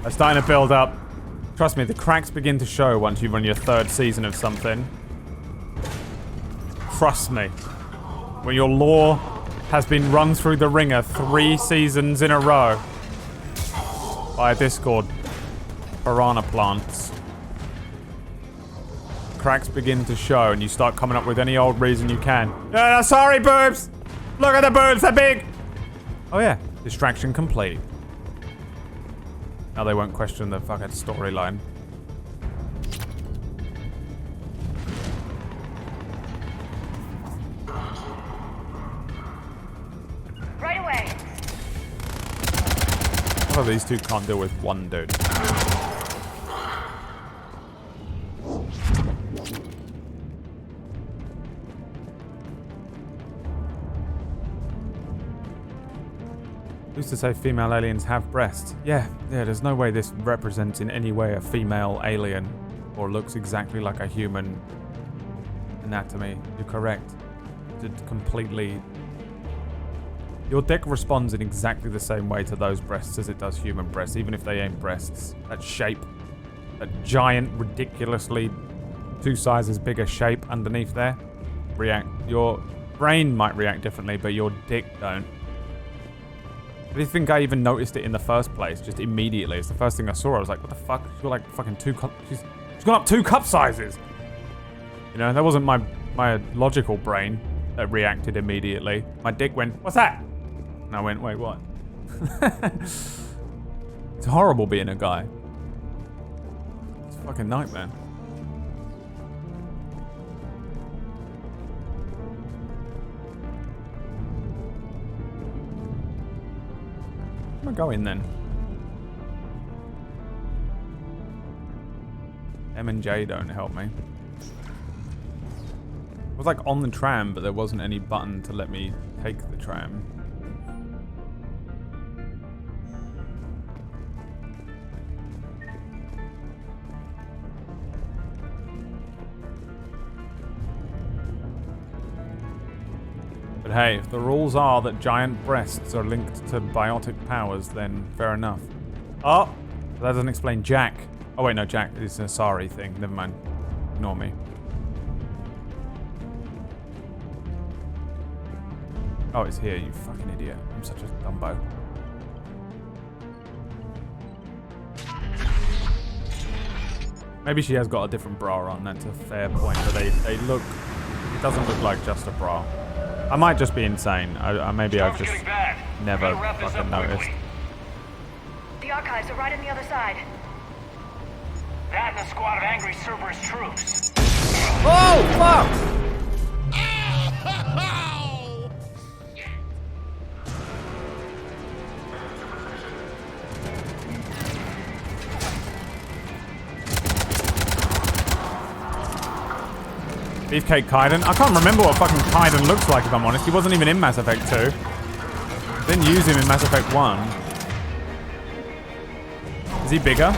They're starting to build up. Trust me, the cracks begin to show once you run your third season of something. Trust me. When your lore has been run through the ringer 3 seasons in a row by a Discord piranha plants. Cracks begin to show and you start coming up with any old reason you can. Sorry, boobs! Look at the boobs, they're big! Oh yeah, distraction complete. Now they won't question the fucking storyline. Right away. One of these two can't deal with one dude. Who's to say female aliens have breasts? Yeah, there's no way this represents in any way a female alien or looks exactly like a human anatomy. You're correct. It's completely... Your dick responds in exactly the same way to those breasts as it does human breasts, even if they ain't breasts. That shape, that giant, ridiculously 2 sizes bigger shape underneath there, your brain might react differently, but your dick don't. I didn't think I even noticed it in the first place, just immediately. It's the first thing I saw. I was like, what the fuck? She's got like fucking 2 cup... She's gone up 2 cup sizes! You know, that wasn't my logical brain that reacted immediately. My dick went, what's that? And I went, wait, what? It's horrible being a guy. It's a fucking nightmare. Where am I going then? M and J don't help me. I was like on the tram, but there wasn't any button to let me take the tram. But hey, if the rules are that giant breasts are linked to biotic powers, then fair enough. Oh! That doesn't explain Jack. Oh wait, no, Jack is an Asari thing. Never mind. Ignore me. Oh, it's here, you fucking idiot. I'm such a dumbo. Maybe she has got a different bra on, that's a fair point, but they look... It doesn't look like just a bra. I might just be insane. Maybe I've just never fucking noticed. The archives are right on the other side. That and a squad of angry Cerberus troops. Oh, fuck! Beefcake Kaiden? I can't remember what fucking Kaiden looks like, if I'm honest. He wasn't even in Mass Effect 2. Didn't use him in Mass Effect 1. Is he bigger?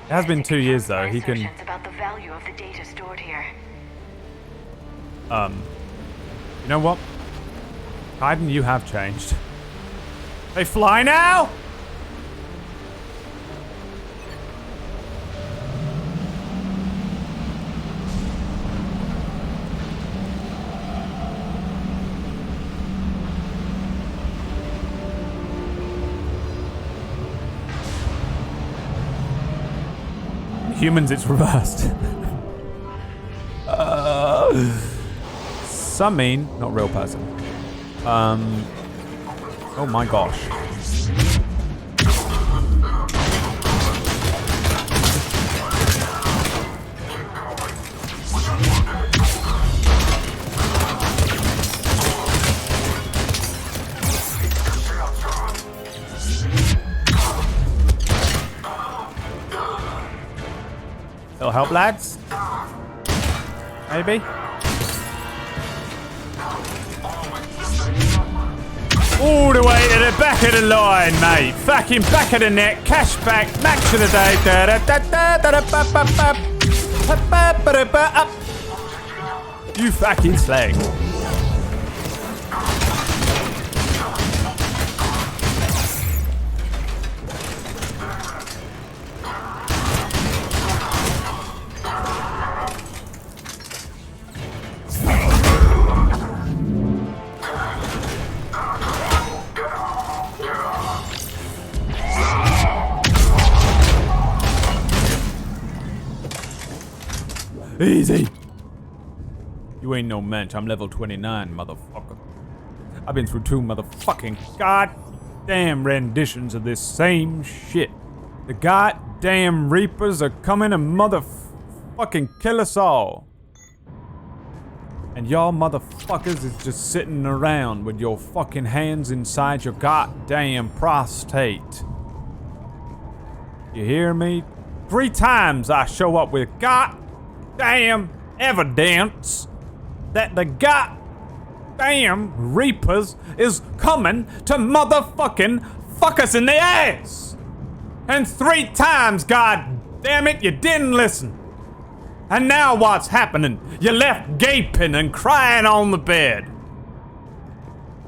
It has been 2 years though. He can. About the value of the data stored here. You know what? Kaiden, you have changed. They fly now? Humans, it's reversed. Some mean, not real person. Oh my gosh. It'll help, lads. Maybe. All the way to the back of the line, mate. Fucking back of the net. Cash back. Match of the day. You fucking slag. Easy. You ain't no mensch. I'm level 29, motherfucker. I've been through 2 motherfucking goddamn renditions of this same shit. The goddamn Reapers are coming to motherfucking kill us all. And y'all motherfuckers is just sitting around with your fucking hands inside your goddamn prostate. You hear me? 3 times I show up with goddamn evidence that the goddamn Reapers is coming to motherfucking fuck us in the ass. And 3 times, goddamn it, you didn't listen. And now what's happening? You left gaping and crying on the bed.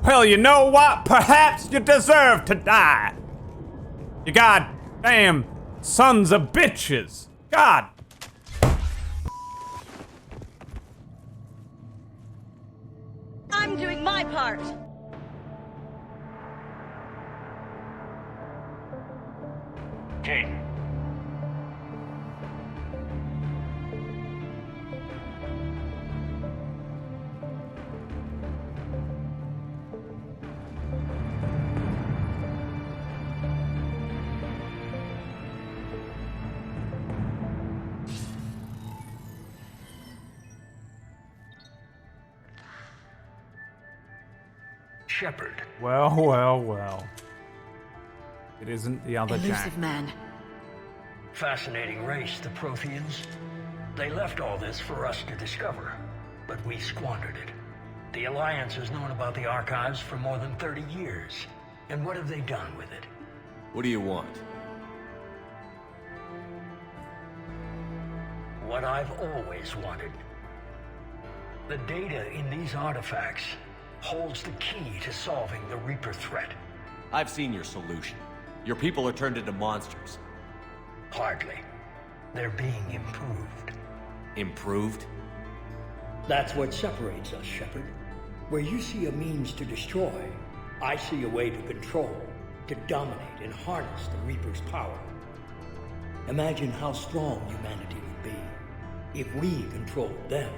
Well, you know what? Perhaps you deserve to die. You goddamn sons of bitches. God. I'm doing my part. Kate. Shepard. Well, well, well. It isn't the other Jack. Elusive man. Fascinating race, the Protheans. They left all this for us to discover, but we squandered it. The Alliance has known about the archives for more than 30 years. And what have they done with it? What do you want? What I've always wanted. The data in these artifacts holds the key to solving the Reaper threat. I've seen your solution. Your people are turned into monsters. Hardly. They're being improved. Improved? That's what separates us, Shepard. Where you see a means to destroy, I see a way to control, to dominate and harness the Reaper's power. Imagine how strong humanity would be if we controlled them.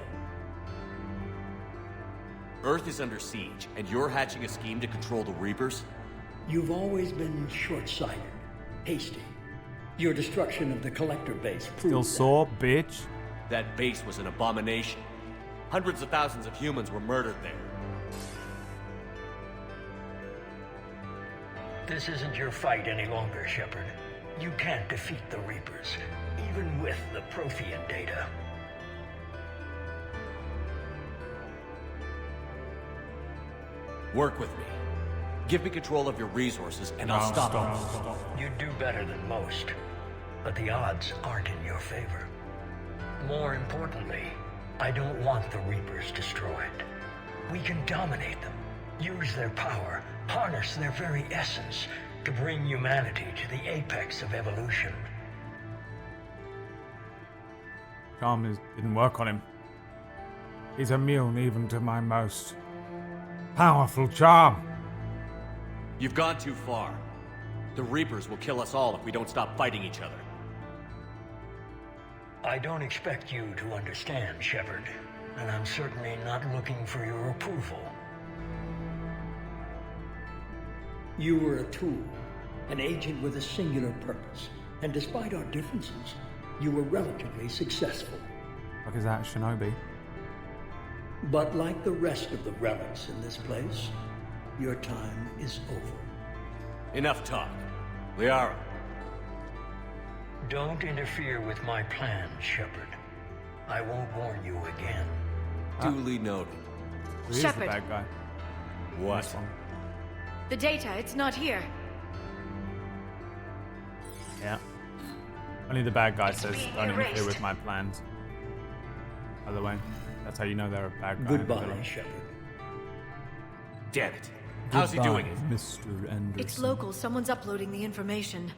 Earth is under siege, and you're hatching a scheme to control the Reapers? You've always been short-sighted, hasty. Your destruction of the Collector base Still proves sore, bitch? That base was an abomination. Hundreds of thousands of humans were murdered there. This isn't your fight any longer, Shepard. You can't defeat the Reapers, even with the Prothean data. Work with me. Give me control of your resources, and I'll stop them. You'd do better than most, but the odds aren't in your favor. More importantly, I don't want the Reapers destroyed. We can dominate them, use their power, harness their very essence to bring humanity to the apex of evolution. Charm didn't work on him. He's immune even to my most powerful charm. You've gone too far. The Reapers will kill us all if we don't stop fighting each other. I don't expect you to understand, Shepard, and I'm certainly not looking for your approval. You were a tool, an agent with a singular purpose, and despite our differences, you were relatively successful. Fuck is that, Shinobi? But like the rest of the relics in this place, your time is over. Enough talk. Liara. Don't interfere with my plans, Shepard. I won't warn you again. Duly noted. Who's the Shepard. bad guy? What? The data, it's not here. Yeah. Only the bad guy says don't interfere with my plans. By the way, that's how you know they're a bad guy. Goodbye, Shepard. Damn it. How's he doing it? Mr. Anderson. It's local. Someone's uploading the information.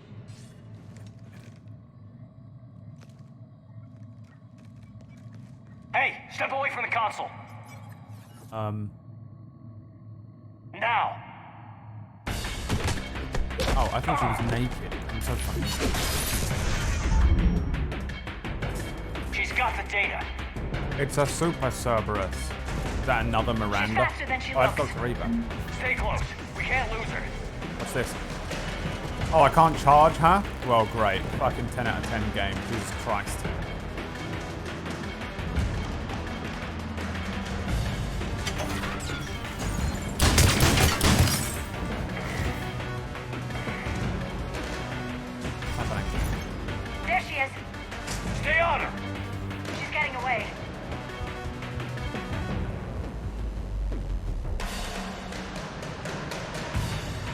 Hey, step away from the console. Now. Oh, I thought she was naked. I'm so fucking. She's got the data. It's a Super Cerberus. Is that another Miranda? faster than she Oh, I've looks. Dr. Reaper. Stay close. We can't lose her. What's this? Oh, I can't charge her? Well, great. Fucking 10 out of 10 game. Jesus Christ. There she is. Stay on her. She's getting away.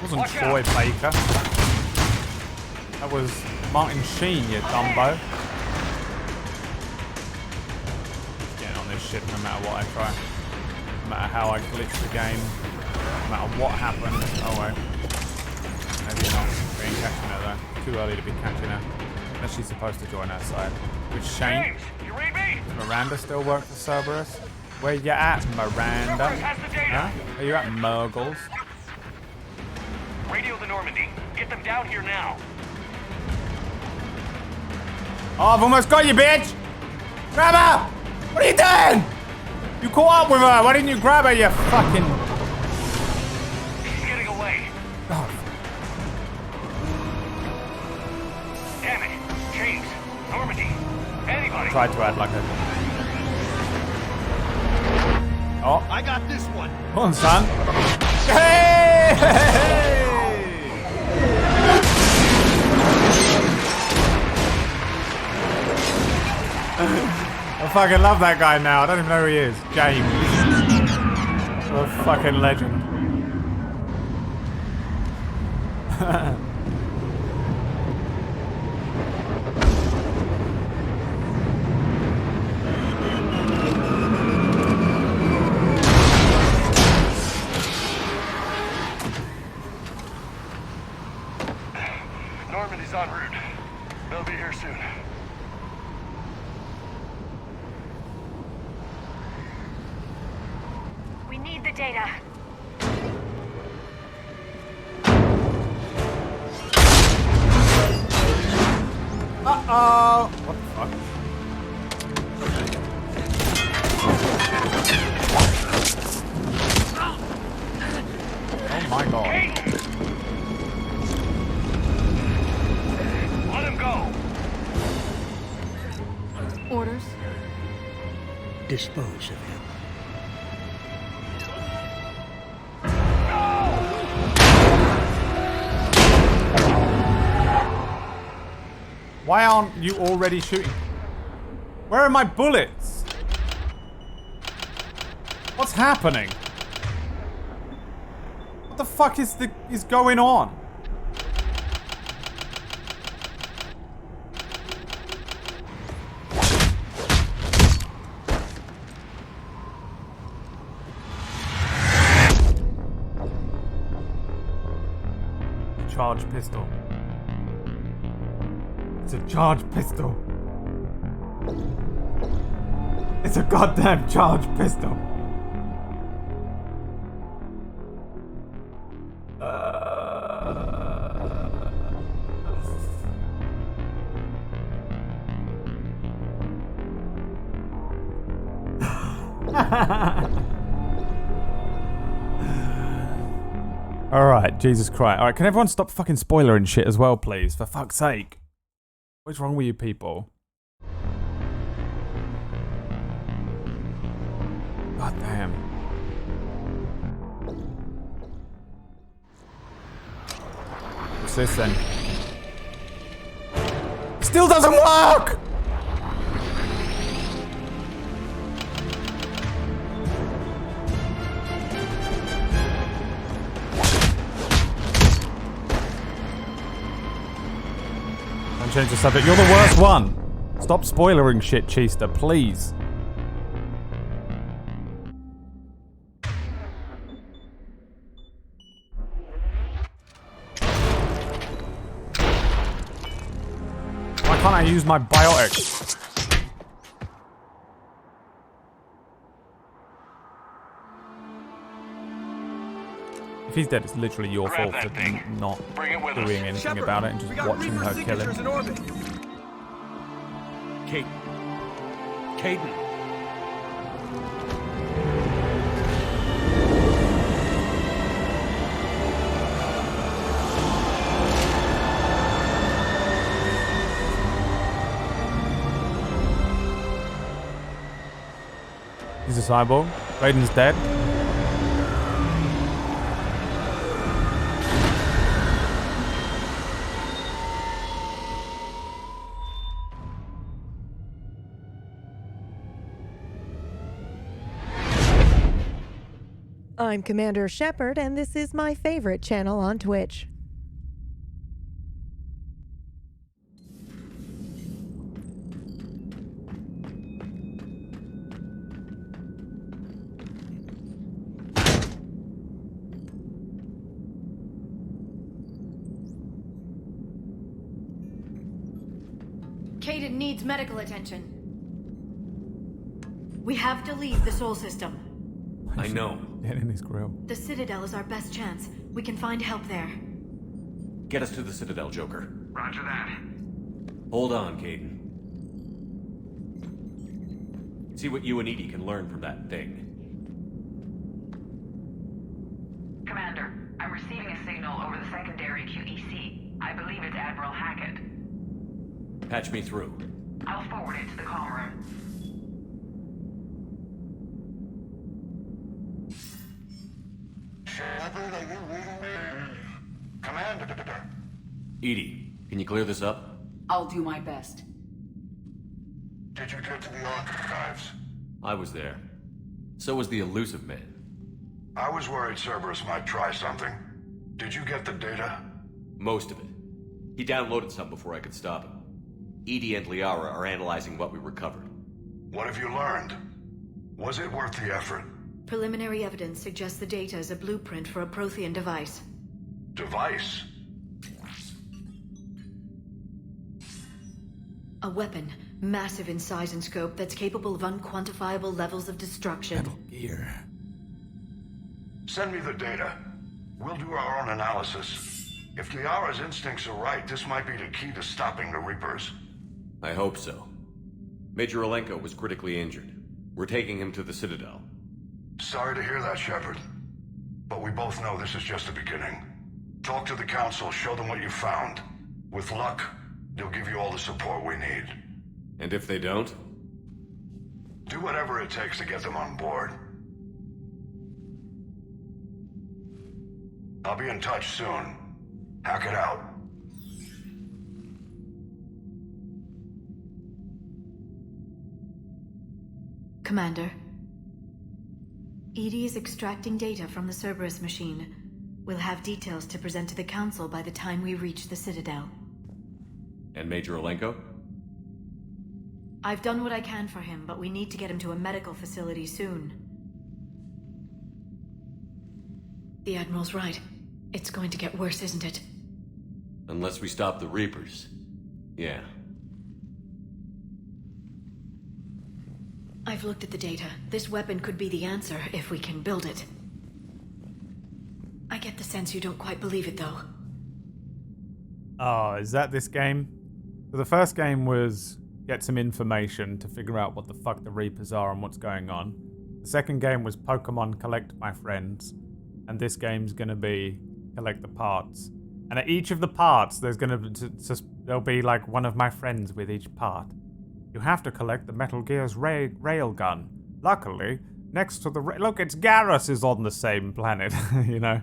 Wasn't Watch Troy out. Baker. That was Martin Sheen, you dumbo. Getting on this shit no matter what I try. No matter how I glitch the game. No matter what happened. Oh wait. Maybe you're not being catching her though. Too early to be catching her. Unless she's supposed to join our side. Which Shane? James, you read me? Does Miranda still work for Cerberus? Where you at, Miranda? Cerberus has the data. Huh? Are you at Murgles? Radio the Normandy. Get them down here now. Oh, I've almost got you, bitch! Grab her! What are you doing? You caught up with her. Why didn't you grab her, you fucking... She's getting away. Oh, Damn it. James, Normandy, anybody. tried to add like a... Oh. I got this one. Come on, son. Hey! I fucking love that guy now. I don't even know who he is. James. What a fucking legend. en route. They'll be here soon. We need the data. Uh-oh! What the fuck? Oh my god. Let him go! Orders? Dispose of him. Why aren't you already shooting? Where are my bullets? What's happening? What the fuck is going on? Charged pistol. It's a charged pistol. It's a goddamn charged pistol. Alright, Jesus Christ. Alright, can everyone stop fucking spoilering shit as well, please? For fuck's sake. What's wrong with you people? God damn. What's this then? Still doesn't work! Don't change the subject. You're the worst one. Stop spoilering shit, Chester, please. Why can't I use my biotics? If he's dead, it's literally your fault for not doing anything about it and just watching her kill him. Kaidan. Kaidan. He's a cyborg. Raiden's dead. I'm Commander Shepard, and this is my favorite channel on Twitch. Kaidan needs medical attention. We have to leave the Sol system. I know. Get in his grill. The Citadel is our best chance. We can find help there. Get us to the Citadel, Joker. Roger that. Hold on, Kaidan. See what you and EDI can learn from that thing. Commander, I'm receiving a signal over the secondary QEC. I believe it's Admiral Hackett. Patch me through. I'll forward it to the comm room. Shepard, are you reading me? Commander. EDI, can you clear this up? I'll do my best. Did you get to the archives? I was there. So was the Illusive Man. I was worried Cerberus might try something. Did you get the data? Most of it. He downloaded some before I could stop him. EDI and Liara are analyzing what we recovered. What have you learned? Was it worth the effort? Preliminary evidence suggests the data is a blueprint for a Prothean device. Device? A weapon, massive in size and scope, that's capable of unquantifiable levels of destruction. Metal Gear. Send me the data. We'll do our own analysis. If Liara's instincts are right, this might be the key to stopping the Reapers. I hope so. Major Alenko was critically injured. We're taking him to the Citadel. Sorry to hear that, Shepard. But we both know this is just the beginning. Talk to the Council, show them what you found. With luck, they'll give you all the support we need. And if they don't? Do whatever it takes to get them on board. I'll be in touch soon. Hack it out. Commander. EDI is extracting data from the Cerberus machine. We'll have details to present to the Council by the time we reach the Citadel. And Major Alenko? I've done what I can for him, but we need to get him to a medical facility soon. The Admiral's right. It's going to get worse, isn't it? Unless we stop the Reapers. Yeah. I've looked at the data. This weapon could be the answer if we can build it. I get the sense you don't quite believe it, though. Oh, is that this game? So the first game was get some information to figure out what the fuck the Reapers are and what's going on. The second game was Pokemon Collect My Friends. And this game's gonna be collect the parts. And at each of the parts, there'll be like one of my friends with each part. You have to collect the Metal Gear's railgun. Luckily, next to the look, it's Garrus is on the same planet. You know.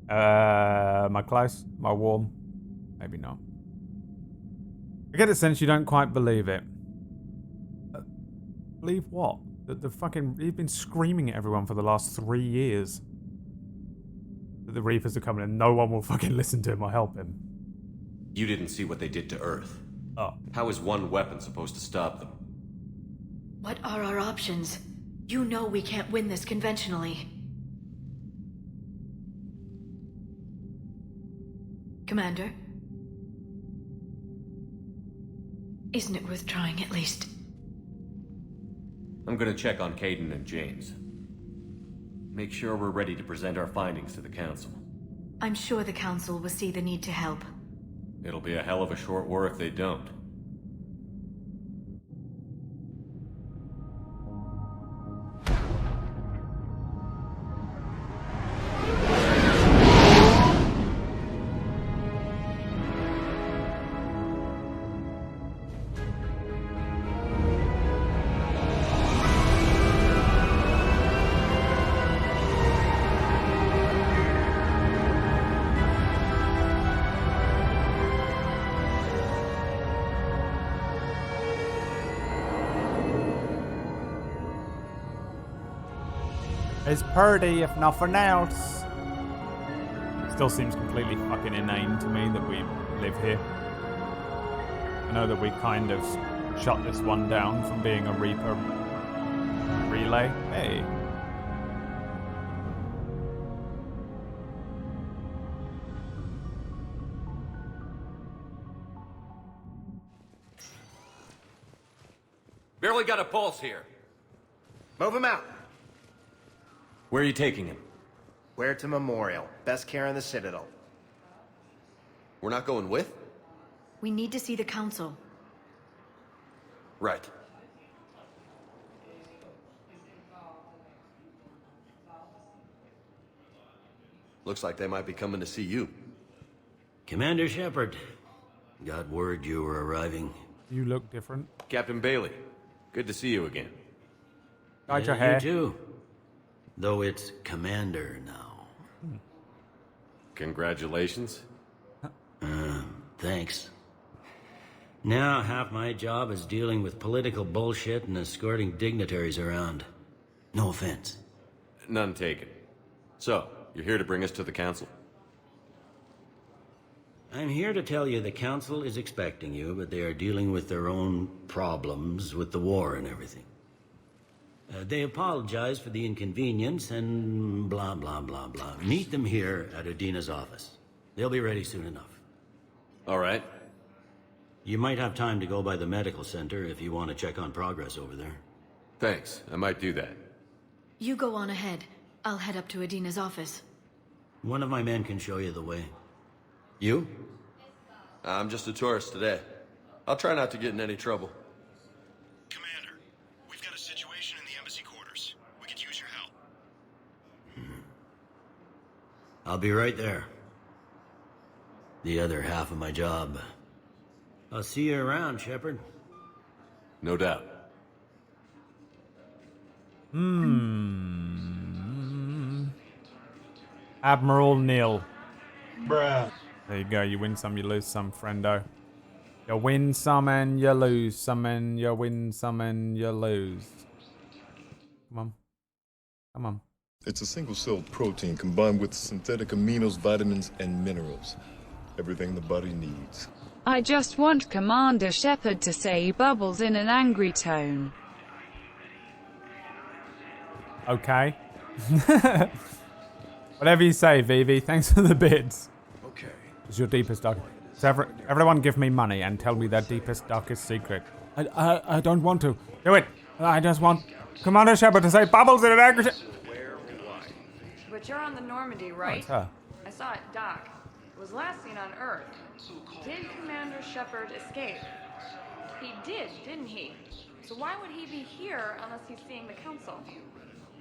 Am I close? Am I warm? Maybe not. I get a sense you don't quite believe it. Believe what? That the fucking you've been screaming at everyone for the last 3 years. That the Reapers are coming and no one will fucking listen to him or help him. You didn't see what they did to Earth. Oh. How is one weapon supposed to stop them? What are our options? You know we can't win this conventionally. Commander? Isn't it worth trying at least? I'm gonna check on Kaidan and James. Make sure we're ready to present our findings to the Council. I'm sure the Council will see the need to help. It'll be a hell of a short war if they don't. It's Purdy, if nothing else. Still seems completely fucking inane to me that we live here. I know that we kind of shut this one down from being a Reaper relay. Hey. Barely got a pulse here. Move him out. Where are you taking him? Where to Memorial. Best care in the Citadel. We're not going with? We need to see the Council. Right. Looks like they might be coming to see you. Commander Shepard. Got word you were arriving. You look different. Captain Bailey. Good to see you again. Dyed your hair. You too. Though it's Commander now. Congratulations. Thanks. Now half my job is dealing with political bullshit and escorting dignitaries around. No offense. None taken. So, you're here to bring us to the Council? I'm here to tell you the Council is expecting you, but they are dealing with their own problems with the war and everything. They apologize for the inconvenience and blah, blah, blah, blah. Meet them here at Udina's office. They'll be ready soon enough. All right. You might have time to go by the medical center if you want to check on progress over there. Thanks, I might do that. You go on ahead. I'll head up to Adina's office. One of my men can show you the way. You? I'm just a tourist today. I'll try not to get in any trouble. Commander, we've got a situation in the embassy quarters. We could use your help. I'll be right there. The other half of my job. I'll see you around, Shepard. No doubt. Admiral Neil. Bruh. There you go. You win some, you lose some, friendo. You win some and you lose some and you win some and you lose. Come on. Come on. It's a single-celled protein combined with synthetic aminos, vitamins, and minerals. Everything the body needs. I just want Commander Shepard to say Bubbles in an angry tone. Okay. Whatever you say, Vivi. Thanks for the bids. Okay. It's your deepest, dark. So everyone give me money and tell me their deepest, darkest secret. I don't want to. Do it. I just want Commander Shepard to say Bubbles in an angry tone. But you're on the Normandy, right? it's her. I saw it dock. It was last seen on Earth. Did Commander Shepard escape? He did, didn't he? So why would he be here unless he's seeing the Council?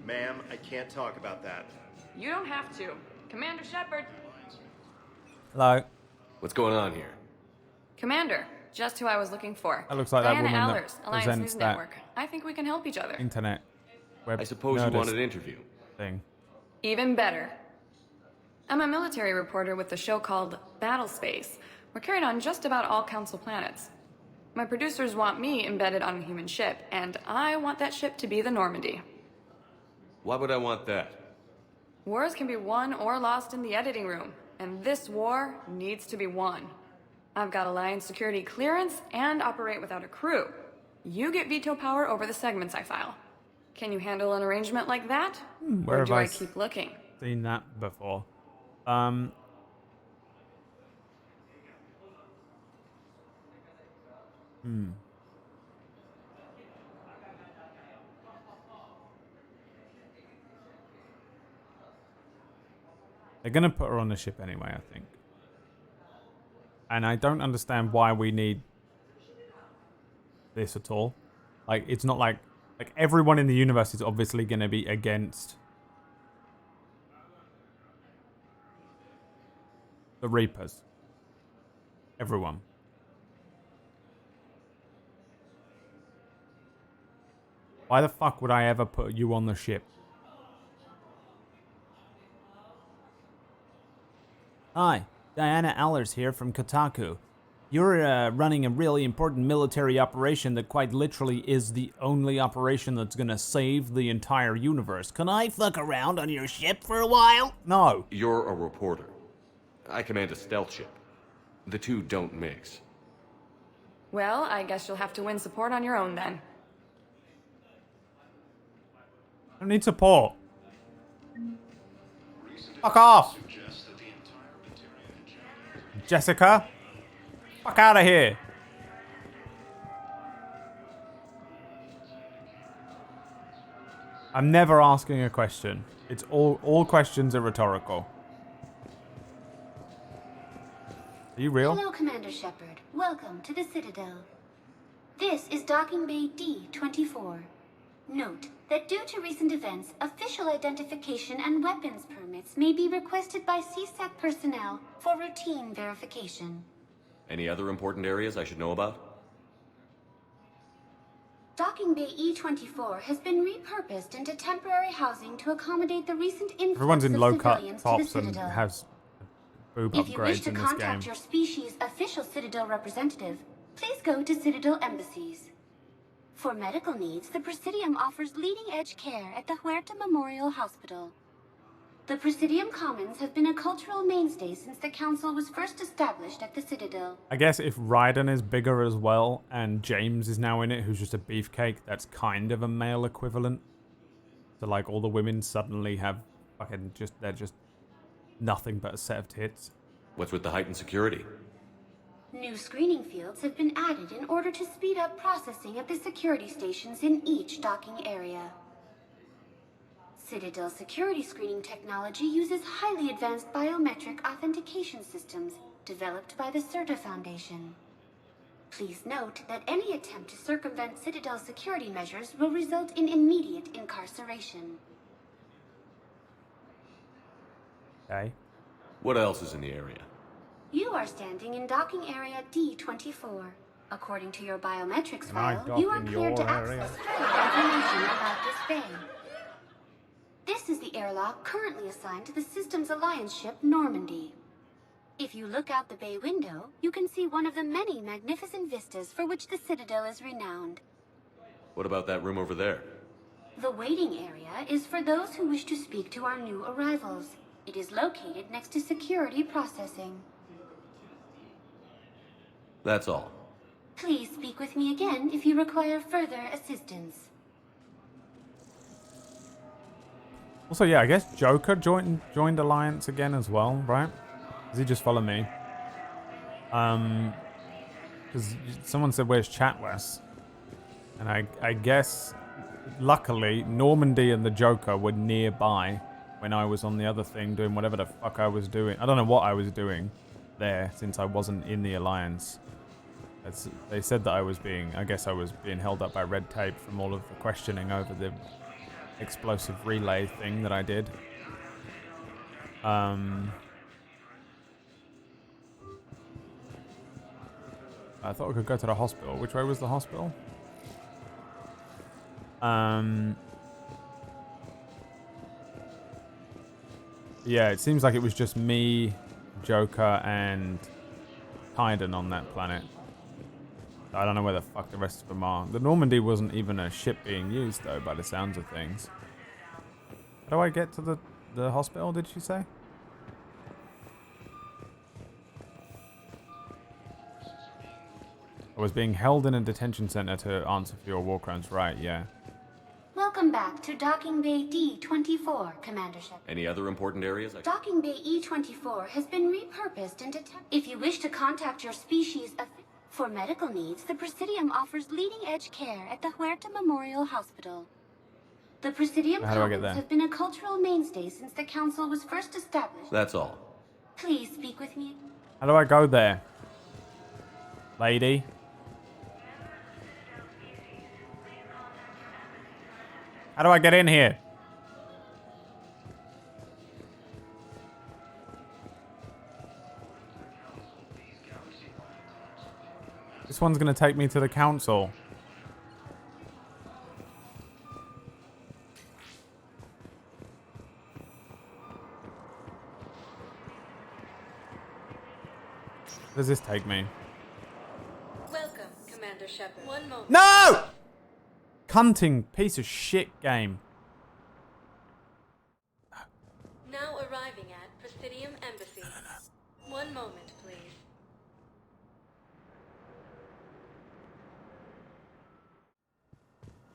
Ma'am, I can't talk about that. You don't have to. Commander Shepard. Hello. What's going on here? Commander, just who I was looking for. That looks like Diana that woman Allers, that Alliance presents News that Network. I think we can help each other. internet web. I suppose you want an interview. Thing. Even better. I'm a military reporter with the show called Battle Space. We're carried on just about all Council planets. My producers want me embedded on a human ship, and I want that ship to be the Normandy. Why would I want that? Wars can be won or lost in the editing room, and this war needs to be won. I've got Alliance security clearance and operate without a crew. You get veto power over the segments I file. Can you handle an arrangement like that? Where Or have do I I keep looking? seen that before? They're gonna put her on the ship anyway, I think. And I don't understand why we need this at all. Like, it's not like everyone in the universe is obviously gonna be against the Reapers. Everyone. Why the fuck would I ever put you on the ship? Hi, Diana Allers here from Kotaku. You're running a really important military operation that quite literally is the only operation that's gonna save the entire universe. Can I fuck around on your ship for a while? No. You're a reporter. I command a stealth ship. The two don't mix. Well, I guess you'll have to win support on your own then. I don't need support. Fuck off. Jessica? Fuck out of here. I'm never asking a question. It's all questions are rhetorical. Are you real? Hello, Commander Shepard. Welcome to the Citadel. This is Docking Bay D-24. Note that due to recent events, official identification and weapons permits may be requested by CSAC personnel for routine verification. Any other important areas I should know about? Docking Bay E-24 has been repurposed into temporary housing to accommodate the recent influx Everyone's in of low civilians to the tops and Citadel. has boob If you wish upgrades to in this game. contact your species' official Citadel representative, please go to Citadel Embassies. For medical needs, the Presidium offers leading-edge care at the Huerta Memorial Hospital. The Presidium Commons have been a cultural mainstay since the Council was first established at the Citadel. I guess if Raiden is bigger as well, and James is now in it, who's just a beefcake, that's kind of a male equivalent. So like all the women suddenly have fucking they're just nothing but a set of tits. What's with the heightened security? New screening fields have been added in order to speed up processing at the security stations in each docking area. Citadel security screening technology uses highly advanced biometric authentication systems developed by the CERTA Foundation. Please note that any attempt to circumvent Citadel security measures will result in immediate incarceration. Okay. What else is in the area? You are standing in docking area D24. According to your biometrics Can I file, dock you are in cleared your to area? access further information about this bay. This is the airlock currently assigned to the Systems Alliance ship Normandy. If you look out the bay window, you can see one of the many magnificent vistas for which the Citadel is renowned. What about that room over there? The waiting area is for those who wish to speak to our new arrivals. It is located next to security processing. That's all. Please speak with me again if you require further assistance. Also, yeah, I guess Joker joined Alliance again as well, right? Does he just follow me? Because someone said, where's Chatwess? And I guess, luckily, Normandy and the Joker were nearby when I was on the other thing doing whatever the fuck I was doing. I don't know what I was doing there since I wasn't in the Alliance. They said that I was being held up by red tape from all of the questioning over the explosive relay thing that I did. I thought I could go to the hospital. Which way was the hospital? Yeah, it seems like it was just me, Joker, and Kaiden on that planet. I don't know where the fuck the rest of them are. The Normandy wasn't even a ship being used, though, by the sounds of things. How do I get to the hospital, did she say? I was being held in a detention center to answer for your war crimes, right, yeah. Welcome back to Docking Bay D24, Commander Shepard. Any other important areas? Docking Bay E24 has been repurposed into... If you wish to contact your species for medical needs, the Presidium offers leading-edge care at the Huerta Memorial Hospital. The Presidium Commons have been a cultural mainstay since the Council was first established. That's all. Please speak with me. How do I go there? Lady? How do I get in here? This one's gonna take me to the council. Where does this take me? Welcome, Commander Shepard. One moment. No! Cunting piece of shit game. Now arriving at Presidium Embassy. One moment, please.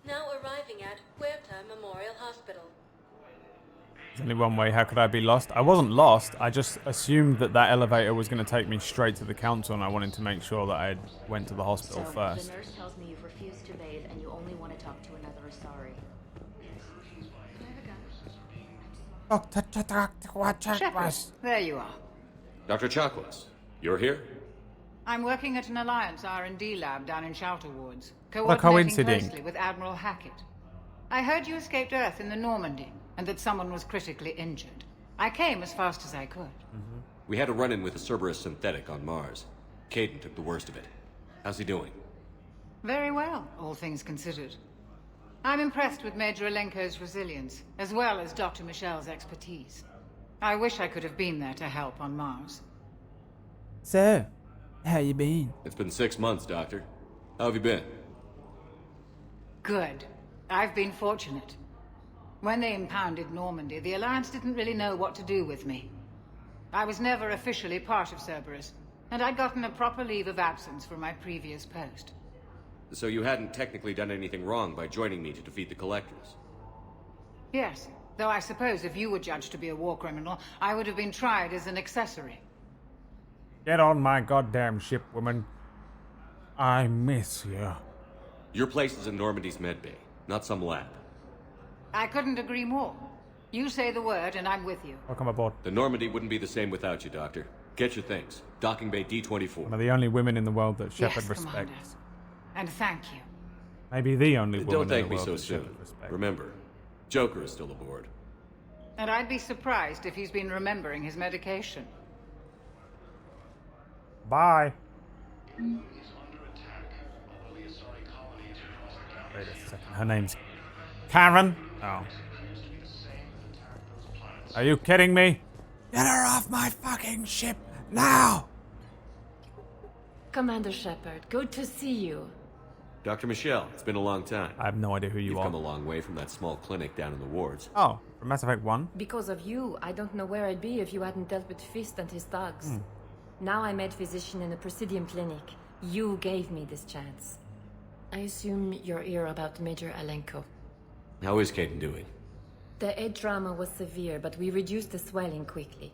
Now arriving at Huerta Memorial Hospital. There's only one way. How could I be lost? I wasn't lost. I just assumed that elevator was going to take me straight to the council, and I wanted to make sure that I went to the hospital first. The nurse tells me you've refused to bathe and you only want to talk to another Asari. Shepard, there you are. Dr. Chakwas, you're here? I'm working at an Alliance R&D lab down in Shelter Wards, What a coordinating coincidence. closely with Admiral Hackett. I heard you escaped Earth in the Normandy, and that someone was critically injured. I came as fast as I could. We had a run-in with a Cerberus synthetic on Mars. Caden took the worst of it. How's he doing? Very well, all things considered. I'm impressed with Major Alenko's resilience, as well as Dr. Michel's expertise. I wish I could have been there to help on Mars. So, how you been? It's been 6 months, Doctor. How have you been? Good. I've been fortunate. When they impounded Normandy, the Alliance didn't really know what to do with me. I was never officially part of Cerberus, and I'd gotten a proper leave of absence from my previous post. So you hadn't technically done anything wrong by joining me to defeat the Collectors? Yes, though I suppose if you were judged to be a war criminal, I would have been tried as an accessory. Get on my goddamn ship, woman. I miss you. Your place is in Normandy's medbay, not some lab. I couldn't agree more. You say the word and I'm with you. Welcome aboard. The Normandy wouldn't be the same without you, Doctor. Get your things. Docking Bay D-24. One of the only women in the world that Shepard Yes, respects. Commander. And thank you. Maybe the only woman Don't in thank the me world so that soon. Shepard respects. Remember, Joker is still aboard. And I'd be surprised if he's been remembering his medication. Bye. Wait a second. Her name's Karen? Oh. Are you kidding me? Get her off my fucking ship now! Commander Shepard, good to see you. Dr. Michelle, it's been a long time. I have no idea who you You've are. come a long way from that small clinic down in the wards. Oh, from Mass Effect 1? Because of you, I don't know where I'd be if you hadn't dealt with Fist and his thugs. Hmm. Now I'm med physician in a Presidium clinic. You gave me this chance. I assume you're here about Major Alenko. How is Caden doing? The head trauma was severe, but we reduced the swelling quickly.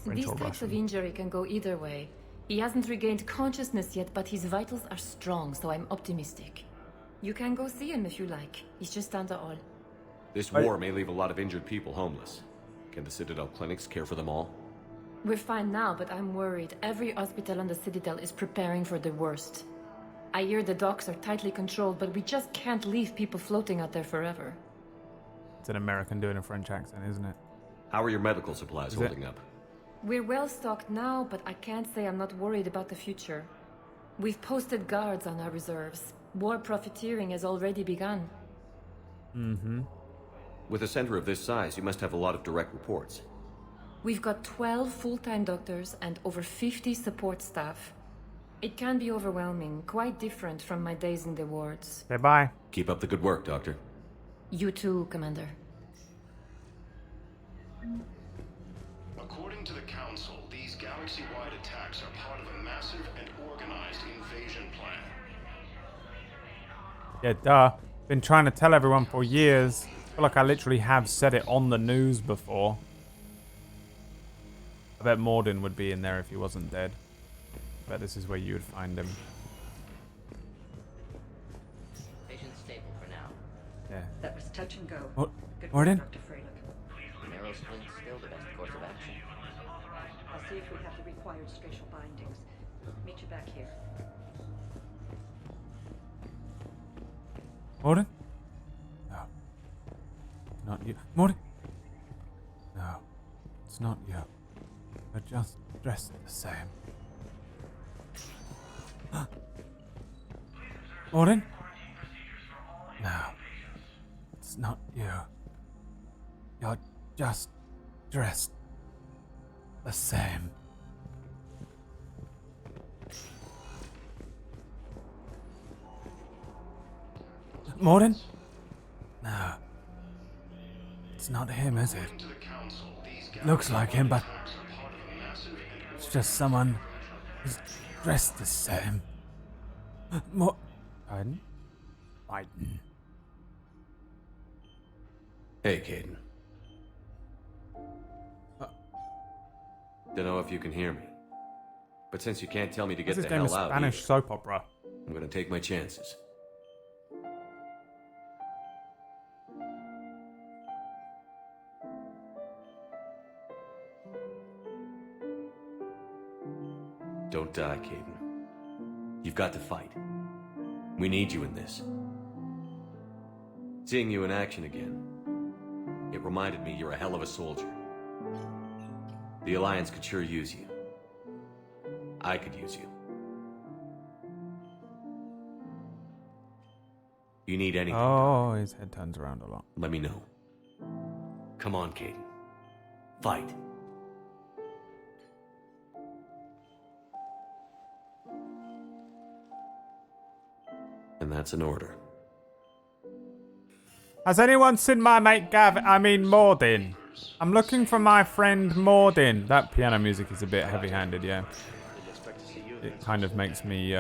French These or types of Russian? injury can go either way. He hasn't regained consciousness yet, but his vitals are strong, so I'm optimistic. You can go see him if you like. He's just down the hall. This war may leave a lot of injured people homeless. Can the Citadel clinics care for them all? We're fine now, but I'm worried. Every hospital on the Citadel is preparing for the worst. I hear the docks are tightly controlled, but we just can't leave people floating out there forever. It's an American doing a French accent, isn't it? How are your medical supplies holding up? We're well stocked now, but I can't say I'm not worried about the future. We've posted guards on our reserves. War profiteering has already begun. Mm-hmm. With a center of this size, you must have a lot of direct reports. We've got 12 full-time doctors and over 50 support staff. It can be overwhelming, quite different from my days in the wards. Okay, bye. Keep up the good work, Doctor. You too, Commander. According to the Council, these galaxy-wide attacks are part of a massive and organized invasion plan. Yeah, duh. Been trying to tell everyone for years. I feel like I literally have said it on the news before. I bet Mordin would be in there if he wasn't dead. I bet this is where you would find him. Patient's stable for now. Yeah. That was touch and go. What? Good Mordin? work, Dr. Freilich. Narrow splint's still the best course of action. I'll see if we have the required spatial bindings. Meet you back here. Mordin? No. Not you. Mordin? No. It's not you. You're just dressed the same. Mordin? No. It's not you. You're just dressed the same. Mordin? No. It's not him, is it? Looks like him, but it's just someone who's dressed the same. Biden? Biden. Hey, Caden. Don't know if you can hear me. But since you can't tell me to get What's the his name? hell A out Spanish here, soap opera. I'm gonna take my chances. Don't die, Caden. You've got to fight. We need you in this. Seeing you in action again, it reminded me you're a hell of a soldier. The Alliance could sure use you. I could use you. You need anything? Oh, his head turns around a lot. Let me know. Come on, Caden. Fight. And that's an order. Has anyone seen my mate Mordin? I'm looking for my friend Mordin. That piano music is a bit heavy-handed, yeah. It kind of makes me,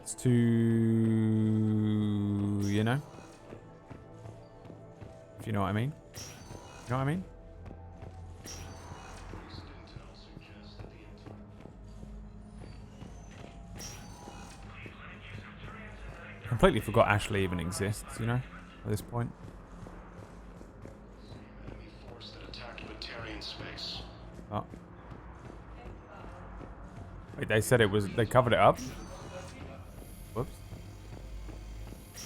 it's too, you know? If you know what I mean. You know what I mean? Completely forgot Ashley even exists, you know, at this point. Enemy force that attacked Batarian space. Oh. Wait, they said it was... They covered it up? Whoops. They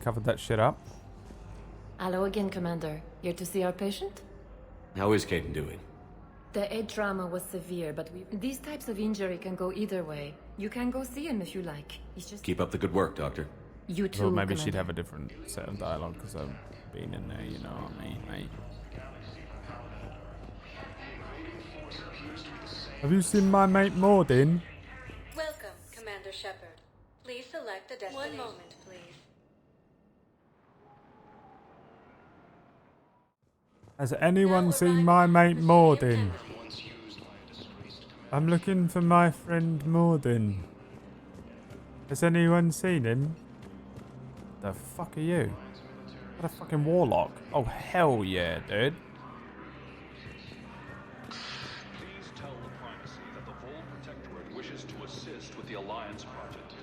covered that shit up? Hello again, Commander. Here to see our patient? How is Caden doing? The head trauma was severe, but these types of injury can go either way. You can go see him if you like. He's just... Keep up the good work, Doctor. You too, Well, maybe Commander. she'd have a different set of dialogue because I've been in there, you know what I mean, mate. Have you seen my mate Mordin? Welcome, Commander Shepard. Please select a destination. 1 moment, please. Has anyone seen my mate Mordin? I'm looking for my friend Mordin. Has anyone seen him? The fuck are you? What a fucking warlock. Oh, hell yeah, dude. Please tell the Primacy that the Vol Protectorate wishes to assist with the Alliance project.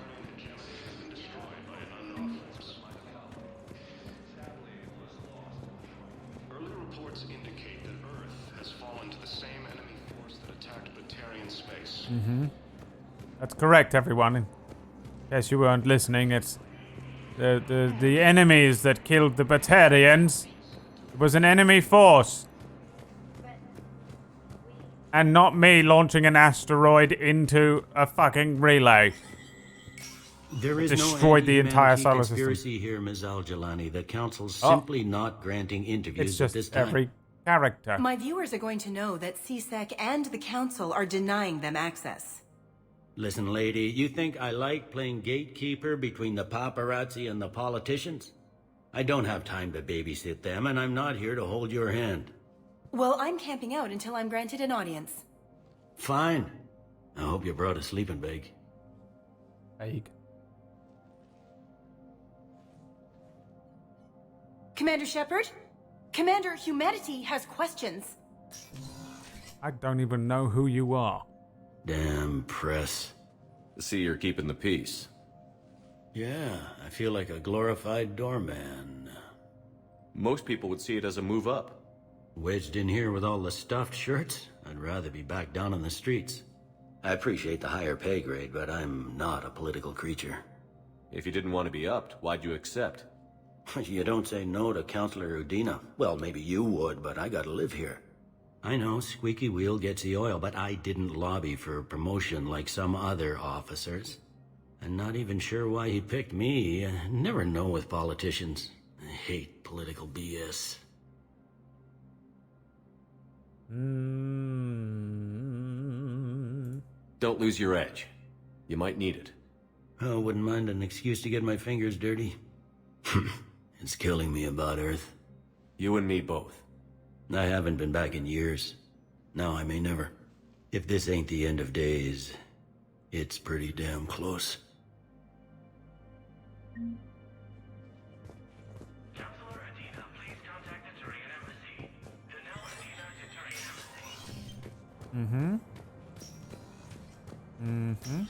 Early reports indicate that Earth has fallen to the same enemy force that attacked Batarian space. Mm-hmm. That's correct, everyone. In case you weren't listening, it's the enemies that killed the Batarians. It was an enemy force. And not me launching an asteroid into a fucking relay. There is Destroyed the entire solar system. conspiracy here, Ms. Al-Jalani. The Council's simply not granting interviews It's at just this time. every character. My viewers are going to know that CSEC and the Council are denying them access. Listen, lady, you think I like playing gatekeeper between the paparazzi and the politicians? I don't have time to babysit them, and I'm not here to hold your hand. Well, I'm camping out until I'm granted an audience. Fine. I hope you brought a sleeping bag. Bag. Commander Shepard? Commander, humanity has questions. I don't even know who you are. Damn press. See, you're keeping the peace. Yeah, I feel like a glorified doorman. Most people would see it as a move up. Wedged in here with all the stuffed shirts? I'd rather be back down on the streets. I appreciate the higher pay grade, but I'm not a political creature. If you didn't want to be upped, why'd you accept? You don't say no to Counselor Udina. Well, maybe you would, but I gotta live here. I know, squeaky wheel gets the oil, but I didn't lobby for promotion like some other officers. I'm not even sure why he picked me. I never know with politicians. I hate political BS. Don't lose your edge. You might need it. Oh, wouldn't mind an excuse to get my fingers dirty. It's killing me about Earth. You and me both. I haven't been back in years. Now I may never. If this ain't the end of days, it's pretty damn close. Mm-hmm. Mm-hmm.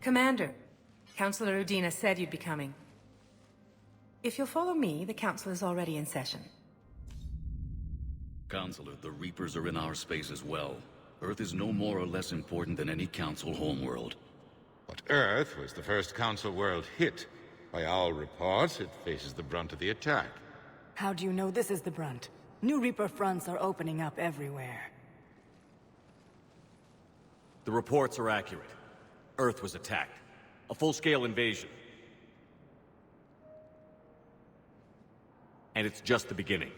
Commander, Counselor Udina said you'd be coming. If you'll follow me, the Council is already in session. Counselor, the Reapers are in our space as well. Earth is no more or less important than any Council homeworld. But Earth was the first Council world hit. By all reports, it faces the brunt of the attack. How do you know this is the brunt? New Reaper fronts are opening up everywhere. The reports are accurate. Earth was attacked. A full-scale invasion. And it's just the beginning.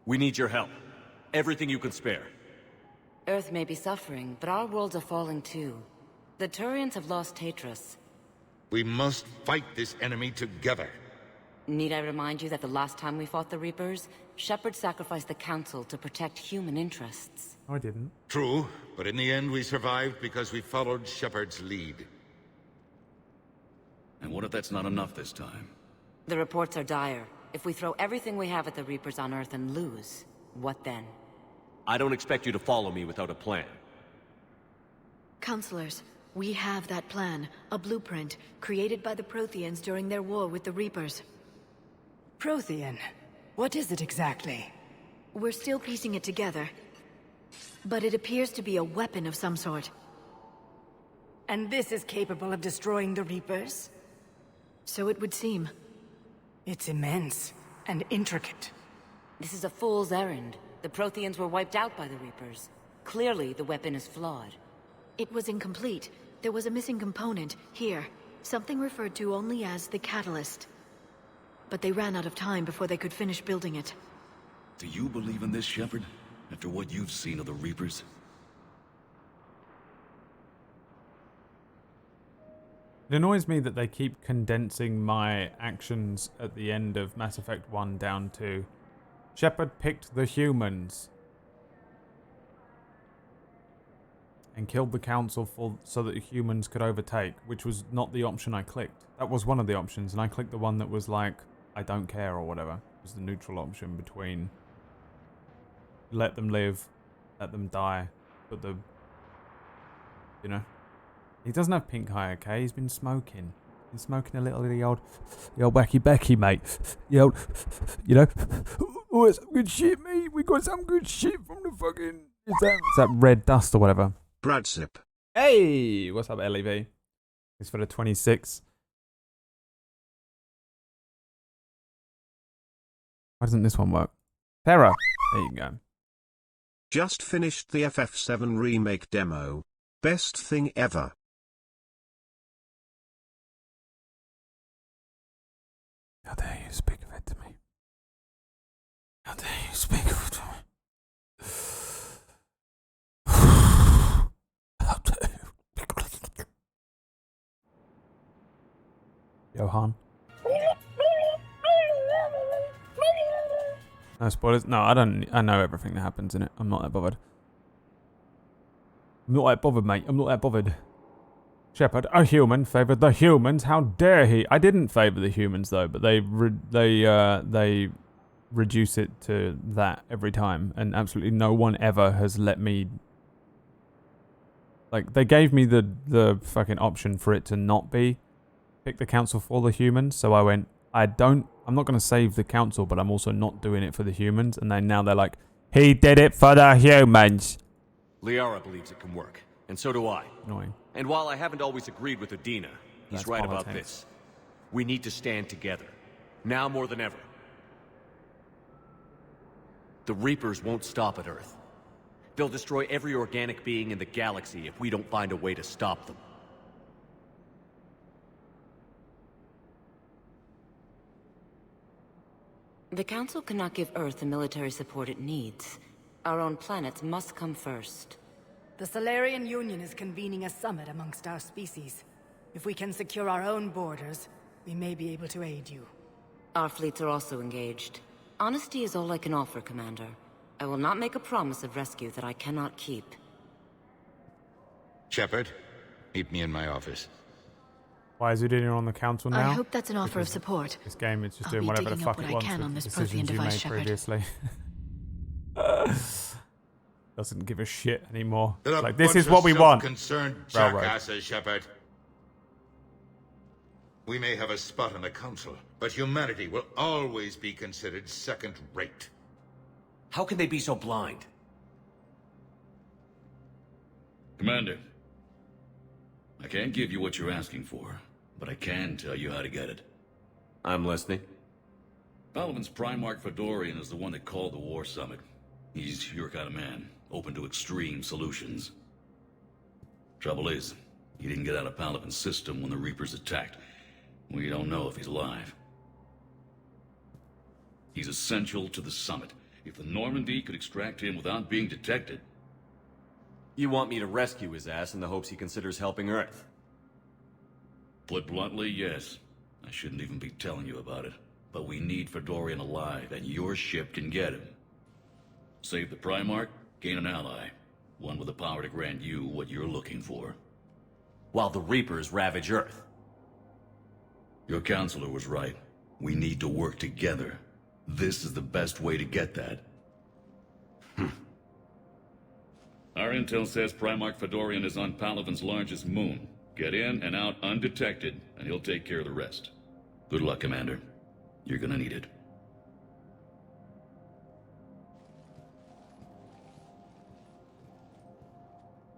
We need your help. Everything you can spare. Earth may be suffering, but our worlds are falling too. The Turians have lost Tatris. We must fight this enemy together. Need I remind you that the last time we fought the Reapers, Shepard sacrificed the Council to protect human interests? I didn't. True, but in the end we survived because we followed Shepard's lead. And what if that's not enough this time? The reports are dire. If we throw everything we have at the Reapers on Earth and lose, what then? I don't expect you to follow me without a plan. Counselors, We have that plan, a blueprint, created by the Protheans during their war with the Reapers. Prothean? What is it exactly? We're still piecing it together, but it appears to be a weapon of some sort. And this is capable of destroying the Reapers? So it would seem. It's immense and intricate. This is a fool's errand. The Protheans were wiped out by the Reapers. Clearly, the weapon is flawed. It was incomplete. There was a missing component, here. Something referred to only as the Catalyst. But they ran out of time before they could finish building it. Do you believe in this, Shepard? After what you've seen of the Reapers? It annoys me that they keep condensing my actions at the end of Mass Effect 1 down to Shepard picked the humans and killed the council so that the humans could overtake, which was not the option I clicked. That was one of the options, and I clicked the one that was like, I don't care or whatever. It was the neutral option between let them live, let them die, but the, you know. He doesn't have pink eye, okay? He's been smoking. He's smoking a little of the old wacky Becky, mate. The old, you know. Oh, it's some good shit, mate. We got some good shit from the fucking. It's that red dust or whatever. Brad Sip. Hey, what's up, LEV? It's for the 26. Why doesn't this one work? Terra. There you go. Just finished the FF7 remake demo. Best thing ever. How dare you speak of it to me? How dare you speak of it to me? How dare you? Johan? No spoilers? No, I know everything that happens in it. I'm not that bothered. I'm not that bothered, mate. I'm not that bothered. Shepard, a human, favoured the humans. How dare he? I didn't favour the humans though, but they reduce it to that every time, and absolutely no one ever has let me. Like, they gave me the fucking option for it to not be pick the council for the humans, so I went, I'm not going to save the council, but I'm also not doing it for the humans, and now they're like, he did it for the humans. Liara believes it can work, and so do I. Annoying. And while I haven't always agreed with Udina, he's That's right politics. about this. We need to stand together. Now more than ever. The Reapers won't stop at Earth. They'll destroy every organic being in the galaxy if we don't find a way to stop them. The Council cannot give Earth the military support it needs. Our own planets must come first. The Solarian Union is convening a summit amongst our species. If we can secure our own borders, we may be able to aid you. Our fleets are also engaged. Honesty is all I can offer, Commander. I will not make a promise of rescue that I cannot keep. Shepard, meet me in my office. Why is Udina on the council now? I hope that's an offer of support. This game is just I'll doing be whatever the digging fuck up it what I wants can with on the this Prothean decisions you device, made Shepard. previously. Doesn't give a shit anymore. They're It's a like, this bunch is what of we want. Self-concerned Railroad. jackasses, Shepard. We may have a spot on the council, but humanity will always be considered second-rate. How can they be so blind? Commander, I can't give you what you're asking for, but I can tell you how to get it. I'm listening. Palaven's Primarch Fedorian is the one that called the War Summit. He's your kind of man, open to extreme solutions. Trouble is, he didn't get out of Palaven's system when the Reapers attacked. We don't know if he's alive. He's essential to the summit. If the Normandy could extract him without being detected... You want me to rescue his ass in the hopes he considers helping Earth? Put bluntly, yes. I shouldn't even be telling you about it. But we need Fedorian alive, and your ship can get him. Save the Primarch, gain an ally. One with the power to grant you what you're looking for. While the Reapers ravage Earth. Your counselor was right. We need to work together. This is the best way to get that. Our intel says Primarch Fedorian is on Palaven's largest moon. Get in and out undetected, and he'll take care of the rest. Good luck, Commander. You're gonna need it.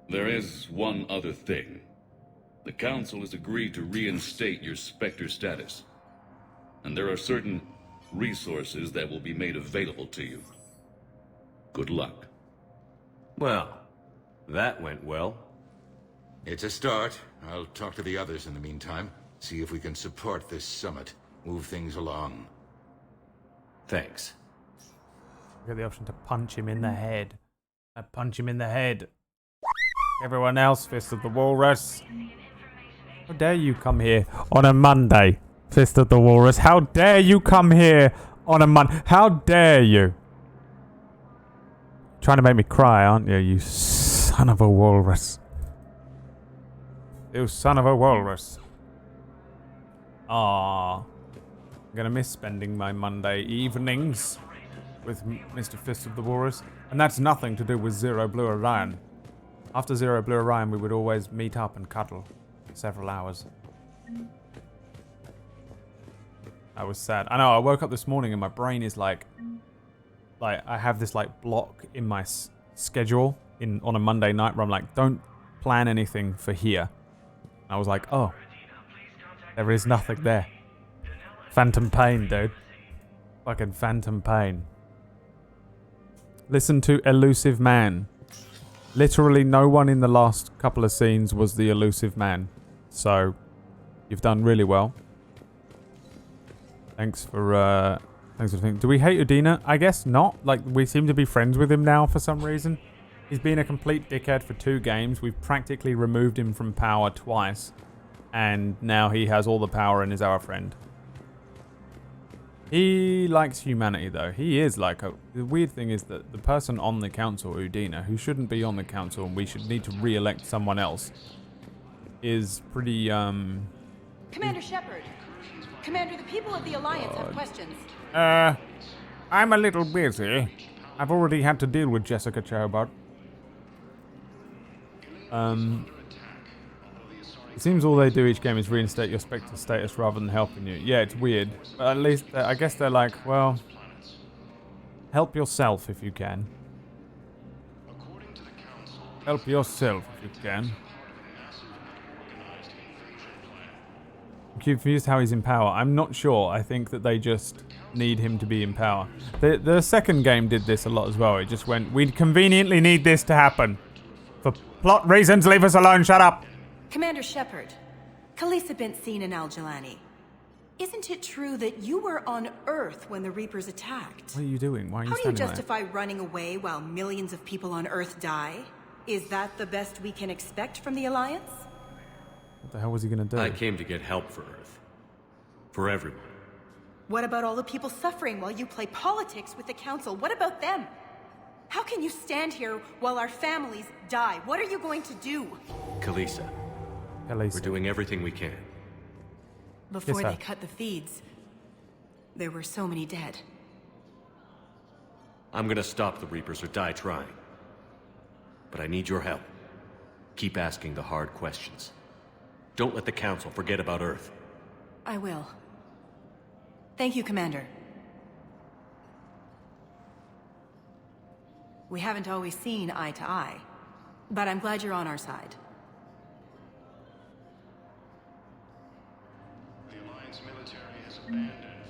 There is one other thing. The Council has agreed to reinstate your Spectre status. And there are certain resources that will be made available to you. Good luck. Well, that went well. It's a start. I'll talk to the others in the meantime. See if we can support this summit. Move things along. Thanks. You got the option to punch him in the head. I punch him in the head. Everyone else, Fist of the Walrus. How dare you come here on a Monday, Fist of the Walrus? How dare you come here on a Monday? How dare you? Trying to make me cry, aren't you, you son of a walrus? You son of a walrus. Ah, I'm gonna miss spending my Monday evenings with Mr. Fist of the Walrus. And that's nothing to do with Zero Blue Orion. After Zero Blue Orion, we would always meet up and cuddle for several hours. I was sad. I know, I woke up this morning and my brain is like I have this like block in my schedule on a Monday night where I'm like, don't plan anything for here. I was like, oh, there is nothing there. Phantom pain, dude. Fucking phantom pain. Listen to Elusive Man. Literally no one in the last couple of scenes was the Elusive Man. So, you've done really well. Thanks for thinking. Do we hate Udina? I guess not. Like, we seem to be friends with him now for some reason. He's been a complete dickhead for 2 games. We've practically removed him from power twice. And now he has all the power and is our friend. He likes humanity, though. He is like the weird thing is that the person on the council, Udina, who shouldn't be on the council and we should need to re-elect someone else, is pretty, Commander Shepard. Commander, the people of the Alliance have questions. I'm a little busy. I've already had to deal with Jessica Chobot. It seems all they do each game is reinstate your Spectre status rather than helping you. Yeah, it's weird. But at least, I guess they're like, well, help yourself if you can. Help yourself if you can. I'm confused how he's in power. I'm not sure. I think that they just need him to be in power. The second game did this a lot as well. It just went, we conveniently need this to happen. For plot reasons, leave us alone, shut up. Commander Shepard, Khalisah bint Sin and Al-Jalani. Isn't it true that you were on Earth when the Reapers attacked? What are you doing? Why are you standing there? How do you justify running away while millions of people on Earth die? Is that the best we can expect from the Alliance? What the hell was he gonna do? I came to get help for Earth. For everyone. What about all the people suffering while you play politics with the Council? What about them? How can you stand here while our families die? What are you going to do? Khalisah. We're doing everything we can. Before they cut the feeds, there were so many dead. I'm gonna stop the Reapers or die trying. But I need your help. Keep asking the hard questions. Don't let the Council forget about Earth. I will. Thank you, Commander. We haven't always seen eye to eye, but I'm glad you're on our side.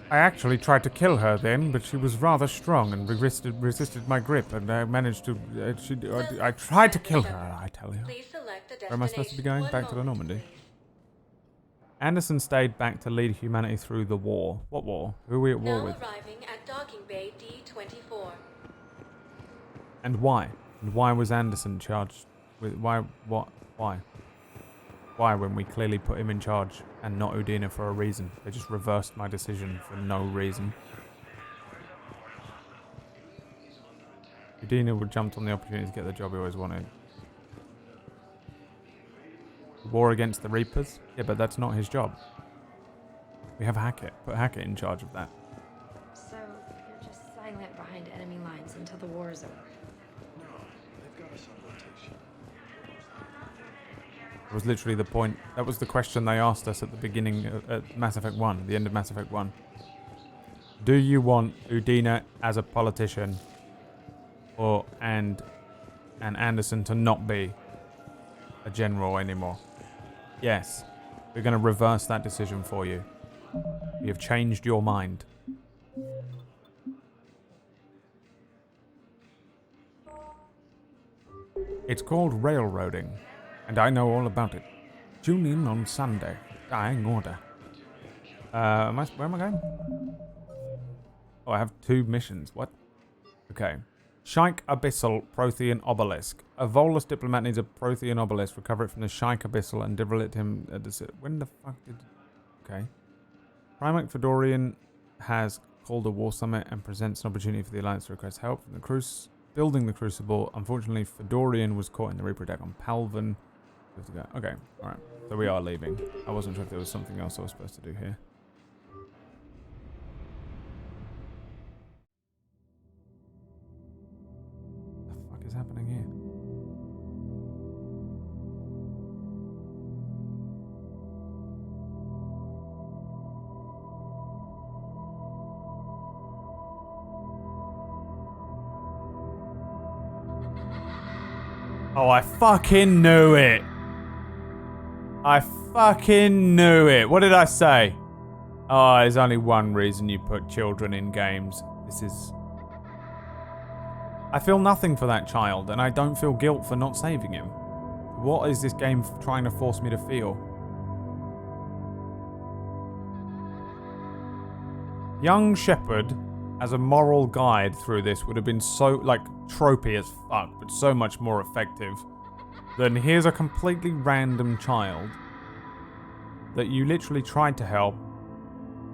I actually tried to kill her then, but she was rather strong and resisted my grip, and I managed to... I tried to kill her, I tell you. Where am I supposed to be going? Back to the Normandy. Anderson stayed back to lead humanity through the war. What war? Who are we at war with? Arriving at Docking Bay D-24. And why? And why was Anderson charged with... Why? What? Why? Why, when we clearly put him in charge and not Udina for a reason? They just reversed my decision for no reason. Udina would jumped on the opportunity to get the job he always wanted. War against the Reapers? Yeah, but that's not his job. We have Hackett. Put Hackett in charge of that. So, you're just silent behind enemy lines until the war is over. It was literally the point. That was the question they asked us at the beginning at Mass Effect 1, the end of Mass Effect 1. Do you want Udina as a politician and Anderson to not be a general anymore? Yes. We're going to reverse that decision for you. We have changed your mind. It's called railroading, and I know all about it. Tune in on Sunday. Dying Order. Where am I going? Oh, I have 2 missions. What? Okay. Shaik Abyssal Prothean Obelisk. A Volus diplomat needs a Prothean Obelisk. Recover it from the Shaik Abyssal and deliver it to him. When the fuck did... Okay. Primarch Fedorian has called a war summit and presents an opportunity for the Alliance to request help from the building the Crucible. Unfortunately, Fedorian was caught in the Reaper attack on Palvin. We have to go. Okay, alright. So we are leaving. I wasn't sure if there was something else I was supposed to do here. What the fuck is happening here? Oh, I fucking knew it. I fucking knew it. What did I say? Oh, there's only one reason you put children in games. This is... I feel nothing for that child, and I don't feel guilt for not saving him. What is this game trying to force me to feel? Young Shepard, as a moral guide through this, would have been so, like, tropey as fuck, but so much more effective than here's a completely random child that you literally tried to help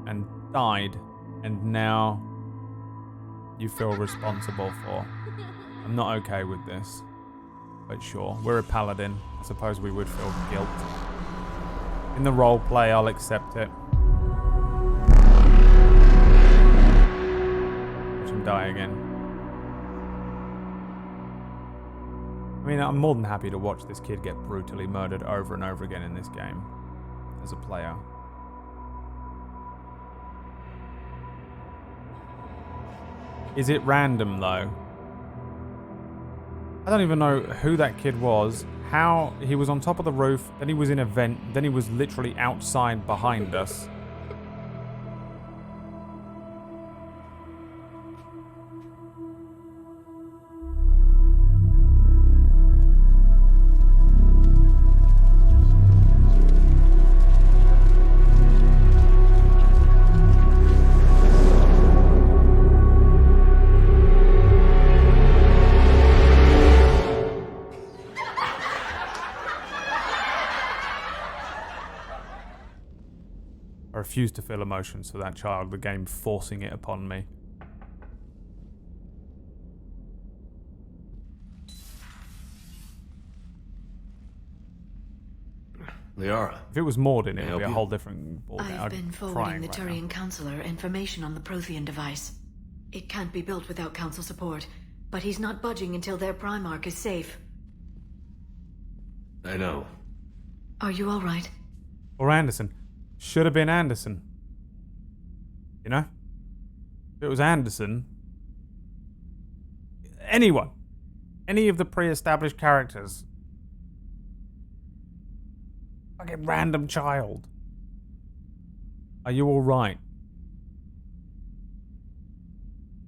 and died, and now you feel responsible for. I'm not okay with this, but sure, we're a paladin. I suppose we would feel guilt. In the roleplay, I'll accept it. Watch him die again. I mean, I'm more than happy to watch this kid get brutally murdered over and over again in this game, as a player. Is it random, though? I don't even know who that kid was, how he was on top of the roof, then he was in a vent, then he was literally outside behind us. I refuse to feel emotions for that child, the game forcing it upon me. Liara. If it was Mordin, it would be a whole different ball. I've been forwarding the Turian Counselor information on the Prothean device. It can't be built without Council support, but he's not budging until their Primarch is safe. I know. Are you alright? Or Anderson. Should have been Anderson. You know? If it was Anderson... Anyone. Any of the pre-established characters. Fucking random child. Are you alright?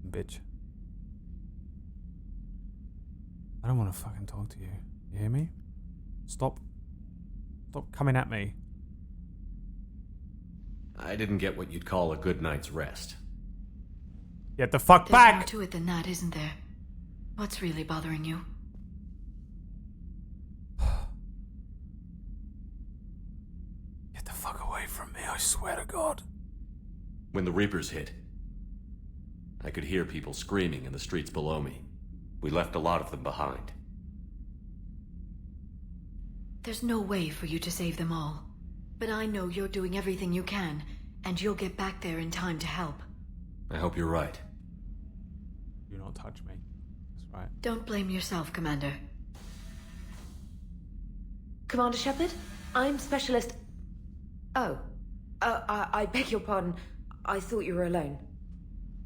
Bitch. I don't want to fucking talk to you. You hear me? Stop. Stop coming at me. I didn't get what you'd call a good night's rest. Get the fuck There's back! more to it than that, isn't there? What's really bothering you? Get the fuck away from me, I swear to God. When the Reapers hit, I could hear people screaming in the streets below me. We left a lot of them behind. There's no way for you to save them all. But I know you're doing everything you can, and you'll get back there in time to help. I hope you're right. Do not touch me. That's right. Don't blame yourself, Commander. Commander Shepard, I'm Specialist... Oh. I beg your pardon. I thought you were alone.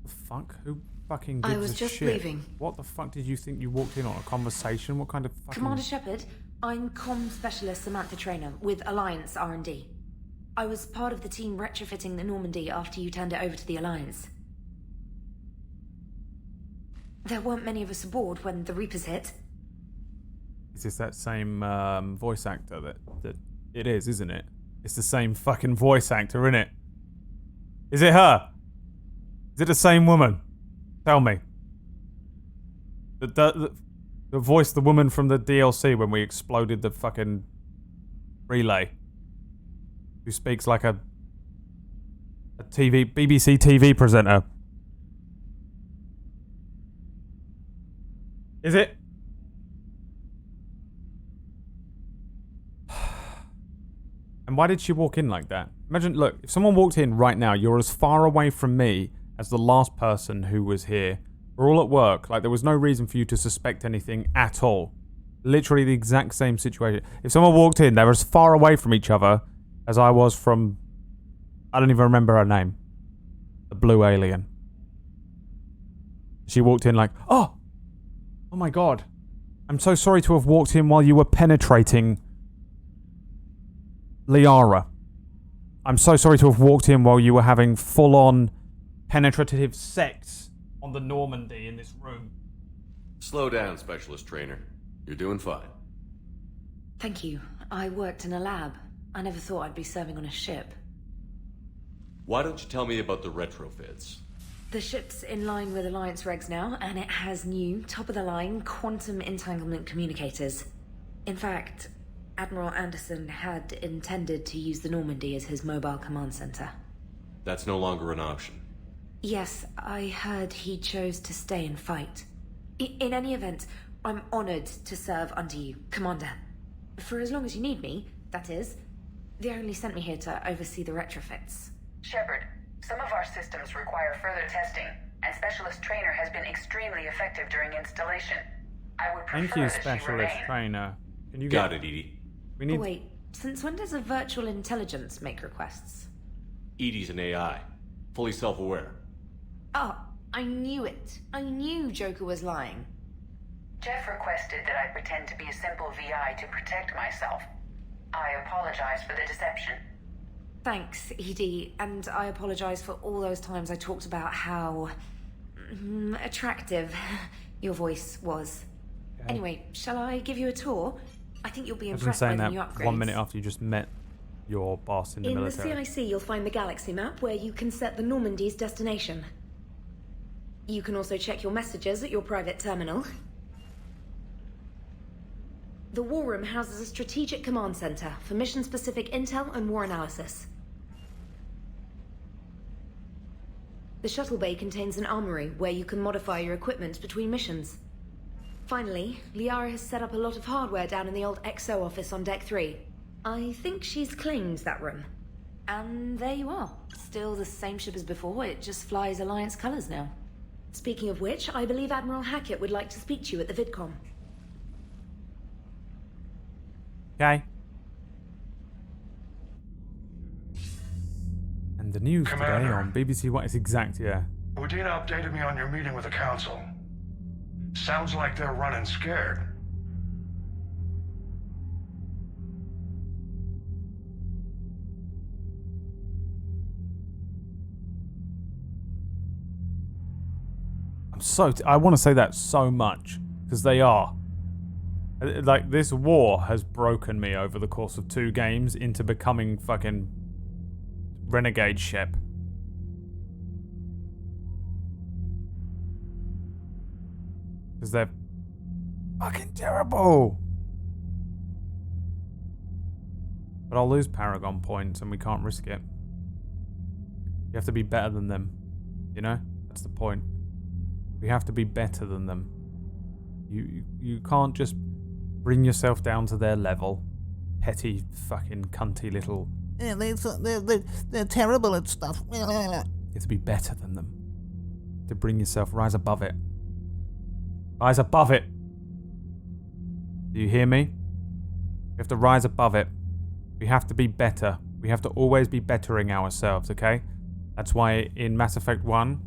The fuck? Who fucking gives I was a just shit? leaving. What the fuck did you think you walked in on? A conversation? What kind of fucking... Commander Shepard, I'm Comm Specialist Samantha Traynor with Alliance R&D. I was part of the team retrofitting the Normandy after you turned it over to the Alliance. There weren't many of us aboard when the Reapers hit. Is this that same voice actor that it is, isn't it? It's the same fucking voice actor, isn't it? Is it her? Is it the same woman? Tell me. The voice, the woman from the DLC when we exploded the fucking relay. Who speaks like a BBC TV presenter. Is it? And why did she walk in like that? Imagine, look, if someone walked in right now, you're as far away from me as the last person who was here. We're all at work. Like, there was no reason for you to suspect anything at all. Literally the exact same situation. If someone walked in, they were as far away from each other as I was from... I don't even remember her name. The blue alien. She walked in like, oh my god. I'm so sorry to have walked in while you were penetrating Liara. I'm so sorry to have walked in while you were having full-on penetrative sex on the Normandy in this room. Slow down, Specialist Traynor. You're doing fine. Thank you. I worked in a lab. I never thought I'd be serving on a ship. Why don't you tell me about the retrofits? The ship's in line with Alliance regs now, and it has new, top-of-the-line quantum entanglement communicators. In fact, Admiral Anderson had intended to use the Normandy as his mobile command center. That's no longer an option. Yes, I heard he chose to stay and fight. In any event, I'm honored to serve under you, Commander. For as long as you need me, that is. They only sent me here to oversee the retrofits. Shepard, some of our systems require further testing, and Specialist Traynor has been extremely effective during installation. I would prefer Thank you, that she Specialist remain. Trainer. Can you Got it, Edie. We need... Wait, since when does a virtual intelligence make requests? Edie's an AI. Fully self-aware. Oh, I knew it. I knew Joker was lying. Jeff requested that I pretend to be a simple VI to protect myself. I apologize for the deception. Thanks, Edie, and I apologize for all those times I talked about how... attractive your voice was. Okay. Anyway, shall I give you a tour? I think you'll be I've been impressed by saying the that new upgrades. 1 minute after you just met your boss in the military. In the CIC, you'll find the galaxy map where you can set the Normandy's destination. You can also check your messages at your private terminal. The War Room houses a strategic command center for mission-specific intel and war analysis. The shuttle bay contains an armory where you can modify your equipment between missions. Finally, Liara has set up a lot of hardware down in the old XO office on Deck 3. I think she's claimed that room. And there you are. Still the same ship as before, it just flies Alliance colors now. Speaking of which, I believe Admiral Hackett would like to speak to you at the VidCon. Okay. And the news Commander. today on BBC One is exact, yeah. Udina updated me on your meeting with the Council. Sounds like they're running scared. I want to say that so much, because they are. Like, this war has broken me over the course of 2 games into becoming fucking renegade ship. Because they're fucking terrible. But I'll lose Paragon points and we can't risk it. You have to be better than them. You know? That's the point. We have to be better than them. You can't just bring yourself down to their level. Petty fucking cunty little... Yeah, they're terrible at stuff. You have to be better than them. To bring yourself, rise above it. Rise above it. Do you hear me? We have to rise above it. We have to be better. We have to always be bettering ourselves, okay? That's why in Mass Effect 1,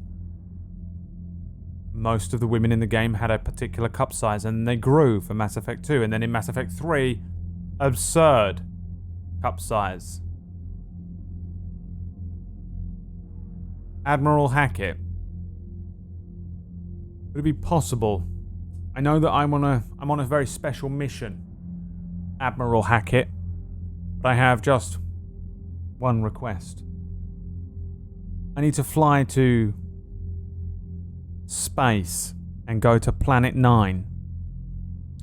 most of the women in the game had a particular cup size, and they grew for Mass Effect 2. And then in Mass Effect 3, absurd cup size. Admiral Hackett. Would it be possible? I know that I'm on a very special mission, Admiral Hackett, but I have just one request. I need to fly to space and go to Planet 9.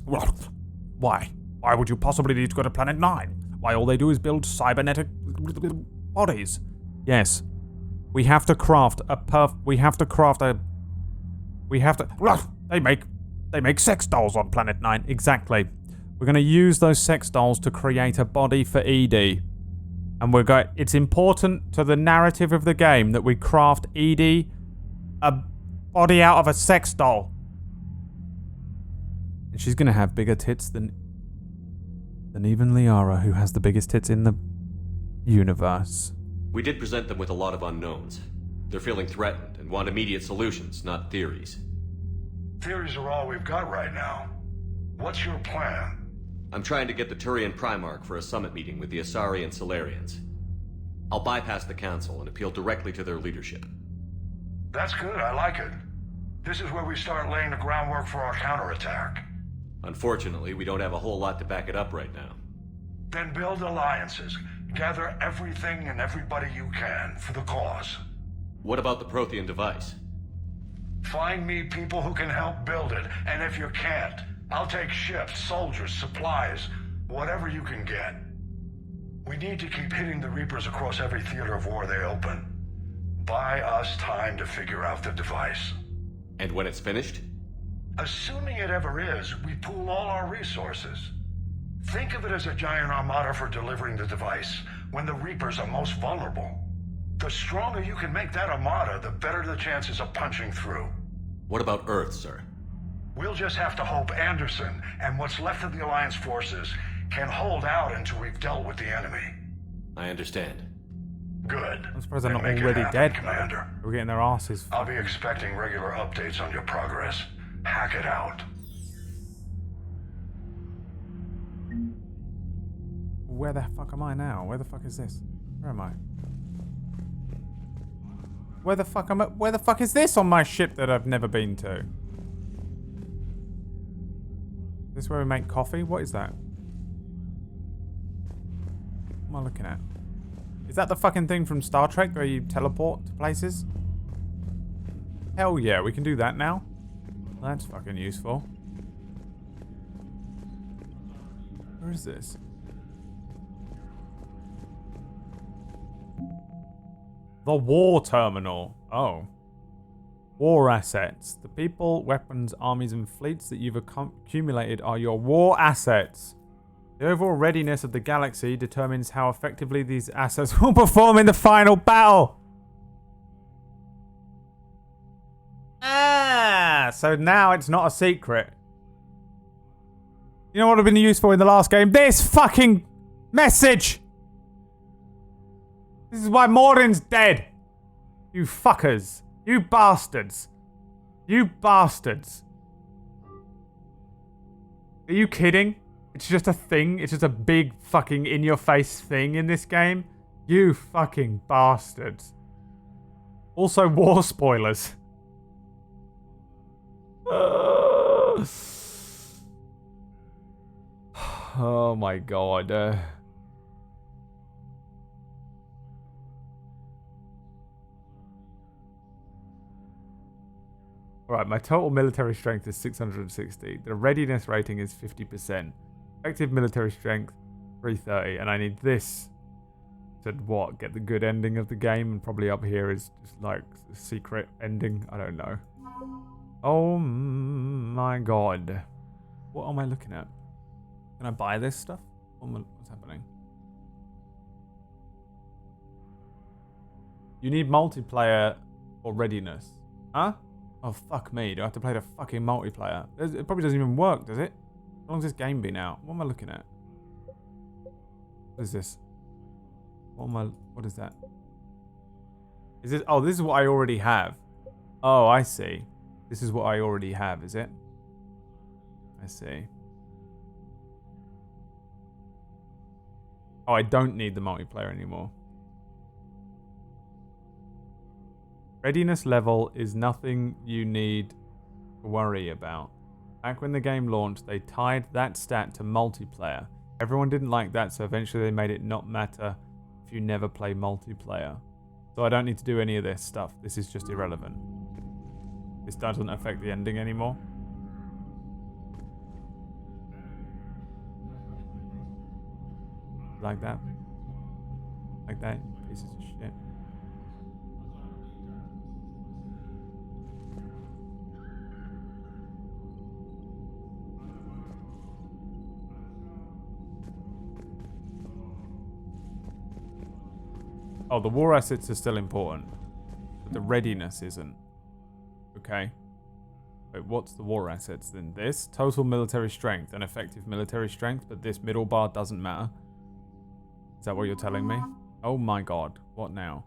Why? Why would you possibly need to go to Planet 9? Why, all they do is build cybernetic bodies. Yes. We have to craft They make sex dolls on Planet 9. Exactly. We're going to use those sex dolls to create a body for EDI. And it's important to the narrative of the game that we craft EDI a body out of a sex doll. And she's going to have bigger tits than even Liara, who has the biggest tits in the universe. We did present them with a lot of unknowns. They're feeling threatened and want immediate solutions, not theories. Theories are all we've got right now. What's your plan? I'm trying to get the Turian Primarch for a summit meeting with the Asari and Solarians. I'll bypass the Council and appeal directly to their leadership. That's good, I like it. This is where we start laying the groundwork for our counterattack. Unfortunately, we don't have a whole lot to back it up right now. Then build alliances. Gather everything and everybody you can for the cause. What about the Prothean device? Find me people who can help build it, and if you can't, I'll take ships, soldiers, supplies, whatever you can get. We need to keep hitting the Reapers across every theater of war they open. Buy us time to figure out the device. And when it's finished? Assuming it ever is, we pool all our resources. Think of it as a giant armada for delivering the device, when the Reapers are most vulnerable. The stronger you can make that armada, the better the chances of punching through. What about Earth, sir? We'll just have to hope Anderson and what's left of the Alliance forces can hold out until we've dealt with the enemy. I understand. Good. I'm surprised they're not Then make it already happen, dead. Commander. We're getting their asses. I'll be expecting regular updates on your progress. Hack it out. Where the fuck am I now? Where the fuck is this? Where am I? Where the fuck is this on my ship that I've never been to? Is this where we make coffee? What is that? What am I looking at? Is that the fucking thing from Star Trek where you teleport to places? Hell yeah, we can do that now. That's fucking useful. Where is this? The war terminal. Oh. War assets. The people, weapons, armies, and fleets that you've accumulated are your war assets. The overall readiness of the galaxy determines how effectively these assets will perform in the final battle. Ah, so now it's not a secret. You know what would have been useful in the last game? This fucking message! This is why Mordin's dead. You fuckers. You bastards. You bastards. Are you kidding? It's just a thing. It's just a big fucking in-your-face thing in this game. You fucking bastards. Also, war spoilers. Oh my god. Alright, my total military strength is 660. The readiness rating is 50%. Effective military strength, 330. And I need this to, what, get the good ending of the game? And probably up here is just like a secret ending. I don't know. Oh my god. What am I looking at? Can I buy this stuff? What's happening? You need multiplayer or readiness. Huh? Oh, fuck me. Do I have to play the fucking multiplayer? It probably doesn't even work, does it? How long has this game been out? What am I looking at? What is this? What is that? Is this? Oh, this is what I already have. Oh, I see. This is what I already have, is it? I see. Oh, I don't need the multiplayer anymore. Readiness level is nothing you need to worry about. Back when the game launched, they tied that stat to multiplayer. Everyone didn't like that, so eventually they made it not matter if you never play multiplayer. So I don't need to do any of this stuff. This is just irrelevant. This doesn't affect the ending anymore. Like that. Like that, pieces of shit. Oh, the war assets are still important, but the readiness isn't. Okay. Wait, what's the war assets then? This? Total military strength and effective military strength, but this middle bar doesn't matter. Is that what you're telling me? Oh my god. What now?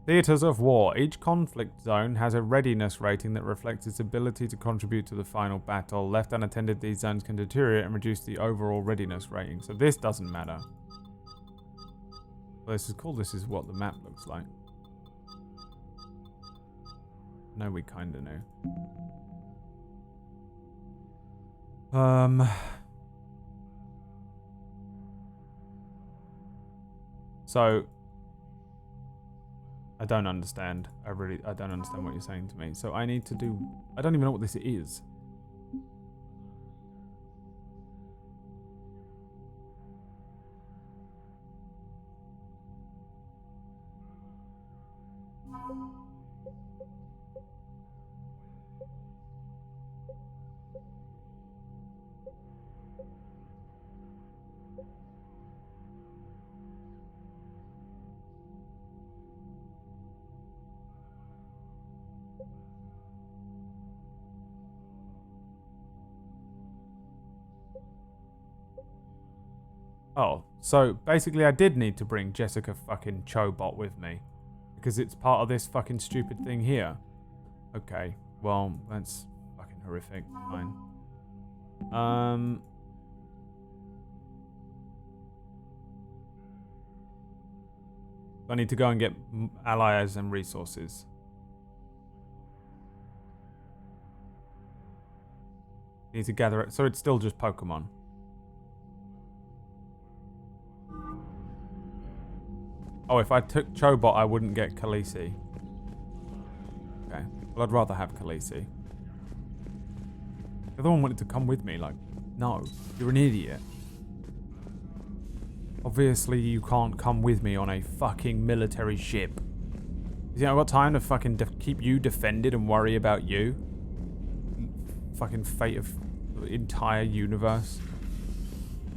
Theaters of war. Each conflict zone has a readiness rating that reflects its ability to contribute to the final battle. Left unattended, these zones can deteriorate and reduce the overall readiness rating. So this doesn't matter. Well, this is cool. This is what the map looks like. No, we kind of knew. So I don't understand. I don't understand what you're saying to me. So I need to do... I don't even know what this is. Oh, so basically I did need to bring Jessica fucking Chobot with me. Because it's part of this fucking stupid thing here. Okay, well, that's fucking horrific. Fine. I need to go and get allies and resources. Need to gather it. So it's still just Pokemon. Oh, if I took Chobot, I wouldn't get Khaleesi. Okay. Well, I'd rather have Khaleesi. The other one wanted to come with me. Like, no. You're an idiot. Obviously, you can't come with me on a fucking military ship. You think I've got time to fucking keep you defended and worry about you? Fucking fate of the entire universe.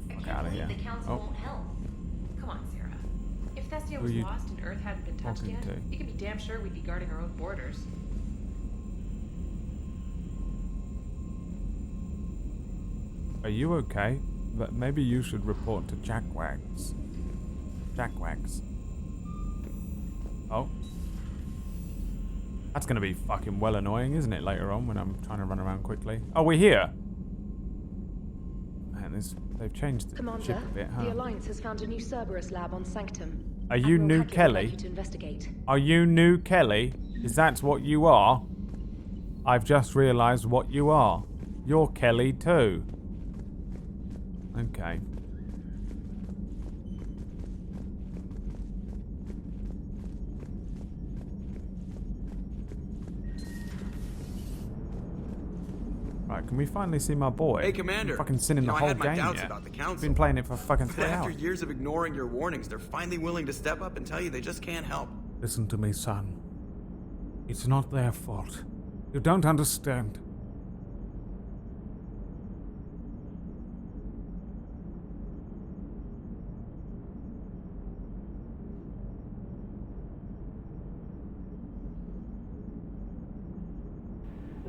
Fuck out of here. The council won't help. Come on, Sarah. If Thestia was lost and Earth hadn't been touched yet, you can be damn sure we'd be guarding our own borders. Are you okay? But maybe you should report to Jackwags. Jackwags. Oh. That's gonna be fucking well annoying, isn't it, later on when I'm trying to run around quickly? Oh, we're here! Man, they've changed the Commander, ship a bit, huh? the Alliance has found a new Cerberus lab on Sanctum. Are you Admiral New Hackett would Kelly? like you to investigate. Are you New Kelly? Is that what you are? I've just realised what you are. You're Kelly too. Okay. Right, can we finally see my boy? Hey, Commander. I'm fucking sinning the I whole had my game doubts yet. about the council. Been playing it for fucking 3 But after hours. years of ignoring your warnings, they're finally willing to step up and tell you they just can't help. Listen to me, son. It's not their fault. You don't understand.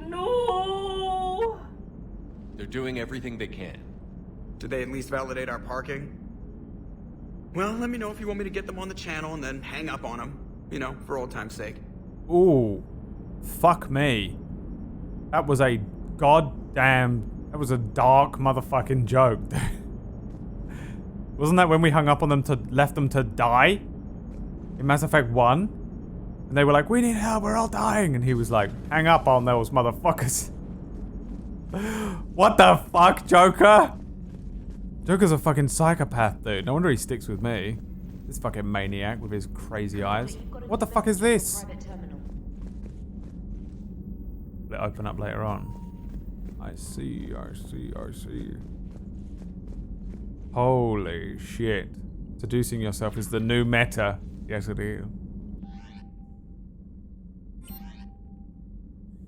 No! They're doing everything they can. Did they at least validate our parking? Well, let me know if you want me to get them on the channel and then hang up on them. You know, for old time's sake. Ooh. Fuck me. That was a that was a dark motherfucking joke. Wasn't that when we hung up on them left them to die? In Mass Effect 1? And they were like, we need help, we're all dying. And he was like, hang up on those motherfuckers. What the fuck, Joker? Joker's a fucking psychopath, dude. No wonder he sticks with me. This fucking maniac with his crazy eyes. What the fuck is this? Will it open up later on? I see. Holy shit. Seducing yourself is the new meta. Yes, it is.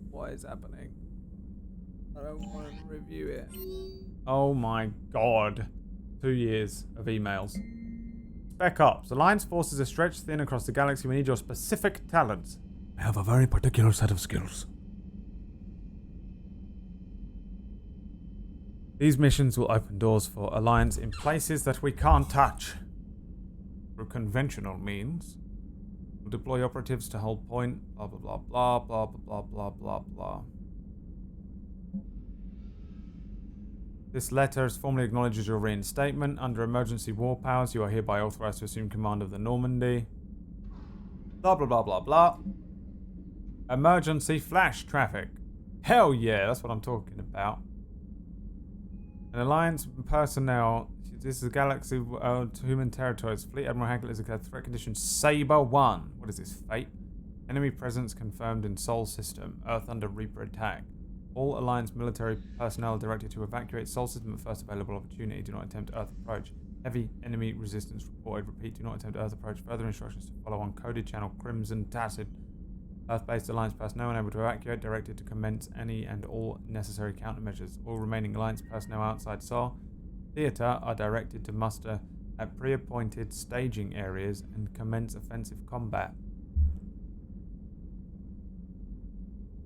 What is happening? I don't want to review it. Oh my god. 2 years of emails. Spec Ops. Alliance forces are stretched thin across the galaxy. We need your specific talents. I have a very particular set of skills. These missions will open doors for Alliance in places that we can't touch. Through conventional means. We'll deploy operatives to hold point. Blah blah blah blah blah blah blah blah blah. This letter is formally acknowledges your reinstatement. Under emergency war powers, you are hereby authorized to assume command of the Normandy. Blah blah blah blah blah. Emergency flash traffic. Hell yeah, that's what I'm talking about. An Alliance personnel. This is Galaxy human territories. Fleet Admiral Hackett is a threat condition Saber 1. What is this? Fate? Enemy presence confirmed in Sol system. Earth under Reaper attack. All Alliance military personnel are directed to evacuate Sol system at first available opportunity. Do not attempt Earth approach. Heavy enemy resistance reported. Repeat, do not attempt Earth approach. Further instructions to follow on coded channel Crimson Tacit. Earth-based Alliance personnel unable to evacuate directed to commence any and all necessary countermeasures. All remaining Alliance personnel outside Sol Theater are directed to muster at pre-appointed staging areas and commence offensive combat.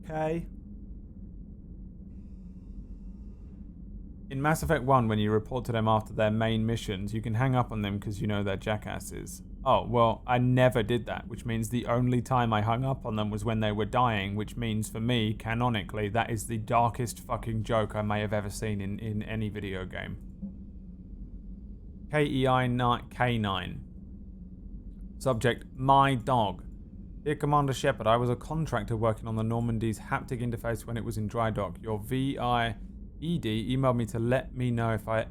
Okay. In Mass Effect 1, when you report to them after their main missions, you can hang up on them because you know they're jackasses. Oh, well, I never did that, which means the only time I hung up on them was when they were dying, which means for me, canonically, that is the darkest fucking joke I may have ever seen in any video game. KEI-K9. Subject, my dog. Dear Commander Shepard, I was a contractor working on the Normandy's haptic interface when it was in dry dock. Your VIED emailed me to let me know if I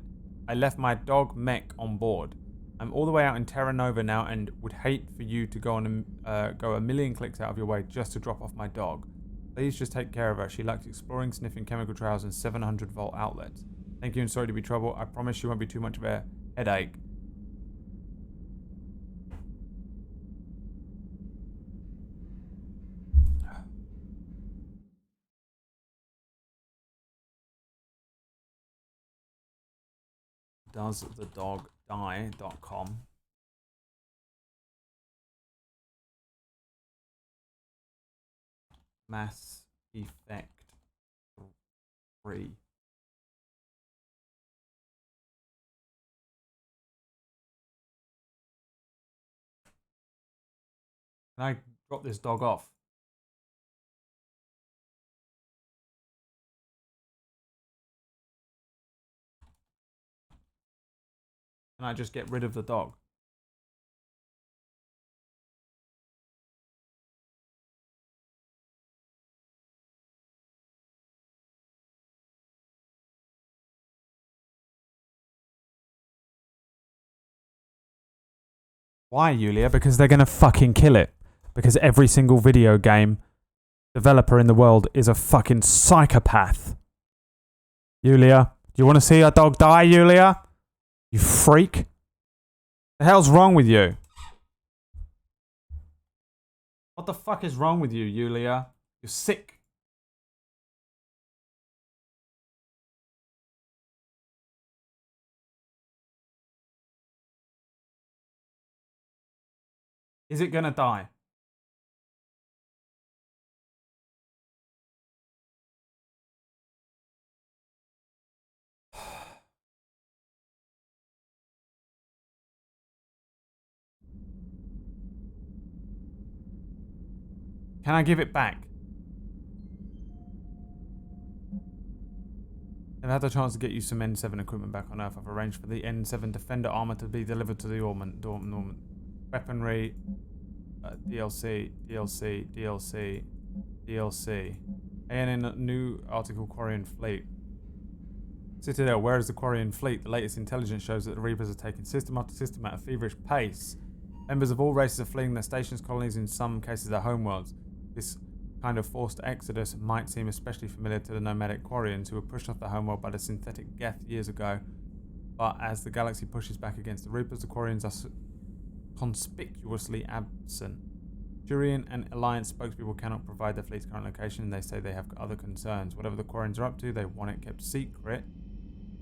left my dog Mech on board. I'm all the way out in Terra Nova now and would hate for you to go a million clicks out of your way just to drop off my dog. Please just take care of her. She likes exploring, sniffing chemical trails and 700-volt outlets. Thank you and sorry to be trouble. I promise she won't be too much of a headache. Does the dog die.com. Mass Effect 3. Can I drop this dog off? Can I just get rid of the dog? Why, Yulia? Because they're gonna fucking kill it. Because every single video game developer in the world is a fucking psychopath. Yulia, do you want to see a dog die, Yulia? You freak. The hell's wrong with you? What the fuck is wrong with you, Yulia? You're sick. Is it gonna die? Can I give it back? I've had the chance to get you some N7 equipment back on Earth. I've arranged for the N7 Defender armor to be delivered to the Norman. Weaponry, DLC. ANN new article Quarian fleet. Citadel, where is the Quarian fleet? The latest intelligence shows that the Reapers are taking system after system at a feverish pace. Members of all races are fleeing their stations, colonies, in some cases their homeworlds. This kind of forced exodus might seem especially familiar to the nomadic Quarians who were pushed off their homeworld by the synthetic Geth years ago. But as the galaxy pushes back against the Reapers, the Quarians are conspicuously absent. Turian and Alliance spokespeople cannot provide their fleet's current location, and they say they have other concerns. Whatever the Quarians are up to, they want it kept secret.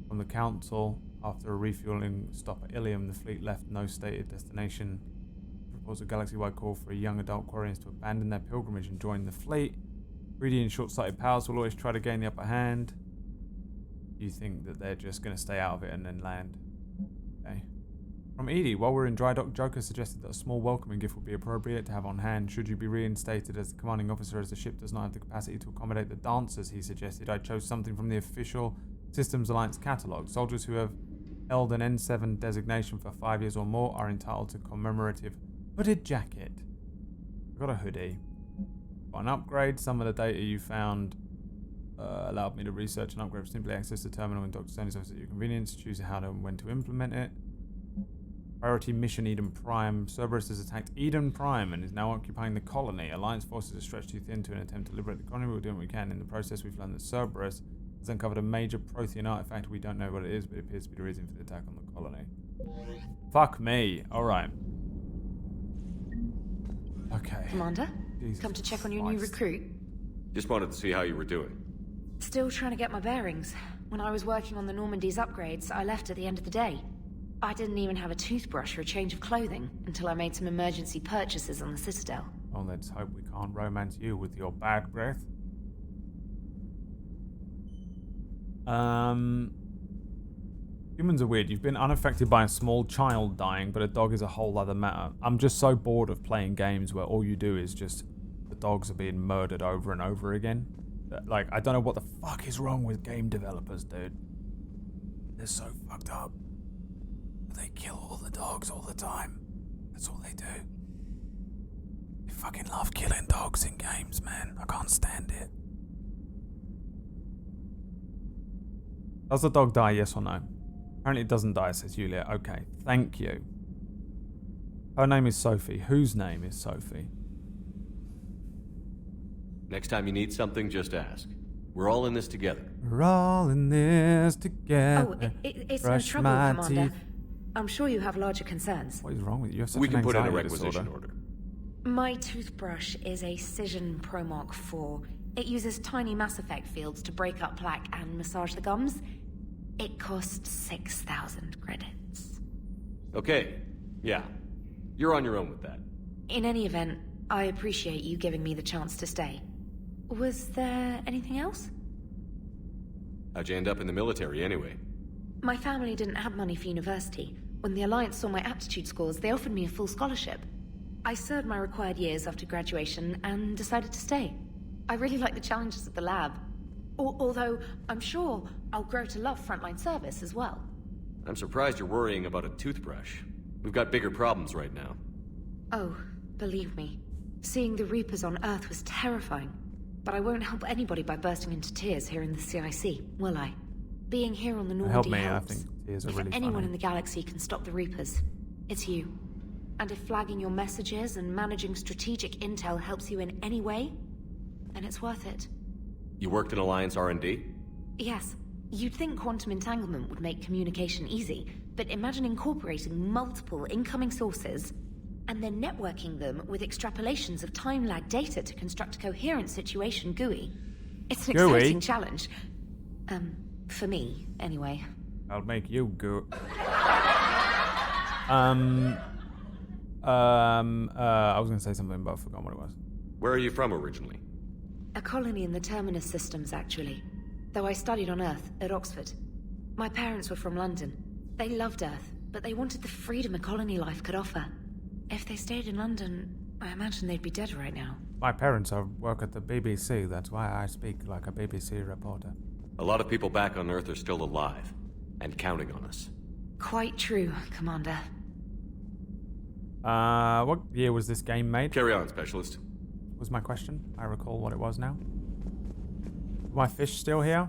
From the Council, after a refueling stop at Ilium, the fleet left no stated destination. Reports a galaxy-wide call for young adult Quarians to abandon their pilgrimage and join the fleet. Greedy and short-sighted powers will always try to gain the upper hand. You think that they're just going to stay out of it and then land? Okay. From Edie, while we're in dry dock, Joker suggested that a small welcoming gift would be appropriate to have on hand should you be reinstated as the commanding officer, as the ship does not have the capacity to accommodate the dancers he suggested. I chose something from the official Systems Alliance catalogue. Soldiers who have held an N7 designation for 5 years or more are entitled to commemorative hooded jacket. I got a hoodie. Got an upgrade. Some of the data you found allowed me to research and upgrade. Simply access the terminal in Dr. Sony's office at your convenience. Choose how and when to implement it. Priority mission Eden Prime. Cerberus has attacked Eden Prime and is now occupying the colony. Alliance forces are stretched too thin to an attempt to liberate the colony. We're doing what we can. In the process, we've learned that Cerberus has uncovered a major Prothean artifact. We don't know what it is, but it appears to be the reason for the attack on the colony. Fuck me. Alright. Okay. Commander, Jesus come to check on your Christ. new recruit. Just wanted to see how you were doing. Still trying to get my bearings. When I was working on the Normandy's upgrades, I left at the end of the day. I didn't even have a toothbrush or a change of clothing until I made some emergency purchases on the Citadel. Well, let's hope we can't romance you with your bad breath. Humans are weird. You've been unaffected by a small child dying, but a dog is a whole other matter. I'm just so bored of playing games where all you do is just the dogs are being murdered over and over again. Like, I don't know what the fuck is wrong with game developers, dude. They're so fucked up. They kill all the dogs all the time. That's all they do. They fucking love killing dogs in games, man. I can't stand it. Does the dog die, yes or no? Apparently it doesn't die, says Yulia. Okay, thank you. Her name is Sophie. Whose name is Sophie? Next time you need something, just ask. We're all in this together. We're all in this together. Oh, it's no Brush trouble, my Commander. teeth. I'm sure you have larger concerns. What is wrong with you? You have such We an can put in a anxiety requisition disorder. order. My toothbrush is a Cision Pro Mark IV. It uses tiny Mass Effect fields to break up plaque and massage the gums. It costs 6,000 credits. Okay, yeah. You're on your own with that. In any event, I appreciate you giving me the chance to stay. Was there anything else? How'd you end up in the military anyway? My family didn't have money for university. When the Alliance saw my aptitude scores, they offered me a full scholarship. I served my required years after graduation and decided to stay. I really like the challenges of the lab. Although, I'm sure I'll grow to love frontline service as well. I'm surprised you're worrying about a toothbrush. We've got bigger problems right now. Oh, believe me. Seeing the Reapers on Earth was terrifying. But I won't help anybody by bursting into tears here in the CIC, will I? Being here on the Normandy Help me, helps. I think tears are If really anyone funny. in the galaxy can stop the Reapers, it's you. And if flagging your messages and managing strategic intel helps you in any way, then it's worth it. You worked in Alliance R&D? Yes, you'd think quantum entanglement would make communication easy, but imagine incorporating multiple incoming sources and then networking them with extrapolations of time-lag data to construct a coherent situation GUI. It's an GUI? exciting challenge. For me, anyway. I'll make you go. I was going to say something, but I forgot what it was. Where are you from originally? A colony in the Terminus systems, actually. Though I studied on Earth, at Oxford. My parents were from London. They loved Earth, but they wanted the freedom a colony life could offer. If they stayed in London, I imagine they'd be dead right now. My parents work at the BBC. That's why I speak like a BBC reporter. A lot of people back on Earth are still alive, and counting on us. Quite true, Commander. What year was this game made? Carry on, Specialist. Was my question. I recall what it was now. My fish still here?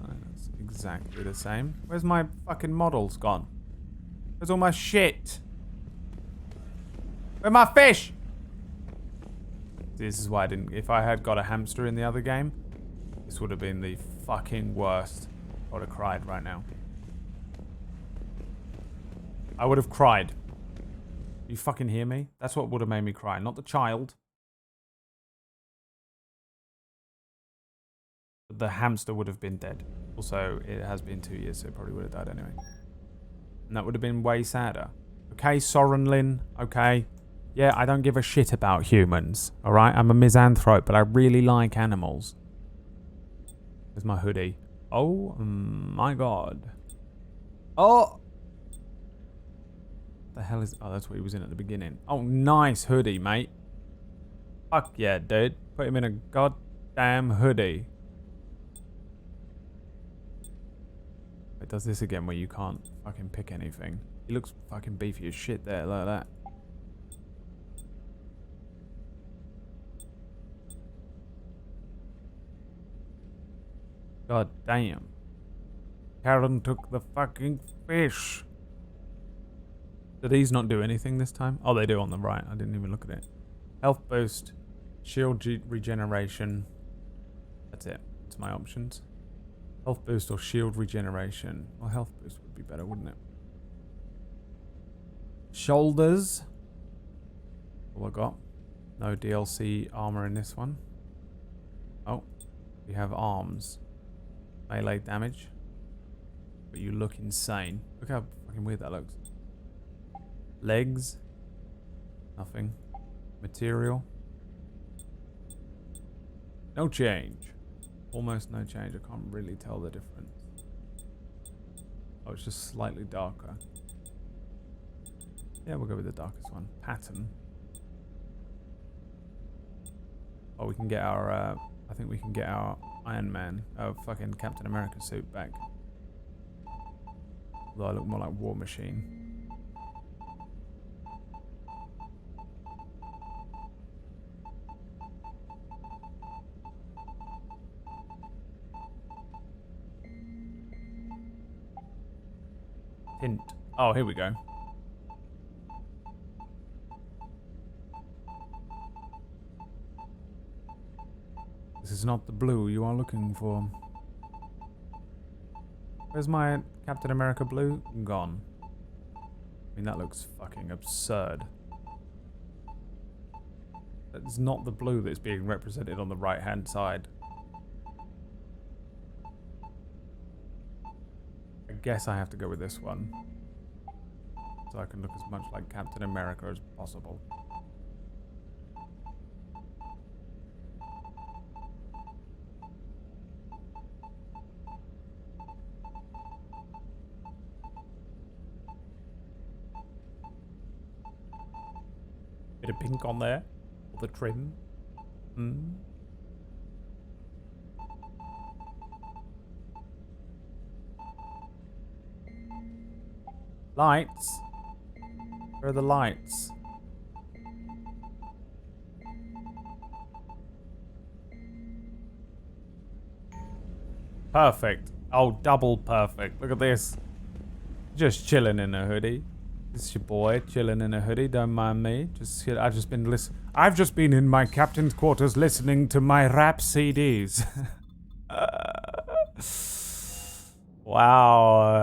That's exactly the same. Where's my fucking models gone? Where's all my shit? Where's my fish? This is why I didn't... If I had got a hamster in the other game, this would have been the fucking worst. I would have cried right now. I would have cried. You fucking hear me? That's what would have made me cry, not the child. But the hamster would have been dead. Also, it has been 2 years, so it probably would have died anyway. And that would have been way sadder. Okay, Soren Lin, okay. Yeah, I don't give a shit about humans, alright? I'm a misanthrope, but I really like animals. There's my hoodie. Oh my god. Oh! The hell is... Oh, that's what he was in at the beginning. Oh, nice hoodie, mate. Fuck yeah, dude. Put him in a goddamn hoodie. It does this again where you can't fucking pick anything. He looks fucking beefy as shit there, like that. God damn. Karen took the fucking fish. Do these not do anything this time? Oh, they do on the right. I didn't even look at it. Health boost. Shield regeneration. That's it. That's my options. Health boost or shield regeneration. Well, health boost would be better, wouldn't it? Shoulders. All I got. No DLC armor in this one. Oh. We have arms. Melee damage. But you look insane. Look how fucking weird that looks. Legs. Nothing. Material. No change. Almost no change. I can't really tell the difference. Oh, it's just slightly darker. Yeah, we'll go with the darkest one. Pattern. Oh, we can get our... I think we can get our Iron Man, fucking Captain America suit back. Although I look more like War Machine. Hint. Oh, here we go. This is not the blue you are looking for. Where's my Captain America blue? Gone. I mean, that looks fucking absurd. That's not the blue that's being represented on the right-hand side. I guess I have to go with this one. So I can look as much like Captain America as possible. Bit of pink on there. For the trim. Lights? Where are the lights? Perfect. Oh, double perfect. Look at this. Just chilling in a hoodie. This is your boy chilling in a hoodie. Don't mind me. I've just been in my captain's quarters listening to my rap CDs. Wow.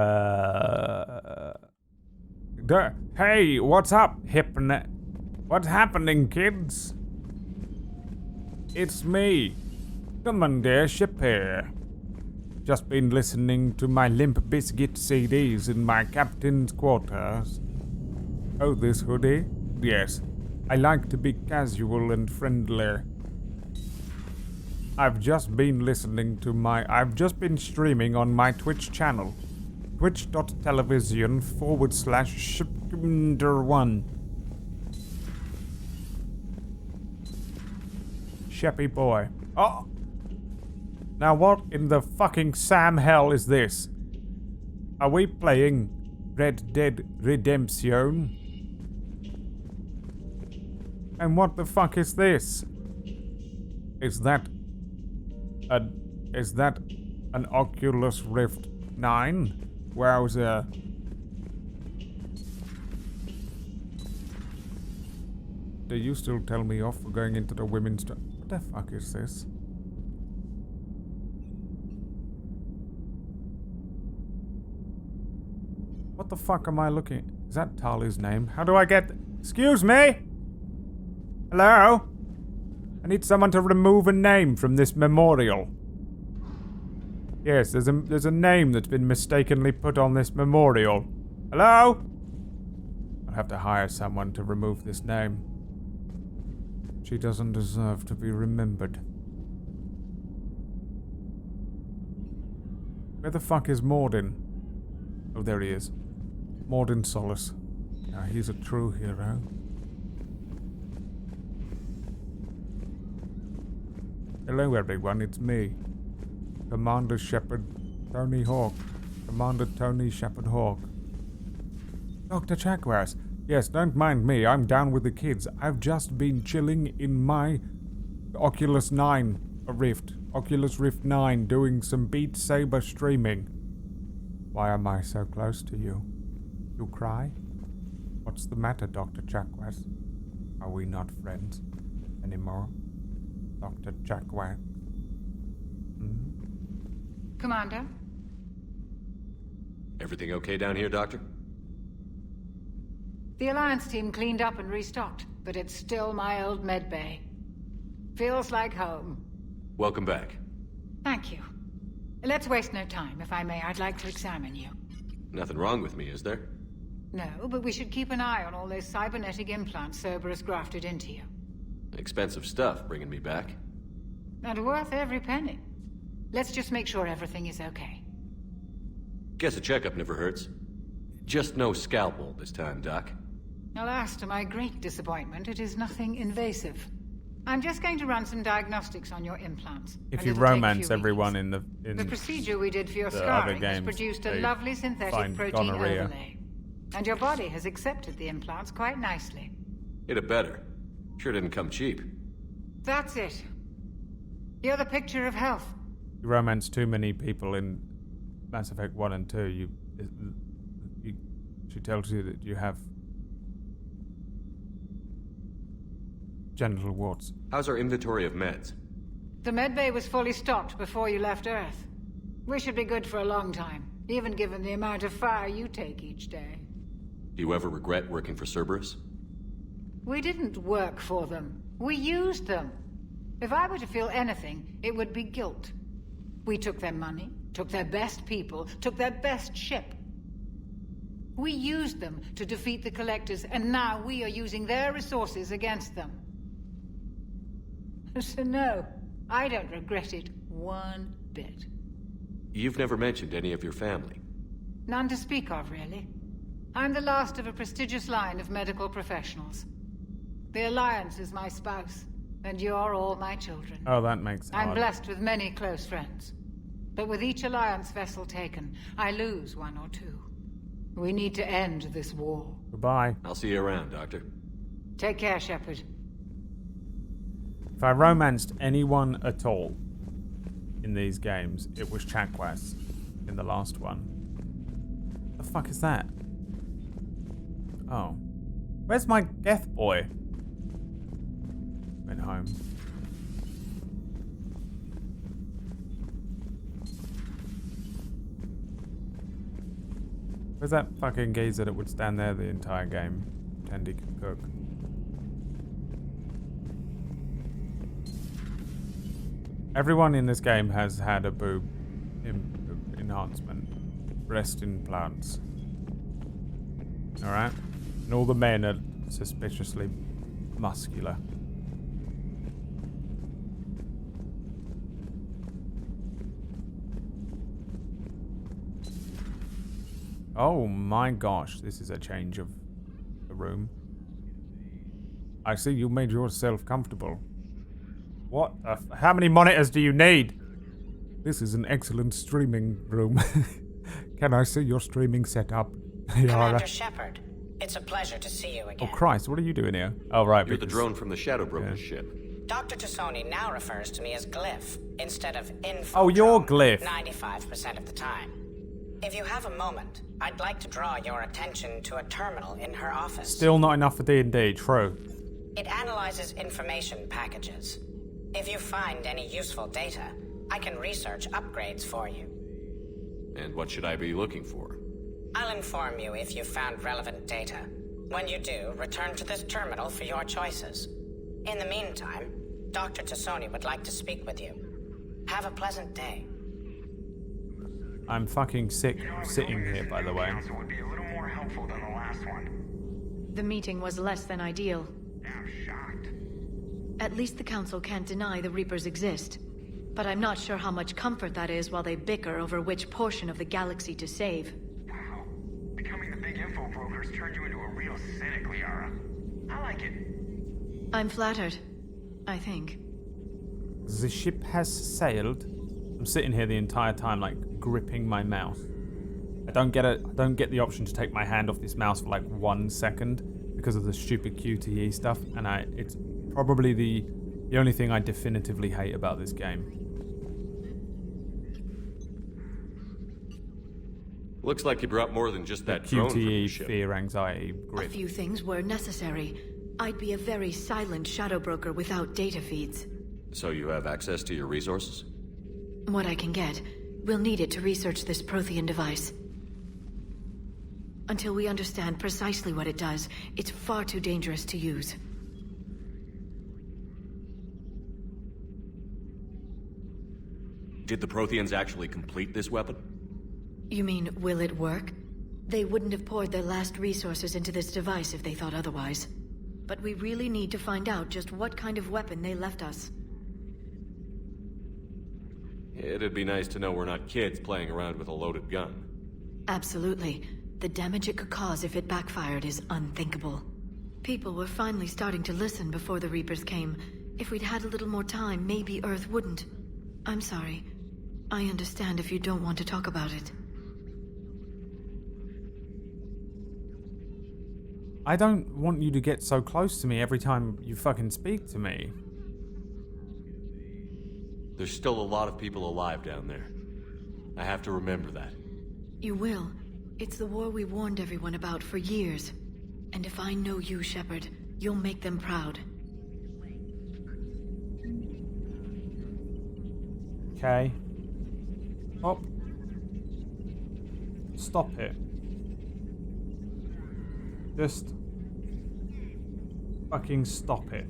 Hey, what's up, Hypnet? What's happening, kids? It's me, Commander Ship here. Just been listening to my Limp Bizkit CDs in my captain's quarters. Oh, this hoodie? Yes. I like to be casual and friendly. I've just been streaming on my Twitch channel. Twitch.tv/Shipkinder1. Sheppy boy. Oh! Now what in the fucking Sam hell is this? Are we playing Red Dead Redemption? And what the fuck is this? Is that an Oculus Rift 9? Wowzer. Do you still tell me off for going into the women's... What the fuck is this? What the fuck am I looking at? Is that Tali's name? How do I get... Excuse me? Hello? I need someone to remove a name from this memorial. Yes, there's a name that's been mistakenly put on this memorial. Hello? I'll have to hire someone to remove this name. She doesn't deserve to be remembered. Where the fuck is Mordin? Oh, there he is. Mordin Solus. Now, he's a true hero. Hello everyone, it's me. Commander Shepard Tony Hawk. Commander Tony Shepard Hawk. Dr. Chakras. Yes, don't mind me, I'm down with the kids. I've just been chilling in my Oculus 9 Rift. Oculus Rift 9 doing some Beat Saber streaming. Why am I so close to you? You cry? What's the matter, Dr. Chakras? Are we not friends anymore? Dr. Chakras? Commander? Everything okay down here, Doctor? The Alliance team cleaned up and restocked, but it's still my old medbay. Feels like home. Welcome back. Thank you. Let's waste no time. If I may, I'd like to examine you. Nothing wrong with me, is there? No, but we should keep an eye on all those cybernetic implants Cerberus grafted into you. Expensive stuff bringing me back. And worth every penny. Let's just make sure everything is okay. Guess a checkup never hurts. Just no scalpel this time, Doc. Alas, to my great disappointment, it is nothing invasive. I'm just going to run some diagnostics on your implants. If you romance everyone in the procedure we did for your the scarring other games, has produced a lovely synthetic protein gonorrhea. overlay. And your body has accepted the implants quite nicely. Hit it better. Sure didn't come cheap. That's it. You're the picture of health. You romance too many people in Mass Effect 1 and 2. She tells you that you have genital warts. How's our inventory of meds? The medbay was fully stocked before you left Earth. We should be good for a long time, even given the amount of fire you take each day. Do you ever regret working for Cerberus? We didn't work for them. We used them. If I were to feel anything, it would be guilt. We took their money, took their best people, took their best ship. We used them to defeat the Collectors, and now we are using their resources against them. So no, I don't regret it one bit. You've never mentioned any of your family. None to speak of, really. I'm the last of a prestigious line of medical professionals. The Alliance is my spouse, and you're all my children. Oh, that makes sense. I'm blessed with many close friends. But with each Alliance vessel taken, I lose one or two. We need to end this war. Goodbye. I'll see you around, Doctor. Take care, Shepard. If I romanced anyone at all in these games, it was Chakwas in the last one. What the fuck is that? Oh. Where's my Geth boy? Went home. Where's that fucking geezer that would stand there the entire game? Pretend he can cook. Everyone in this game has had a boob enhancement. Breast implants. Alright? And all the men are suspiciously muscular. Oh my gosh, this is a change of the room. I see you made yourself comfortable. What? How many monitors do you need? This is an excellent streaming room. Can I see your streaming setup, Liara? Commander Shepard, it's a pleasure to see you again. Oh Christ, what are you doing here? Oh right, You're the drone from the Shadow Broker's ship. Dr. Tassoni now refers to me as Glyph instead of Info. Oh, you're Glyph. 95% of the time. If you have a moment, I'd like to draw your attention to a terminal in her office. Still not enough for D&D, true. It analyzes information packages. If you find any useful data, I can research upgrades for you. And what should I be looking for? I'll inform you if you've found relevant data. When you do, return to this terminal for your choices. In the meantime, Dr. Tassoni would like to speak with you. Have a pleasant day. I'm fucking sick of sitting here, by the way. Would be a little more helpful than the last one. The meeting was less than ideal. I'm shocked. At least the Council can't deny the Reapers exist. But I'm not sure how much comfort that is while they bicker over which portion of the galaxy to save. Wow. Becoming the big info broker's turned you into a real cynic, Liara. I like it. I'm flattered. I think. The ship has sailed. I'm sitting here the entire time, like, gripping my mouse. I don't get the option to take my hand off this mouse for like 1 second because of the stupid QTE stuff, and it's probably the only thing I definitively hate about this game. Looks like you brought more than just that drone from the QTE, ship. fear, anxiety, A grip. few things were necessary. I'd be a very silent shadow broker without data feeds. So you have access to your resources? What I can get. We'll need it to research this Prothean device. Until we understand precisely what it does, it's far too dangerous to use. Did the Protheans actually complete this weapon? You mean, will it work? They wouldn't have poured their last resources into this device if they thought otherwise. But we really need to find out just what kind of weapon they left us. It'd be nice to know we're not kids playing around with a loaded gun. Absolutely. The damage it could cause if it backfired is unthinkable. People were finally starting to listen before the Reapers came. If we'd had a little more time, maybe Earth wouldn't. I'm sorry. I understand if you don't want to talk about it. I don't want you to get so close to me every time you fucking speak to me. There's still a lot of people alive down there. I have to remember that. You will. It's the war we warned everyone about for years. And if I know you, Shepard, you'll make them proud. Okay. Oh. Stop it. Just fucking stop it.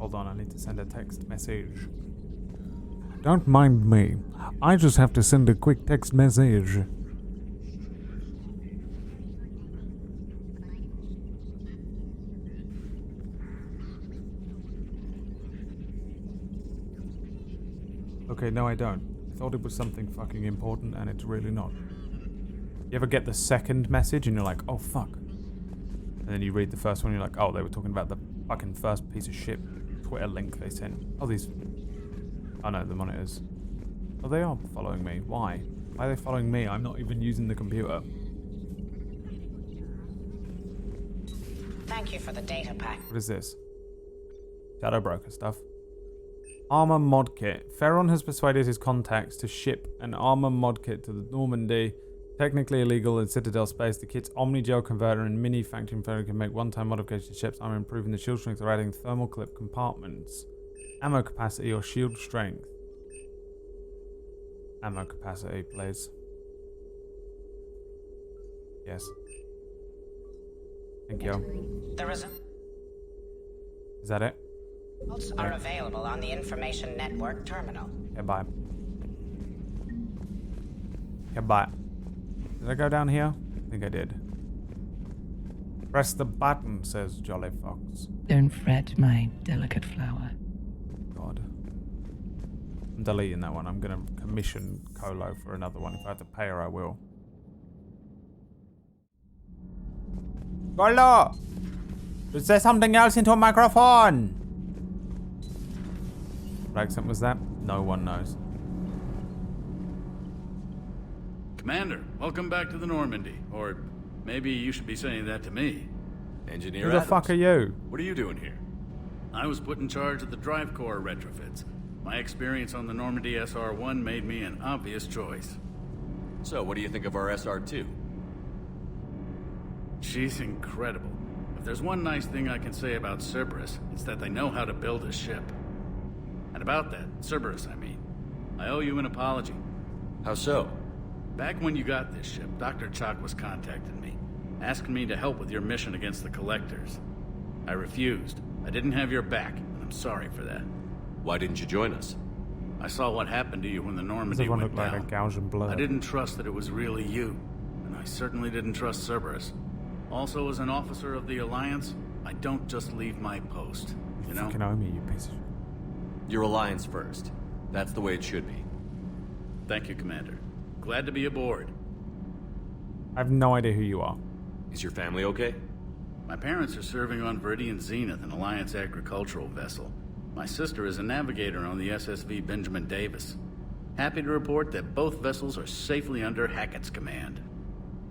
Hold on, I need to send a text message. Don't mind me. I just have to send a quick text message. Okay, no I don't. I thought it was something fucking important and it's really not. You ever get the second message and you're like, oh fuck. And then you read the first one and you're like, oh, they were talking about the fucking first piece of shit Twitter link they sent. Oh, these... Oh no, the monitors. Oh, they are following me. Why? Why are they following me? I'm not even using the computer. Thank you for the data pack. What is this? Shadow Broker stuff. Armor mod kit. Ferron has persuaded his contacts to ship an armor mod kit to the Normandy. Technically illegal in Citadel space, the kit's Omnigel converter and mini factory converter can make one-time modifications to ships. I'm improving the shield strength or adding thermal clip compartments. Ammo capacity or shield strength. Ammo capacity, please. Yes. Thank you. There is Is that it? Results are available on the Information Network terminal. Okay, bye. Okay, bye. Did I go down here? I think I did. Press the button, says Jolly Fox. Don't fret, my delicate flower. God. I'm deleting that one. I'm gonna commission Colo for another one. If I have to pay her, I will. Colo! Say something else into a microphone! What accent was that? No one knows. Commander, welcome back to the Normandy. Or maybe you should be saying that to me. Engineer Who the Adams. fuck are you? What are you doing here? I was put in charge of the drive core retrofits. My experience on the Normandy SR-1 made me an obvious choice. So, what do you think of our SR-2? She's incredible. If there's one nice thing I can say about Cerberus, it's that they know how to build a ship. And about that, Cerberus, I mean, I owe you an apology. How so? Back when you got this ship, Dr. Chalk was contacting me, asking me to help with your mission against the Collectors. I refused. I didn't have your back, and I'm sorry for that. Why didn't you join us? I saw what happened to you when the Normandy Everyone went looked down. like a gouge of blood. I didn't trust that it was really you, and I certainly didn't trust Cerberus. Also, as an officer of the Alliance, I don't just leave my post, you know? Fucking owe me, you piece of shit. Your Alliance first. That's the way it should be. Thank you, Commander. Glad to be aboard. I have no idea who you are. Is your family okay? My parents are serving on Viridian Zenith, an Alliance agricultural vessel. My sister is a navigator on the SSV Benjamin Davis. Happy to report that both vessels are safely under Hackett's command.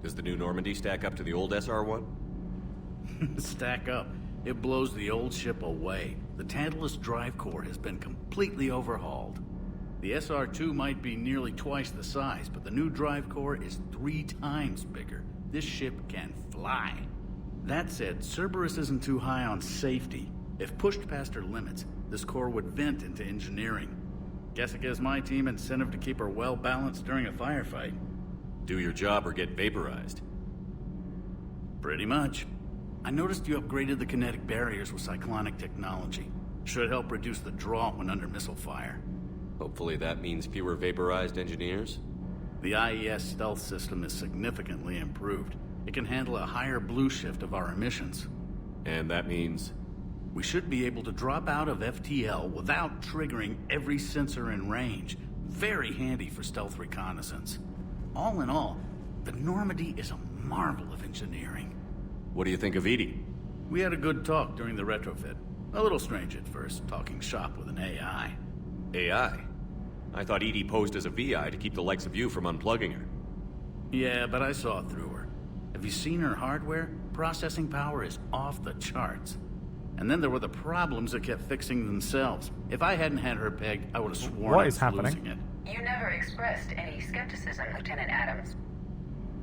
Does the new Normandy stack up to the old SR-1? Stack up. It blows the old ship away. The Tantalus drive core has been completely overhauled. The SR-2 might be nearly twice the size, but the new drive core is 3 times bigger. This ship can fly. That said, Cerberus isn't too high on safety. If pushed past her limits, this core would vent into engineering. Guess it gives my team incentive to keep her well balanced during a firefight. Do your job or get vaporized. Pretty much. I noticed you upgraded the kinetic barriers with cyclonic technology. Should help reduce the draw when under missile fire. Hopefully that means fewer vaporized engineers? The IES stealth system is significantly improved. It can handle a higher blue shift of our emissions. And that means? We should be able to drop out of FTL without triggering every sensor in range. Very handy for stealth reconnaissance. All in all, the Normandy is a marvel of engineering. What do you think of Edie? We had a good talk during the retrofit. A little strange at first, talking shop with an AI. AI? I thought Edie posed as a VI to keep the likes of you from unplugging her. Yeah, but I saw through her. Have you seen her hardware? Processing power is off the charts. And then there were the problems that kept fixing themselves. If I hadn't had her pegged, I would have sworn I was losing it. You never expressed any skepticism, Lieutenant Adams.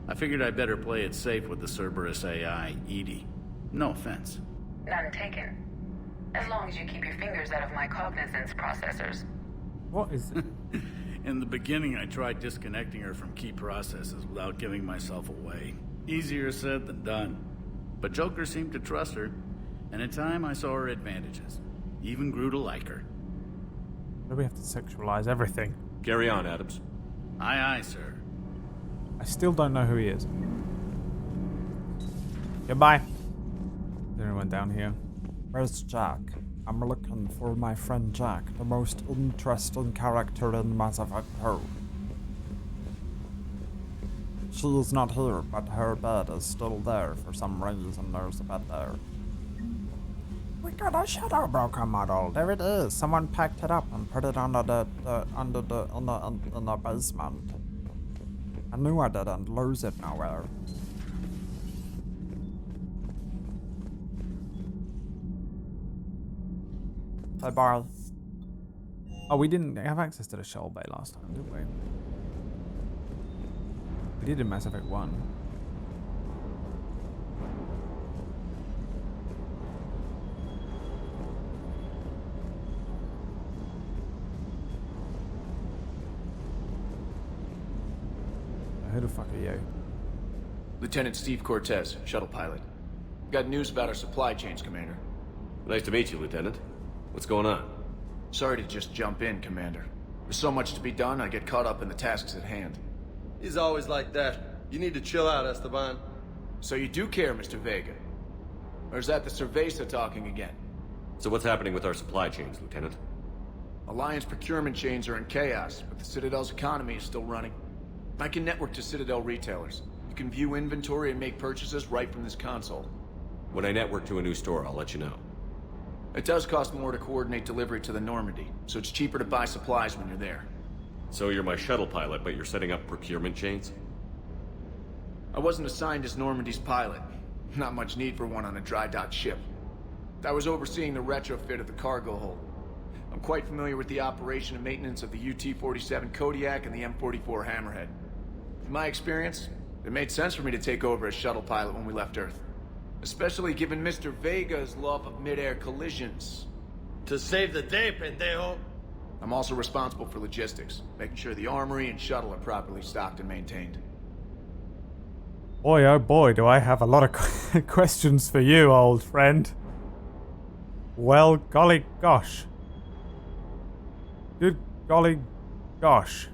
I figured I'd better play it safe with the Cerberus AI, Edie. No offense. None taken. As long as you keep your fingers out of my cognizance processors. What is it? In the beginning, I tried disconnecting her from key processes without giving myself away. Easier said than done. But Joker seemed to trust her, and in time I saw her advantages. Even grew to like her. Do we have to sexualize everything? Carry on, Adams. Aye, aye, sir. I still don't know who he is. Goodbye. Is there anyone down here? Where's Jack? I'm looking for my friend Jack, the most interesting character in Mass Effect 2. She is not here, but her bed is still there. For some reason, there's a bed there. We got a shadow broker model. There it is. Someone packed it up and put it under in the basement. I knew I didn't lose it nowhere. Hey, Barl. Oh, we didn't have access to the shuttle bay last time, did we? We did in Mass Effect 1. Who the fuck are you? Lieutenant Steve Cortez, shuttle pilot. Got news about our supply chains, Commander. Nice to meet you, Lieutenant. What's going on? Sorry to just jump in, Commander. There's so much to be done, I get caught up in the tasks at hand. He's always like that. You need to chill out, Esteban. So you do care, Mr. Vega? Or is that the Cerveza talking again? So what's happening with our supply chains, Lieutenant? Alliance procurement chains are in chaos, but the Citadel's economy is still running. I can network to Citadel retailers. You can view inventory and make purchases right from this console. When I network to a new store, I'll let you know. It does cost more to coordinate delivery to the Normandy, so it's cheaper to buy supplies when you're there. So you're my shuttle pilot, but you're setting up procurement chains? I wasn't assigned as Normandy's pilot. Not much need for one on a dry dock ship. I was overseeing the retrofit of the cargo hold. I'm quite familiar with the operation and maintenance of the UT-47 Kodiak and the M44 Hammerhead. In my experience, it made sense for me to take over as shuttle pilot when we left Earth. Especially given Mr. Vega's love of mid-air collisions. To save the day, pendejo. I'm also responsible for logistics, making sure the armory and shuttle are properly stocked and maintained. Boy, oh boy, do I have a lot of questions for you, old friend. Well, golly gosh. Good golly gosh.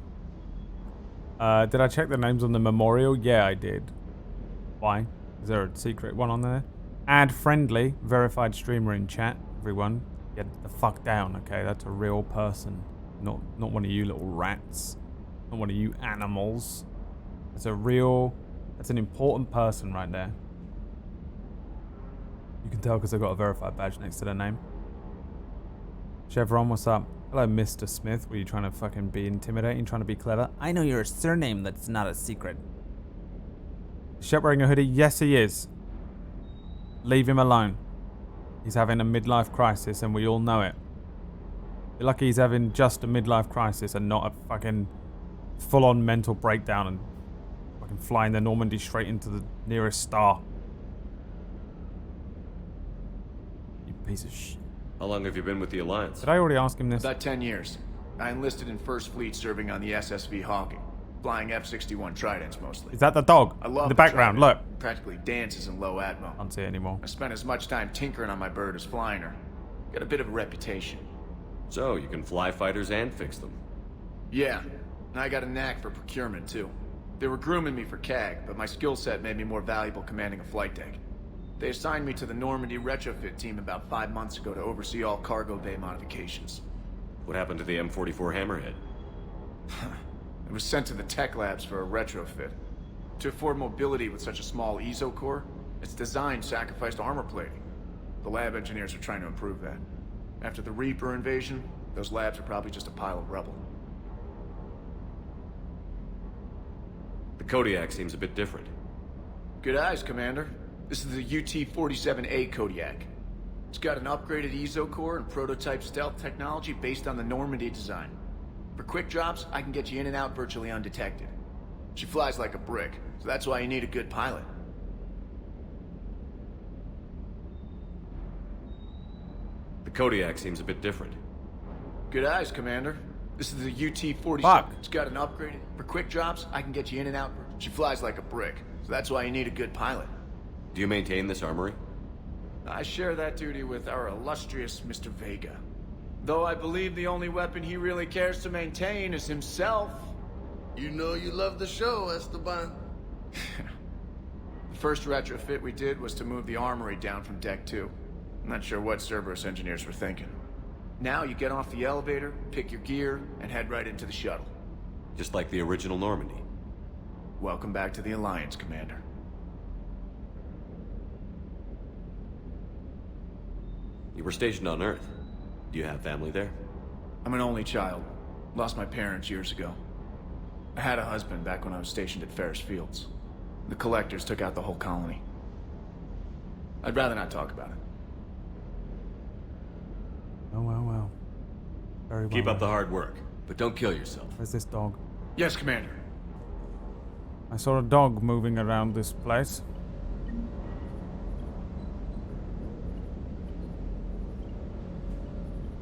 Did I check the names on the memorial? Yeah, I did. Why? Is there a secret one on there? Add friendly, verified streamer in chat. Everyone, get the fuck down, okay? That's a real person. Not one of you little rats. Not one of you animals. That's an important person right there. You can tell because I've got a verified badge next to their name. Chevron, what's up? Hello, Mr. Smith. Were you trying to fucking be intimidating, trying to be clever? I know your surname, that's not a secret. Shep wearing a hoodie? Yes, he is. Leave him alone. He's having a midlife crisis and we all know it. You're lucky he's having just a midlife crisis and not a fucking full-on mental breakdown and fucking flying the Normandy straight into the nearest star. You piece of shit. How long have you been with the Alliance? Did I already ask him this? About 10 years. I enlisted in First Fleet serving on the SSV Hawking, flying F-61 Tridents mostly. Is that the dog? I love in the background, Trident. look. Practically dances in low atmo. Can't see it anymore. I spent as much time tinkering on my bird as flying her. Got a bit of a reputation. So, you can fly fighters and fix them. Yeah, and I got a knack for procurement too. They were grooming me for CAG, but my skill set made me more valuable commanding a flight deck. They assigned me to the Normandy retrofit team about 5 months ago to oversee all cargo bay modifications. What happened to the M44 Hammerhead? It was sent to the tech labs for a retrofit. To afford mobility with such a small ESO core, its design sacrificed armor plating. The lab engineers are trying to improve that. After the Reaper invasion, those labs are probably just a pile of rubble. The Kodiak seems a bit different. Good eyes, Commander. This is the UT-47A Kodiak. It's got an upgraded ESO core and prototype stealth technology based on the Normandy design. For quick drops, I can get you in and out virtually undetected. She flies like a brick, so that's why you need a good pilot. The Kodiak seems a bit different. Good eyes, Commander. This is the UT-47. Fuck. It's got an upgraded... For quick drops, I can get you in and out. She flies like a brick, so that's why you need a good pilot. Do you maintain this armory? I share that duty with our illustrious Mr. Vega. Though I believe the only weapon he really cares to maintain is himself. You know you love the show, Esteban. The first retrofit we did was to move the armory down from Deck 2. I'm not sure what Cerberus engineers were thinking. Now you get off the elevator, pick your gear, and head right into the shuttle. Just like the original Normandy. Welcome back to the Alliance, Commander. You were stationed on Earth. Do you have family there? I'm an only child. Lost my parents years ago. I had a husband back when I was stationed at Ferris Fields. The Collectors took out the whole colony. I'd rather not talk about it. Oh, well. Very well. Keep up the hard work, but don't kill yourself. Where's this dog? Yes, Commander. I saw a dog moving around this place.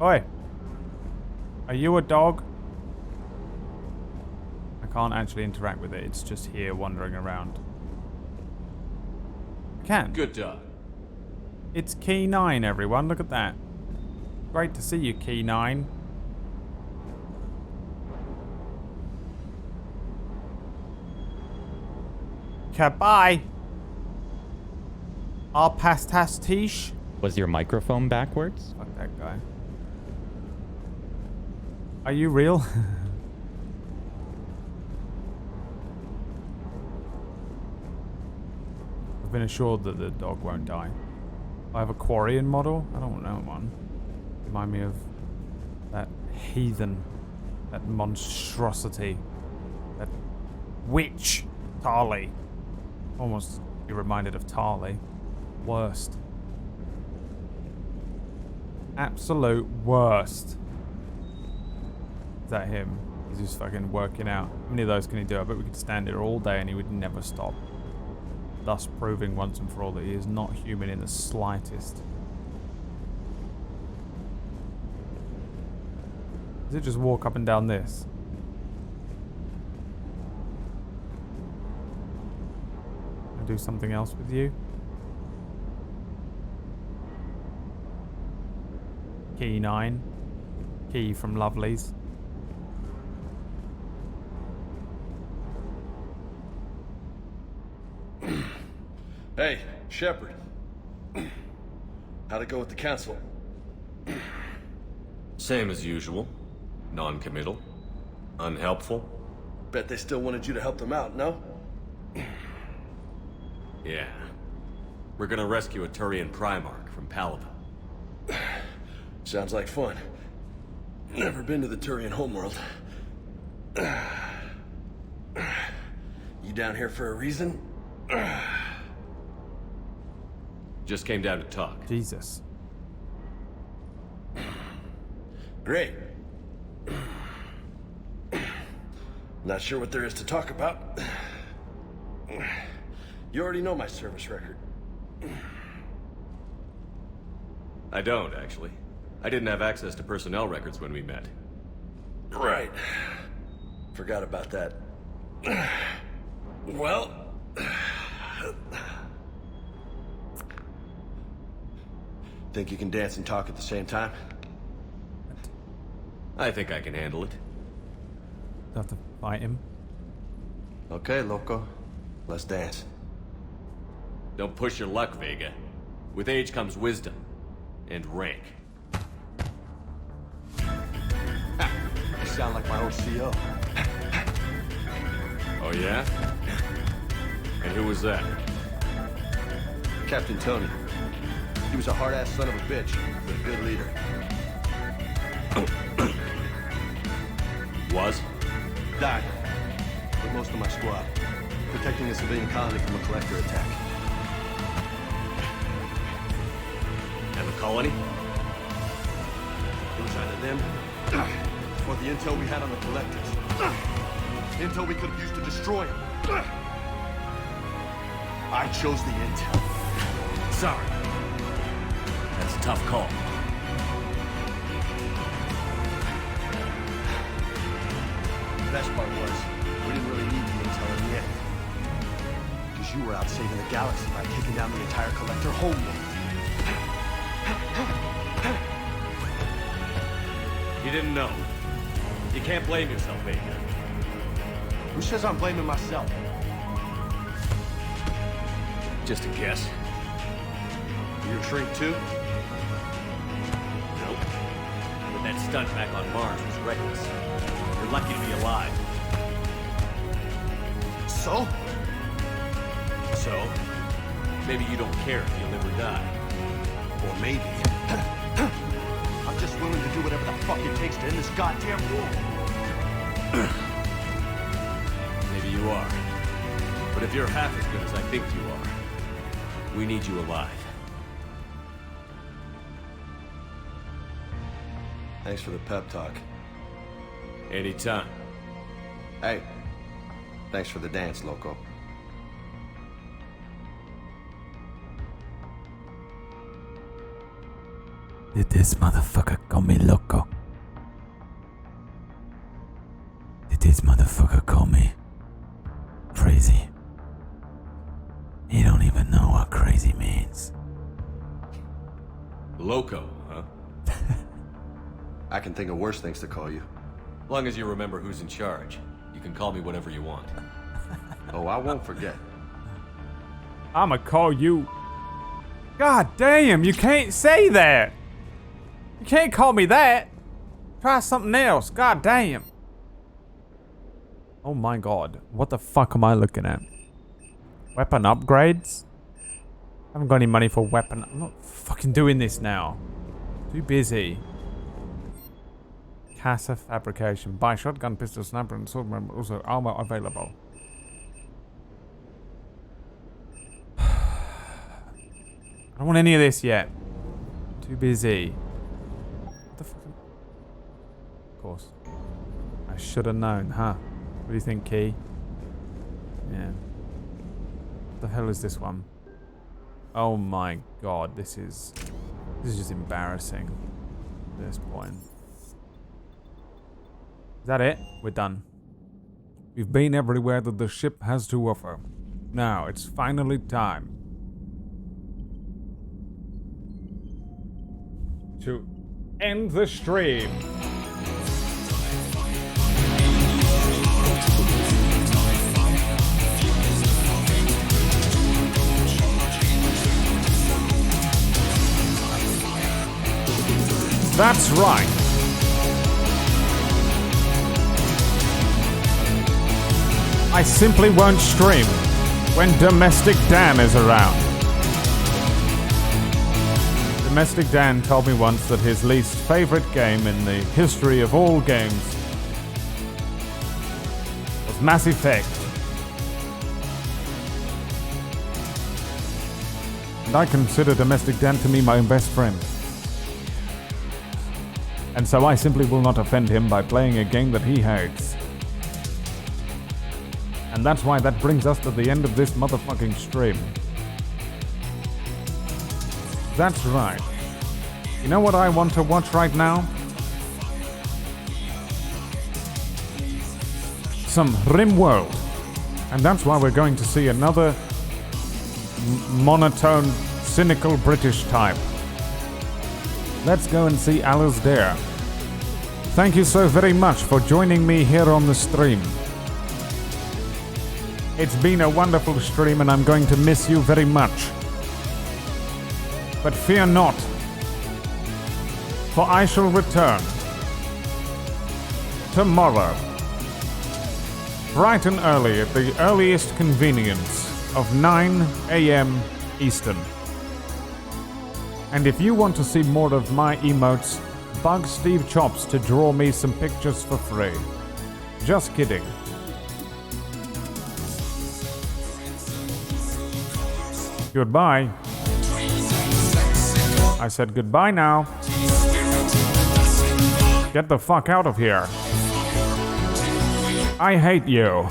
Oi! Are you a dog? I can't actually interact with it, it's just here wandering around. I can. Good dog. It's Key 9, everyone, look at that. Great to see you, Key 9. Goodbye. I'll pass tastiche. Was your microphone backwards? Fuck that guy. Are you real? I've been assured that the dog won't die. I have a Quarian model? I don't know one. Remind me of that heathen, that monstrosity, that witch, Tarly. Almost be reminded of Tarly. Worst. Absolute worst. Is that him? He's just fucking working out. How many of those can he do? I bet we could stand here all day and he would never stop. Thus proving once and for all that he is not human in the slightest. Does it just walk up and down this? Can I do something else with you? Key 9. Key from Lovely's. Hey, Shepard. How'd it go with the council? Same as usual. Non-committal. Unhelpful. Bet they still wanted you to help them out, no? Yeah. We're gonna rescue a Turian Primarch from Palaven. Sounds like fun. Never been to the Turian homeworld. You down here for a reason? Just came down to talk. Jesus. Great. Not sure what there is to talk about. You already know my service record. I don't, actually. I didn't have access to personnel records when we met. Right. Forgot about that. Well... Think you can dance and talk at the same time? I think I can handle it. Have to fight him. Okay, loco. Let's dance. Don't push your luck, Vega. With age comes wisdom. And rank. You sound like my own CO. Oh yeah? And who was that? Captain Tony. He was a hard-ass son of a bitch, but a good leader. Was? Died. With most of my squad. Protecting a civilian colony from a collector attack. And the colony? It was either them, or the intel we had on the collectors. Intel we could have used to destroy them. I chose the intel. Sorry. That's a tough call. The best part was, we didn't really need the intel in the end. Because you were out saving the galaxy by taking down the entire collector homeworld. You didn't know. You can't blame yourself, Vega. Who says I'm blaming myself? Just a guess. You're a shrink too? Nope. But that stunt back on Mars was reckless. You're lucky to be alive. So? So? Maybe you don't care if you live or die. Or maybe... I'm just willing to do whatever the fuck it takes to end this goddamn war. Maybe you are. But if you're half as good as I think you are, we need you alive. Thanks for the pep talk. Anytime. Hey, thanks for the dance, loco. Did this motherfucker call me loco? Did this motherfucker call me crazy? He don't even know what crazy means. Loco, huh? I can think of worse things to call you. Long as you remember who's in charge, you can call me whatever you want. Oh, I won't forget. I'ma call you... God damn, you can't say that! You can't call me that! try something else. God damn. Oh my god. What the fuck am I looking at? Weapon upgrades? I haven't got any money for weapon. I'm not fucking doing this now. Too busy. Casa fabrication. Buy shotgun, pistol, sniper, and sword. Also armor available. I don't want any of this yet. Too busy. What the fuck? Of course. I should have known, huh? What do you think, Key? Yeah. What the hell is this one? Oh my god, this is just embarrassing at this point. Is that it? We're done. We've been everywhere that the ship has to offer. Now, it's finally time to end the stream. That's right. I simply won't stream when Domestic Dan is around. Domestic Dan told me once that his least favorite game in the history of all games was Mass Effect. And I consider Domestic Dan to be my best friend. And so I simply will not offend him by playing a game that he hates. And that's why that brings us to the end of this motherfucking stream. That's right. You know what I want to watch right now? Some RimWorld. And that's why we're going to see another monotone, cynical British type. Let's go and see Alasdair. Thank you so very much for joining me here on the stream. It's been a wonderful stream and I'm going to miss you very much. But fear not, for I shall return tomorrow, bright and early at the earliest convenience of 9 a.m. Eastern. And if you want to see more of my emotes, bug Steve Chops to draw me some pictures for free. Just kidding. Goodbye. I said goodbye now. Get the fuck out of here. I hate you.